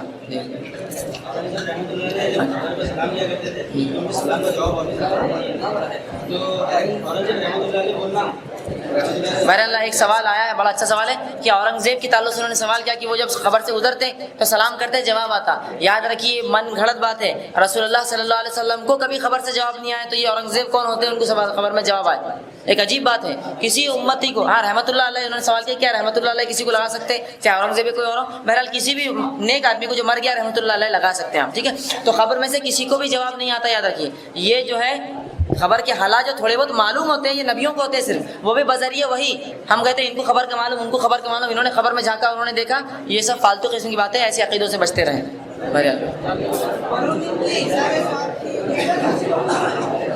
بہرحال ایک سوال آیا ہے، بڑا اچھا سوال ہے کہ اورنگزیب کے تعلق سے انہوں نے سوال کیا کہ وہ جب خبر سے گزرتے تو سلام کرتے، جواب آتا۔ یاد رکھیے من گھڑت بات ہے، رسول اللہ صلی اللہ علیہ وسلم کو کبھی خبر سے جواب نہیں آیا، تو یہ اورنگزیب کون ہوتے ہیں ان کو خبر میں جواب آئے؟ ایک عجیب بات ہے کسی امتی کو۔ ہاں رحمۃ اللہ علیہ انہوں نے سوال کیا کیا رحمۃ اللہ علیہ کسی کو لگا سکتے چاہے اورنگزیب کوئی اور ہو؟ بہرحال کسی بھی نیک آدمی کو جو مر گیا رحمۃ اللہ علیہ لگا سکتے ہیں آپ، ٹھیک ہے؟ تو خبر میں سے کسی کو بھی جواب نہیں آتا، یاد رکھیے۔ یہ جو ہے خبر کے حالات جو تھوڑے بہت معلوم ہوتے ہیں یہ نبیوں کو ہوتے ہیں صرف، وہ بھی بذریعہ وہی۔ ہم کہتے ہیں ان کو خبر کا معلوم، ان کو خبر کا معلوم، انہوں نے خبر میں جھانکا، انہوں نے دیکھا، یہ سب فالتو قسم کی باتیں، ایسے عقیدوں سے بچتے رہیں۔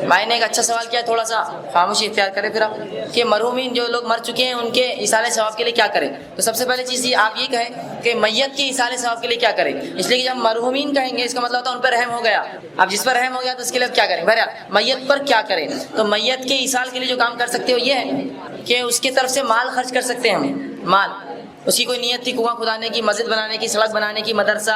بھائی نے ایک اچھا سوال کیا، تھوڑا سا خاموشی اختیار کریں پھر آپ، کہ مرحومین جو لوگ مر چکے ہیں ان کے ایصال ثواب کے لیے کیا کریں؟ تو سب سے پہلے چیز یہ آپ یہ کہیں کہ میت کے ایصال ثواب کے لیے کیا کریں، اس لیے کہ جب مرحومین کہیں گے اس کا مطلب ہوتا ہے ان پر رحم ہو گیا۔ اب جس پر رحم ہو گیا تو اس کے لیے کیا کریں؟ بہرحال میت پر کیا کریں؟ تو میت کے ایصال کے لیے جو کام کر سکتے ہو یہ ہے کہ اس کی طرف سے مال خرچ کر سکتے ہیں ہم، مال۔ اس کی کوئی نیت تھی کنواں کھدانے کی، مسجد بنانے کی، سڑک بنانے کی، مدرسہ،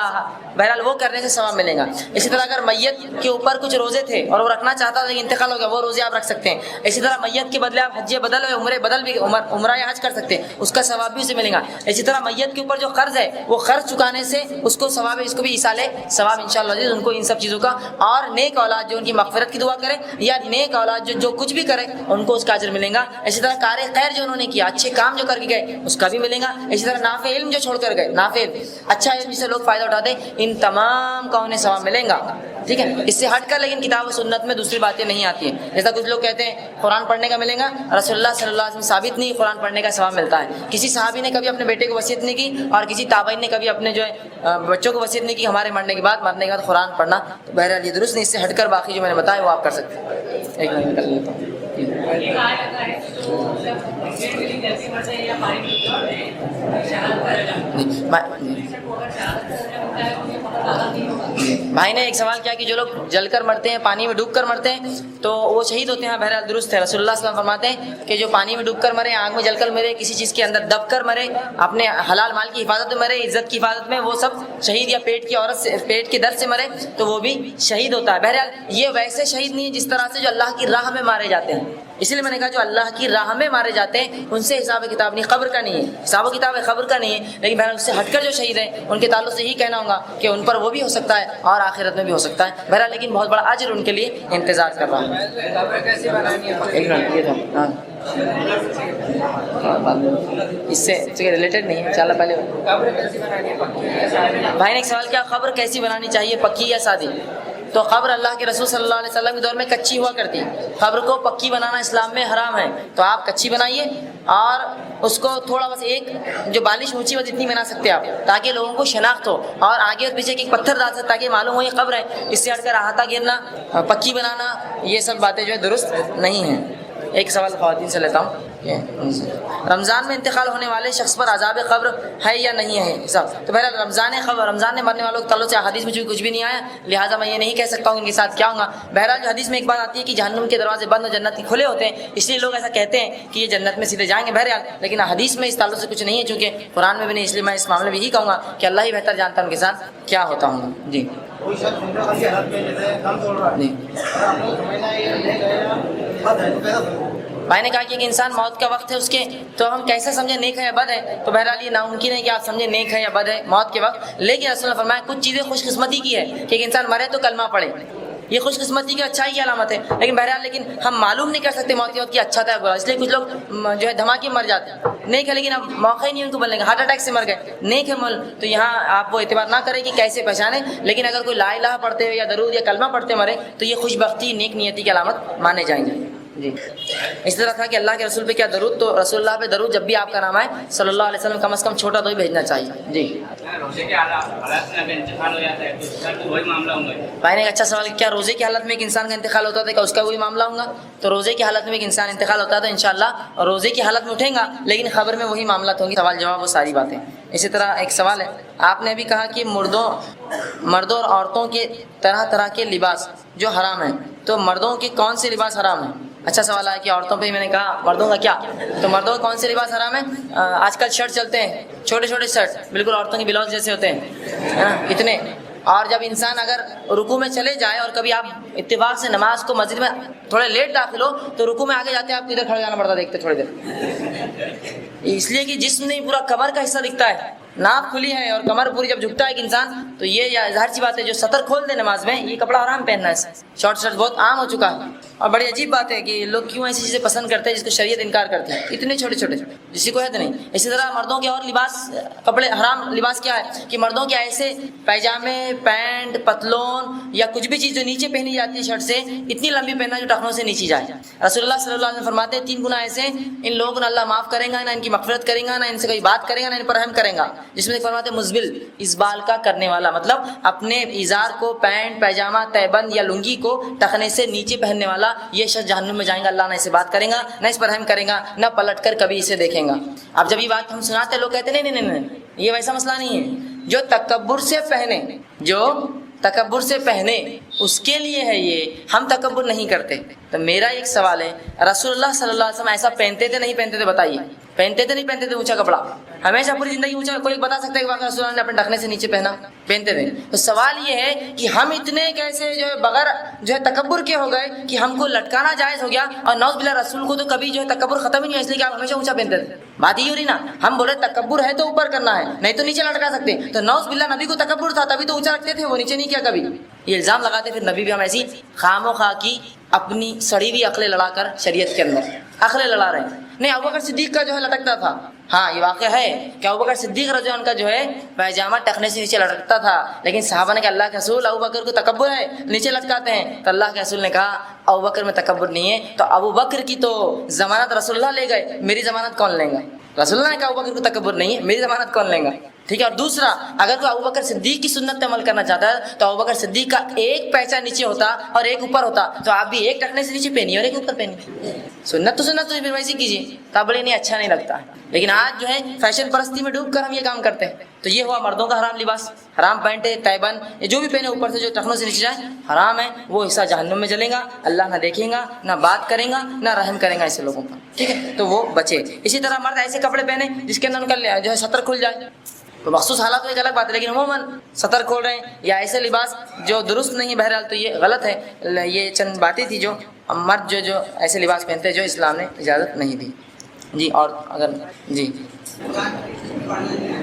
بہرحال وہ کرنے سے ثواب ملے گا۔ اسی طرح اگر میت کے اوپر کچھ روزے تھے اور وہ رکھنا چاہتا تھا لیکن انتقال ہو گیا، وہ روزے آپ رکھ سکتے ہیں۔ اسی طرح میت کے بدلے آپ حج بدل ہے عمرے بدل بھی عمرہ یا حج کر سکتے ہیں، اس کا ثواب بھی اسے ملے گا۔ اسی طرح میت کے اوپر جو قرض ہے وہ قرض چکانے سے اس کو ثواب ہے، اس کو بھی ایصال ثواب انشاءاللہ عزیز ان کو ان سب چیزوں کا۔ اور نیک اولاد جو ان کی مغفرت کی دعا کرے یا نیک اولاد جو کچھ بھی کرے ان کو اس کا اجر ملے گا۔ اسی طرح کار خیر جو انہوں نے کیا، اچھے کام جو کر کے گئے اس کا بھی ملے گا۔ اسی طرح نافع علم جو چھوڑ کر گئے، نافع اچھا علم جس سے لوگ فائدہ اٹھاتے، ان تمام کا انہیں ثواب ملے گا، ٹھیک ہے؟ اس سے ہٹ کر لیکن کتاب و سنت میں دوسری باتیں نہیں آتی ہیں۔ جیسا کچھ لوگ کہتے ہیں قرآن پڑھنے کا ملے گا، رسول اللہ صلی اللہ علیہ وسلم ثابت نہیں قرآن پڑھنے کا ثواب ملتا ہے۔ کسی صحابی نے کبھی اپنے بیٹے کو وصیت نہیں کی اور کسی تابعین نے کبھی اپنے جو ہے بچوں کو وصیت نہیں کی ہمارے مرنے کے بعد قرآن پڑھنا، تو بہرحال یہ درست نہیں۔ اس سے ہٹ کر باقی جو میں نے بتایا وہ آپ کر سکتے ہیں۔ ایک منٹ کر لیتا ہوں۔ بھائی نے ایک سوال کیا کہ جو لوگ جل کر مرتے ہیں، پانی میں ڈوب کر مرتے ہیں تو وہ شہید ہوتے ہیں؟ بہرحال درست ہے، رسول اللہ صلی اللہ علیہ وسلم فرماتے ہیں کہ جو پانی میں ڈوب کر مرے، آگ میں جل کر مرے، کسی چیز کے اندر دب کر مرے، اپنے حلال مال کی حفاظت میں مرے، عزت کی حفاظت میں، وہ سب شہید، یا پیٹ کی عورت سے پیٹ کے درد سے مرے تو وہ بھی شہید ہوتا ہے۔ بہرحال یہ ویسے شہید نہیں ہے جس طرح سے جو اللہ کی راہ میں مارے جاتے ہیں، اسی لیے میں نے کہا جو اللہ کی راہ میں مارے جاتے ہیں ان سے حساب کتاب نہیں، قبر کا نہیں ہے، حساب و کتاب قبر کا نہیں ہے، لیکن بہرحال اس سے ہٹ کر جو شہید ہیں ان کے تعلق سے یہی کہنا ہوگا کہ ان پر وہ بھی ہو سکتا ہے اور آخرت میں بھی ہو سکتا ہے۔ بہرحال لیکن بہت بڑا اجر ان کے لیے انتظار کر رہا ہے۔ اس سے ریلیٹڈ نہیں ہے، چلا پہلے بھائی نے ایک سوال کیا قبر کیسی بنانی چاہیے، پکی یا سادی؟ تو قبر اللہ کے رسول صلی اللہ علیہ وسلم کے دور میں کچی ہوا کرتی، قبر کو پکی بنانا اسلام میں حرام ہے، تو آپ کچی بنائیے اور اس کو تھوڑا بس ایک جو بالش اونچی بس اتنی بنا سکتے ہیں آپ، تاکہ لوگوں کو شناخت ہو اور آگے اور پیچھے ایک پتھر ڈال سکتے تاکہ معلوم ہو یہ قبر ہے۔ اس سے ہٹ کر احاطہ گرنا، پکی بنانا، یہ سب باتیں جو ہے درست نہیں ہیں۔ ایک سوال خواتین سے لیتا ہوں، رمضان میں انتقال ہونے والے شخص پر عذاب قبر ہے یا نہیں ہے سب؟ تو بہرحال رمضان میں مرنے والوں کے تعلق سے حدیث میں چونکہ کچھ بھی نہیں آیا لہٰذا میں یہ نہیں کہہ سکتا ہوں ان کے ساتھ کیا ہوگا۔ بہرحال جو حدیث میں ایک بات آتی ہے کہ جہنم کے دروازے بند اور جنت کے کھلے ہوتے ہیں، اس لیے لوگ ایسا کہتے ہیں کہ یہ جنت میں سیدھے جائیں گے، بہرحال لیکن حدیث میں اس تعلق سے کچھ نہیں ہے چونکہ قرآن میں بھی نہیں، اس لیے میں اس معاملے میں یہی کہوں گا کہ اللہ ہی بہتر جانتا ہے ان کے ساتھ کیا ہوتا ہوں۔ جی بھائی نے کہا کہ انسان موت کا وقت ہے اس کے، تو ہم کیسے سمجھیں نیک ہے یا بد ہے؟ تو بہرحال یہ ناممکن ہے کہ آپ سمجھیں نیک ہے یا بد ہے موت کے وقت، لیکن رسول اللہ فرمایا کچھ چیزیں خوش قسمتی کی ہے کہ ایک انسان مرے تو کلمہ پڑھے، یہ خوش قسمتی کی اچھائی کی علامت ہے، لیکن بہرحال لیکن ہم معلوم نہیں کر سکتے موت کے وقت کی اچھا تھا یا برا، اس لیے کچھ لوگ جو ہے دھماکے مر جاتے ہیں، نیک ہے لیکن اب موقع ہی نہیں ان کو بننے کا، ہارٹ اٹیک سے مر گئے، نیک ہے مل، تو یہاں آپ وہ اعتبار نہ کریں کہ کیسے پہچانے، لیکن اگر کوئی لا الہ پڑھتے ہوئے یا درود یا کلمہ پڑھتے مرے تو یہ خوش بختی نیک نیتی کی علامت مانے جائیں گے۔ جی اس طرح تھا کہ اللہ کے رسول پہ کیا درود، تو رسول اللہ پہ درود جب بھی آپ کا نام آئے صلی اللہ علیہ وسلم کم از کم چھوٹا تو ہی بھیجنا چاہیے۔ جی بھائی نے ایک اچھا سوال کیا روزے کی حالت میں ایک انسان کا انتقال ہوتا تھا کیا اس کا وہی معاملہ ہوگا؟ تو روزے کی حالت میں ایک انسان انتقال ہوتا ہے تو انشاءاللہ روزے کی حالت میں اٹھیں گا، لیکن خبر میں وہی معاملات ہوں گی، سوال جواب وہ ساری باتیں۔ اسی طرح ایک سوال ہے، آپ نے ابھی کہا کہ مردوں اور عورتوں کے طرح طرح کے لباس جو حرام ہیں، تو مردوں کے کون سے لباس حرام ہیں؟ اچھا سوال ہے کہ عورتوں پہ میں نے کہا مردوں کا کیا، تو مردوں کا کون سے لباس حرام ہے؟ آج کل شرٹ چلتے ہیں، چھوٹے چھوٹے شرٹ بالکل عورتوں کی بلاؤز جیسے ہوتے ہیں اتنے، اور جب انسان اگر رکوع میں چلے جائے اور کبھی آپ اتفاق سے نماز کو مسجد میں تھوڑے لیٹ داخل ہو تو رکوع میں آگے جاتے ہیں آپ کو ادھر کھڑے جانا پڑتا دیکھتے تھوڑی دیر، اس لیے کہ جسم نہیں پورا کمر کا حصہ دکھتا ہے، ناف کھلی ہے اور کمر پوری جب جھکتا ہے ایک انسان تو یہ ظاہر سی بات ہے جو سطر کھول دے نماز میں یہ کپڑا حرام پہننا ہے، شارٹ شرٹ بہت عام ہو چکا ہے۔ اور بڑی عجیب بات ہے کہ لوگ کیوں ایسی چیزیں پسند کرتے ہیں جس کو شریعت انکار کرتی ہے، اتنے چھوٹے چھوٹے جسی کو ہے تو نہیں۔ اسی طرح مردوں کے اور لباس کپڑے حرام لباس کیا ہے کہ مردوں کے ایسے پیجامے پینٹ پتلون یا کچھ بھی چیز جو نیچے پہنی جاتی ہے شرٹ سے اتنی لمبی پہننا جو ٹخنوں سے نیچی جائے۔ رسول اللہ صلی اللہ علیہ وسلم فرماتے ہیں 3 گناہ ایسے ان لوگوں کو نہ اللہ معاف کرے گا، نہ ان کی مغفرت کرے گا، نہ ان سے کوئی بات کرے گا، نہ ان پر رحم کرے گا، جس میں فرماتے ہیں مزبل اسبال کا کرنے والا، مطلب اپنے ازار کو پینٹ پیجامہ تیبند یا لنگی کو ٹخنے سے نیچے پہننے والا، یہ شخص جہنم میں جائیں گا، اللہ نہ اسے بات کرے گا، نہ اس پر رحم کرے گا، نہ پلٹ کر کبھی اسے دیکھیں گا۔ اب جب یہ بات ہم سناتے ہیں لوگ کہتے ہیں نہیں یہ ویسا مسئلہ نہیں ہے، جو تکبر سے پہنے، جو تکبر سے پہنے اس کے لیے ہے یہ، ہم تکبر نہیں کرتے۔ تو میرا ایک سوال ہے، رسول اللہ صلی اللہ علیہ وسلم ایسا پہنتے تھے نہیں پہنتے تھے؟ بتائیے، پہنتے تھے نہیں پہنتے تھے اونچا کپڑا؟ ہمیشہ پوری زندگی اونچا، کوئی بتا سکتا ہے کہ واقعی رسول اللہ نے اپنے ڈھکنے سے نیچے پہنا؟ پہنتے تھے۔ تو سوال یہ ہے کہ ہم اتنے کیسے جو ہے بغیر جو ہے تکبر کے ہو گئے کہ ہم کو لٹکانا جائز ہو گیا، اور نوز باللہ رسول کو تو کبھی جو ہے تکبر ختم ہی نہیں ہے، اس لیے کہ آپ ہمیشہ اونچا پہنتے تھے۔ بات یہ ہو رہی نا، ہم بولے تکبر ہے تو اوپر کرنا ہے، نہیں تو نیچے لٹکا سکتے۔ تو نوز باللہ نبی کو تکبر تھا تبھی تو اونچا رکھتے تھے، وہ نیچے نہیں کیا کبھی۔ یہ الزام لگاتے پھر نبی بھی ہم ایسی خام و خواہ کی اپنی سڑی ہوئی عقلیں لڑا کر شریعت کے اندر عقلیں لڑا رہے ہیں۔ نہیں، ابوبکر صدیق کا جو ہے لٹکتا تھا، ہاں یہ واقعہ ہے کہ ابوبکر صدیق رضی اللہ عنہ کا جو ہے پیجامہ ٹخنے سے نیچے لٹکتا تھا، لیکن صحابہ نے کہا اللہ کے رسول ابوبکر کو تکبر ہے نیچے لٹکاتے ہیں، تو اللہ کے رسول نے کہا ابوبکر میں تکبر نہیں ہے، تو ابوبکر کی تو ضمانت رسول اللہ لے گئے، میری ضمانت کون لیں گا؟ رسول اللہ نے کہا ابوبکر کو تکبر نہیں ہے، میری ضمانت کون لیں گا؟ ٹھیک ہے۔ اور دوسرا، اگر کوئی ابوبکر صدیق کی سنت پہ عمل کرنا چاہتا ہے تو ابوبکر صدیق کا ایک پیچہ نیچے ہوتا اور ایک اوپر ہوتا، تو آپ بھی ایک ٹخنے سے نیچے پہنیے اور ایک اوپر پہنیے۔ سنت تو پھر ویسے کیجیے، تب بڑے نہیں اچھا نہیں لگتا۔ لیکن آج جو ہے فیشن پرستی میں ڈوب کر ہم یہ کام کرتے ہیں۔ تو یہ ہوا مردوں کا حرام لباس، حرام پینٹیں تیبند، یہ جو بھی پہنے اوپر سے جو ٹخنوں سے نیچے جائے حرام ہے، وہ حصہ جہنم میں جلے گا، اللہ نہ دیکھیں گا، نہ بات کریں گا، نہ رحم کریں گا ایسے لوگوں پر، ٹھیک ہے؟ تو وہ بچے۔ اسی طرح مرد ایسے کپڑے پہنے جس کے اندر ان کا جو ہے سطر کھل جائے، تو مخصوص حالات تو ایک الگ بات ہے، لیکن عموماً سطر کھول رہے ہیں یا ایسے لباس جو درست نہیں، بہرحال تو یہ غلط ہے۔ یہ چند باتیں تھی جو مرد جو ایسے لباس پہنتے ہیں جو اسلام نے اجازت نہیں دی۔ جی، اور اگر جی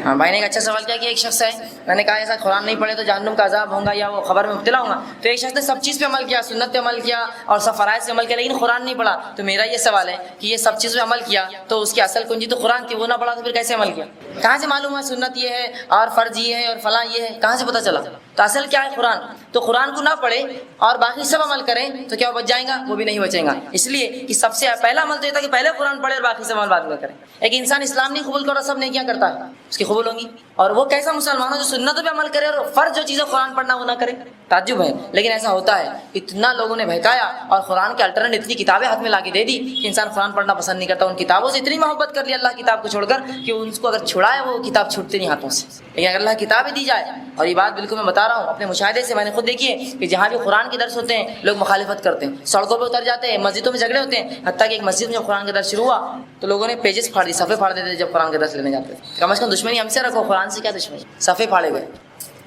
ہاں، بھائی نے ایک اچھا سوال کیا کہ ایک شخص ہے، میں نے کہا ایسا قرآن نہیں پڑھے تو جہنم کا عذاب ہوگا یا وہ خبر میں مبتلا ہوگا، تو ایک شخص نے سب چیز پہ عمل کیا، سنت پہ عمل کیا اور سب فرائض پہ عمل کیا، لیکن قرآن نہیں پڑھا۔ تو میرا یہ سوال ہے کہ یہ سب چیز پہ عمل کیا تو اس کی اصل کنجی تو قرآن کی، وہ نہ پڑھا تو پھر کیسے عمل کیا؟ کہاں سے معلوم ہے سنت یہ ہے اور فرض یہ ہے اور فلاں یہ ہے؟ کہاں سے پتہ چلا؟ تو اصل کیا ہے قرآن۔ تو قرآن کو نہ پڑھے اور باقی سب عمل کریں تو کیا وہ بچ جائیں گا؟ وہ بھی نہیں بچیں گا، اس لیے کہ سب سے پہلا عمل تو یہ تھا کہ پہلے قرآن پڑھے اور باقی سب عمل بعد میں کریں۔ ایک انسان اسلام نہیں قبول کرتا، سب نیکیاں کرتا ہے، اس کی قبول ہوں گی؟ اور وہ کیسا مسلمان ہو جو سنتوں پہ عمل کرے اور فرض جو چیزیں قرآن پڑھنا وہ نہ کرے؟ تعجب ہے، لیکن ایسا ہوتا ہے۔ اتنا لوگوں نے بہکایا اور قرآن کے الٹرنیٹ اتنی کتابیں ہاتھ میں لا کے دے دی کہ انسان قرآن پڑھنا پسند نہیں کرتا، ان کتابوں سے اتنی محبت کر لی اللہ کتاب کو چھوڑ کر کہ ان کو اگر چھڑائے وہ کتاب چھوٹتی نہیں ہاتھوں سے۔ لیکن اگر اللہ کتابیں دی جائے، اور یہ بات بالکل میں بتا رہا ہوں اپنے مشاہدے سے، میں نے خود دیکھی ہے کہ جہاں بھی قرآن کے درس ہوتے ہیں لوگ مخالفت کرتے ہیں، سڑکوں پہ اتر جاتے ہیں، مسجدوں میں جھگڑے ہوتے ہیں، حتیٰ کہ ایک مسجد میں جب قرآن کا درس شروع ہوا تو لوگوں نے پیجز پھاڑ دی، صفحے پھاڑ دیتے تھے جب قرآن کا درس لینے جاتے تھے۔ کم از کم دشمنی ہم سے رکھو، قرآن سے کیا دشمنی؟ صفحے پھاڑے گئے۔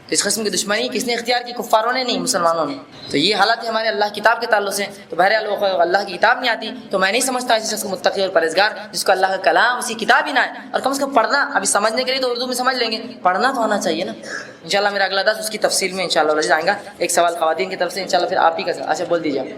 تو اس قسم کی دشمنی کس نے اختیار کی؟ کفاروں نے نہیں، مسلمانوں نے۔ تو یہ حالت ہے ہمارے اللہ کتاب کے تعلق سے۔ تو بہرحال اللہ کی کتاب نہیں آتی تو میں نہیں سمجھتا ایسے شخص کو متقی اور پرہیزگار جس کو اللہ کا کلام اسی کتاب ہی نہ ہے، اور کم از کم پڑھنا ابھی سمجھنے کے لیے تو اردو میں سمجھ لیں گے، پڑھنا تو آنا چاہیے نا۔ انشاءاللہ میرا اگلا درس اس کی تفصیل میں انشاءاللہ آئے گا۔ ایک سوال خواتین کی طرف سے انشاءاللہ، پھر آپ ہی کا اچھا بول دیجیے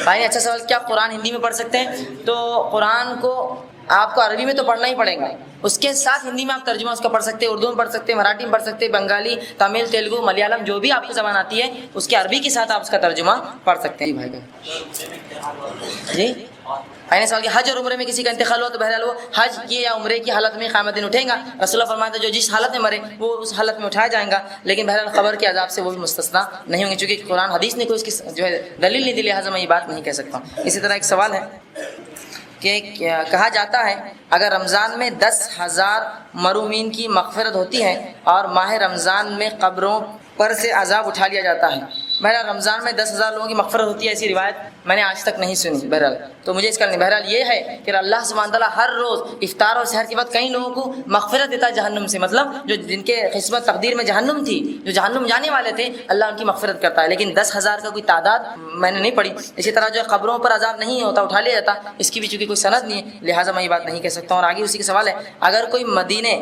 بھائی نے اچھا سوال کیا، قرآن ہندی میں پڑھ سکتے ہیں؟ تو قرآن کو آپ کو عربی میں تو پڑھنا ہی پڑے گا، اس کے ساتھ ہندی میں آپ ترجمہ اس کا پڑھ سکتے ہیں، اردو میں پڑھ سکتے ہیں، مراٹھی میں پڑھ سکتے ہیں، بنگالی، تامل، تیلگو، ملیالم، جو بھی آپ کو زبان آتی ہے اس کے عربی کے ساتھ آپ اس کا ترجمہ پڑھ سکتے ہیں۔ بھائی جی بھائی نے سوال کیا حج اور عمرے میں کسی کا انتقال ہوا تو بہرحال وہ حج کی یا عمرے کی حالت میں قیامت دن اٹھیں گا۔ رسول اللہ فرماتے ہیں جو جس حالت میں مرے وہ اس حالت میں اٹھایا جائیں گا، لیکن بہرحال قبر کے عذاب سے وہ بھی مستثنا نہیں ہوں گے، چونکہ قرآن حدیث نے کوئی اس کی جو ہے دلیل نہیں دی، لہٰذا میں یہ بات نہیں کہہ سکتا ہوں۔ اسی طرح ایک سوال ہے کہ کہا جاتا ہے اگر رمضان میں 10,000 مرومین کی مغفرت ہوتی ہے اور ماہ رمضان میں قبروں پر سے عذاب اٹھا لیا جاتا ہے بہرحال رمضان میں 10,000 لوگوں کی مغفرت ہوتی ہے، ایسی روایت میں نے آج تک نہیں سنی بہرحال، تو مجھے اس کا نہیں۔ بہرحال یہ ہے کہ اللہ سبحانہ تعالیٰ ہر روز افطار اور سحر کے بعد کئی لوگوں کو مغفرت دیتا ہے جہنم سے، مطلب جو جن کے قسمت تقدیر میں جہنم تھی، جو جہنم جانے والے تھے، اللہ ان کی مغفرت کرتا ہے۔ لیکن 10,000 کا کوئی تعداد میں نے نہیں پڑھی۔ اسی طرح جو قبروں پر عذاب نہیں ہوتا، اٹھا لیا جاتا، اس کی بھی چونکہ کوئی سند نہیں ہے، لہٰذا میں یہ بات نہیں کہہ سکتا ہوں۔ اور آگے اسی کا سوال ہے، اگر کوئی مدینے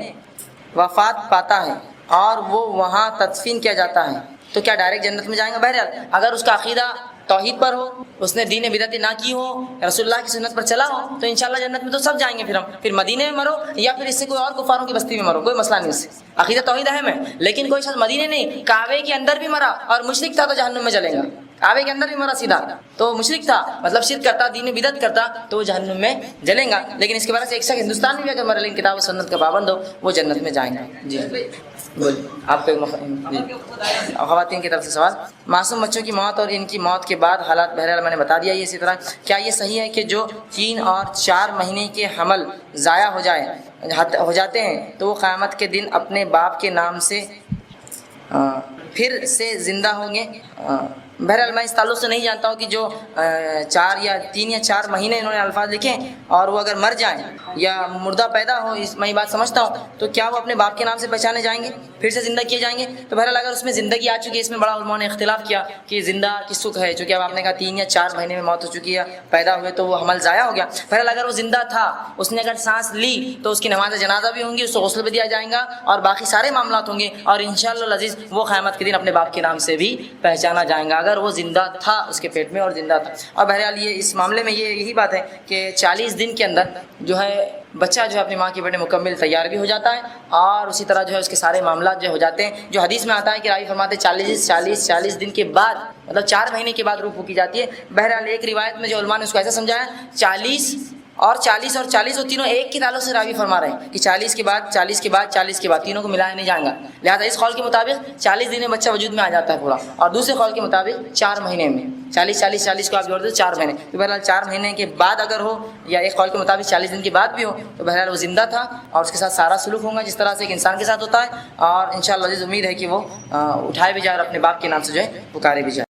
وفات پاتا ہے اور وہ وہاں تدفین کیا جاتا ہے تو کیا ڈائریکٹ جنت میں جائیں گا؟ بہرحال اگر اس کا عقیدہ توحید پر ہو، اس نے دین بدعت نہ کی ہو، رسول اللہ کی سنت پر چلا ہو، تو انشاءاللہ جنت میں تو سب جائیں گے۔ پھر مدینے میں مرو یا پھر اس سے کوئی اور کفاروں کی بستی میں مرو، کوئی مسئلہ نہیں اس سے، عقیدہ توحید اہم ہے۔ لیکن کوئی شخص مدینے نہیں، کعبے کے اندر بھی مرا اور مشرک تھا تو جہنم میں جلے گا۔ کعبے کے اندر بھی مرا سیدھا تو مشرک تھا، مطلب شرک کرتا، دین بدعت کرتا، تو وہ جہنم میں جلیں گا۔ لیکن اس کے بعد سے ایک شخص ہندوستان میں بھی اگر مرے لیکن کتاب و سنت کا پابند ہو، وہ جنت میں جائیں گے۔ جی بولیے، آپ کو جی خواتین کی طرف سے سوال، معصوم بچوں کی موت اور ان کی موت کے بعد حالات بہرحال میں نے بتا دیا۔ یہ اسی طرح کیا یہ صحیح ہے کہ جو 3 اور 4 مہینے کے حمل ضائع ہو جاتے ہیں تو وہ قیامت کے دن اپنے باپ کے نام سے پھر سے زندہ ہوں گے؟ بہرحال میں اس تعلق سے نہیں جانتا ہوں کہ جو 3 یا 4 مہینے انہوں نے الفاظ لکھے اور وہ اگر مر جائیں یا مردہ پیدا ہو، میں یہ بات سمجھتا ہوں، تو کیا وہ اپنے باپ کے نام سے پہچانے جائیں گے، پھر سے زندہ کیے جائیں گے؟ تو بہرحال اگر اس میں زندگی آ چکی ہے، اس میں بڑا علماء نے اختلاف کیا کہ زندہ کس وقت ہے، چونکہ اب آپ نے کہا 3 یا 4 مہینے میں موت ہو چکی ہے، پیدا ہوئے تو وہ حمل ضائع ہو گیا۔ بہرحال اگر وہ زندہ تھا، اس نے اگر سانس لی تو اس کی نماز جنازہ بھی ہوں گی، اس کو غسل بھی دیا جائے گا اور باقی سارے معاملات ہوں گے، اور انشاءاللہ العزیز وہ قیامت کے دن اپنے باپ کے نام سے بھی پہچانا جائے گا اگر وہ زندہ تھا، اس کے پیٹ میں اور زندہ تھا۔ اور بہرحال یہ اس معاملے میں یہی بات ہے کہ 40 دن کے اندر جو ہے بچہ جو ہے اپنی ماں کے پیٹ میں مکمل تیار بھی ہو جاتا ہے، اور اسی طرح جو ہے اس کے سارے معاملات جو ہو جاتے ہیں، جو حدیث میں آتا ہے کہ راوی فرماتے ہیں 40 دن کے بعد، مطلب 4 مہینے کے بعد روح پھونکی جاتی ہے۔ بہرحال ایک روایت میں جو علماء نے اس کو ایسا سمجھایا 40 اور 40 وہ تینوں ایک کے تعلق سے راوی فرما رہے ہیں کہ 40 کے بعد تینوں کو ملایا نہیں جائے گا، لہٰذا اس قول کے مطابق 40 دن میں بچہ وجود میں آ جاتا ہے پورا، اور دوسرے قول کے مطابق 4 مہینے میں 40 کو آپ جوڑ دیں 4 مہینے، تو بہرحال 4 مہینے کے بعد اگر ہو یا ایک قول کے مطابق 40 دن کے بعد بھی ہو تو بہرحال وہ زندہ تھا اور اس کے ساتھ سارا سلوک ہوگا جس طرح سے ایک انسان کے ساتھ ہوتا ہے، اور انشاءاللہ عزیز امید ہے کہ وہ اٹھائے بھی جائے اور اپنے باپ کے نام سے جو ہے پکارے بھی جائے۔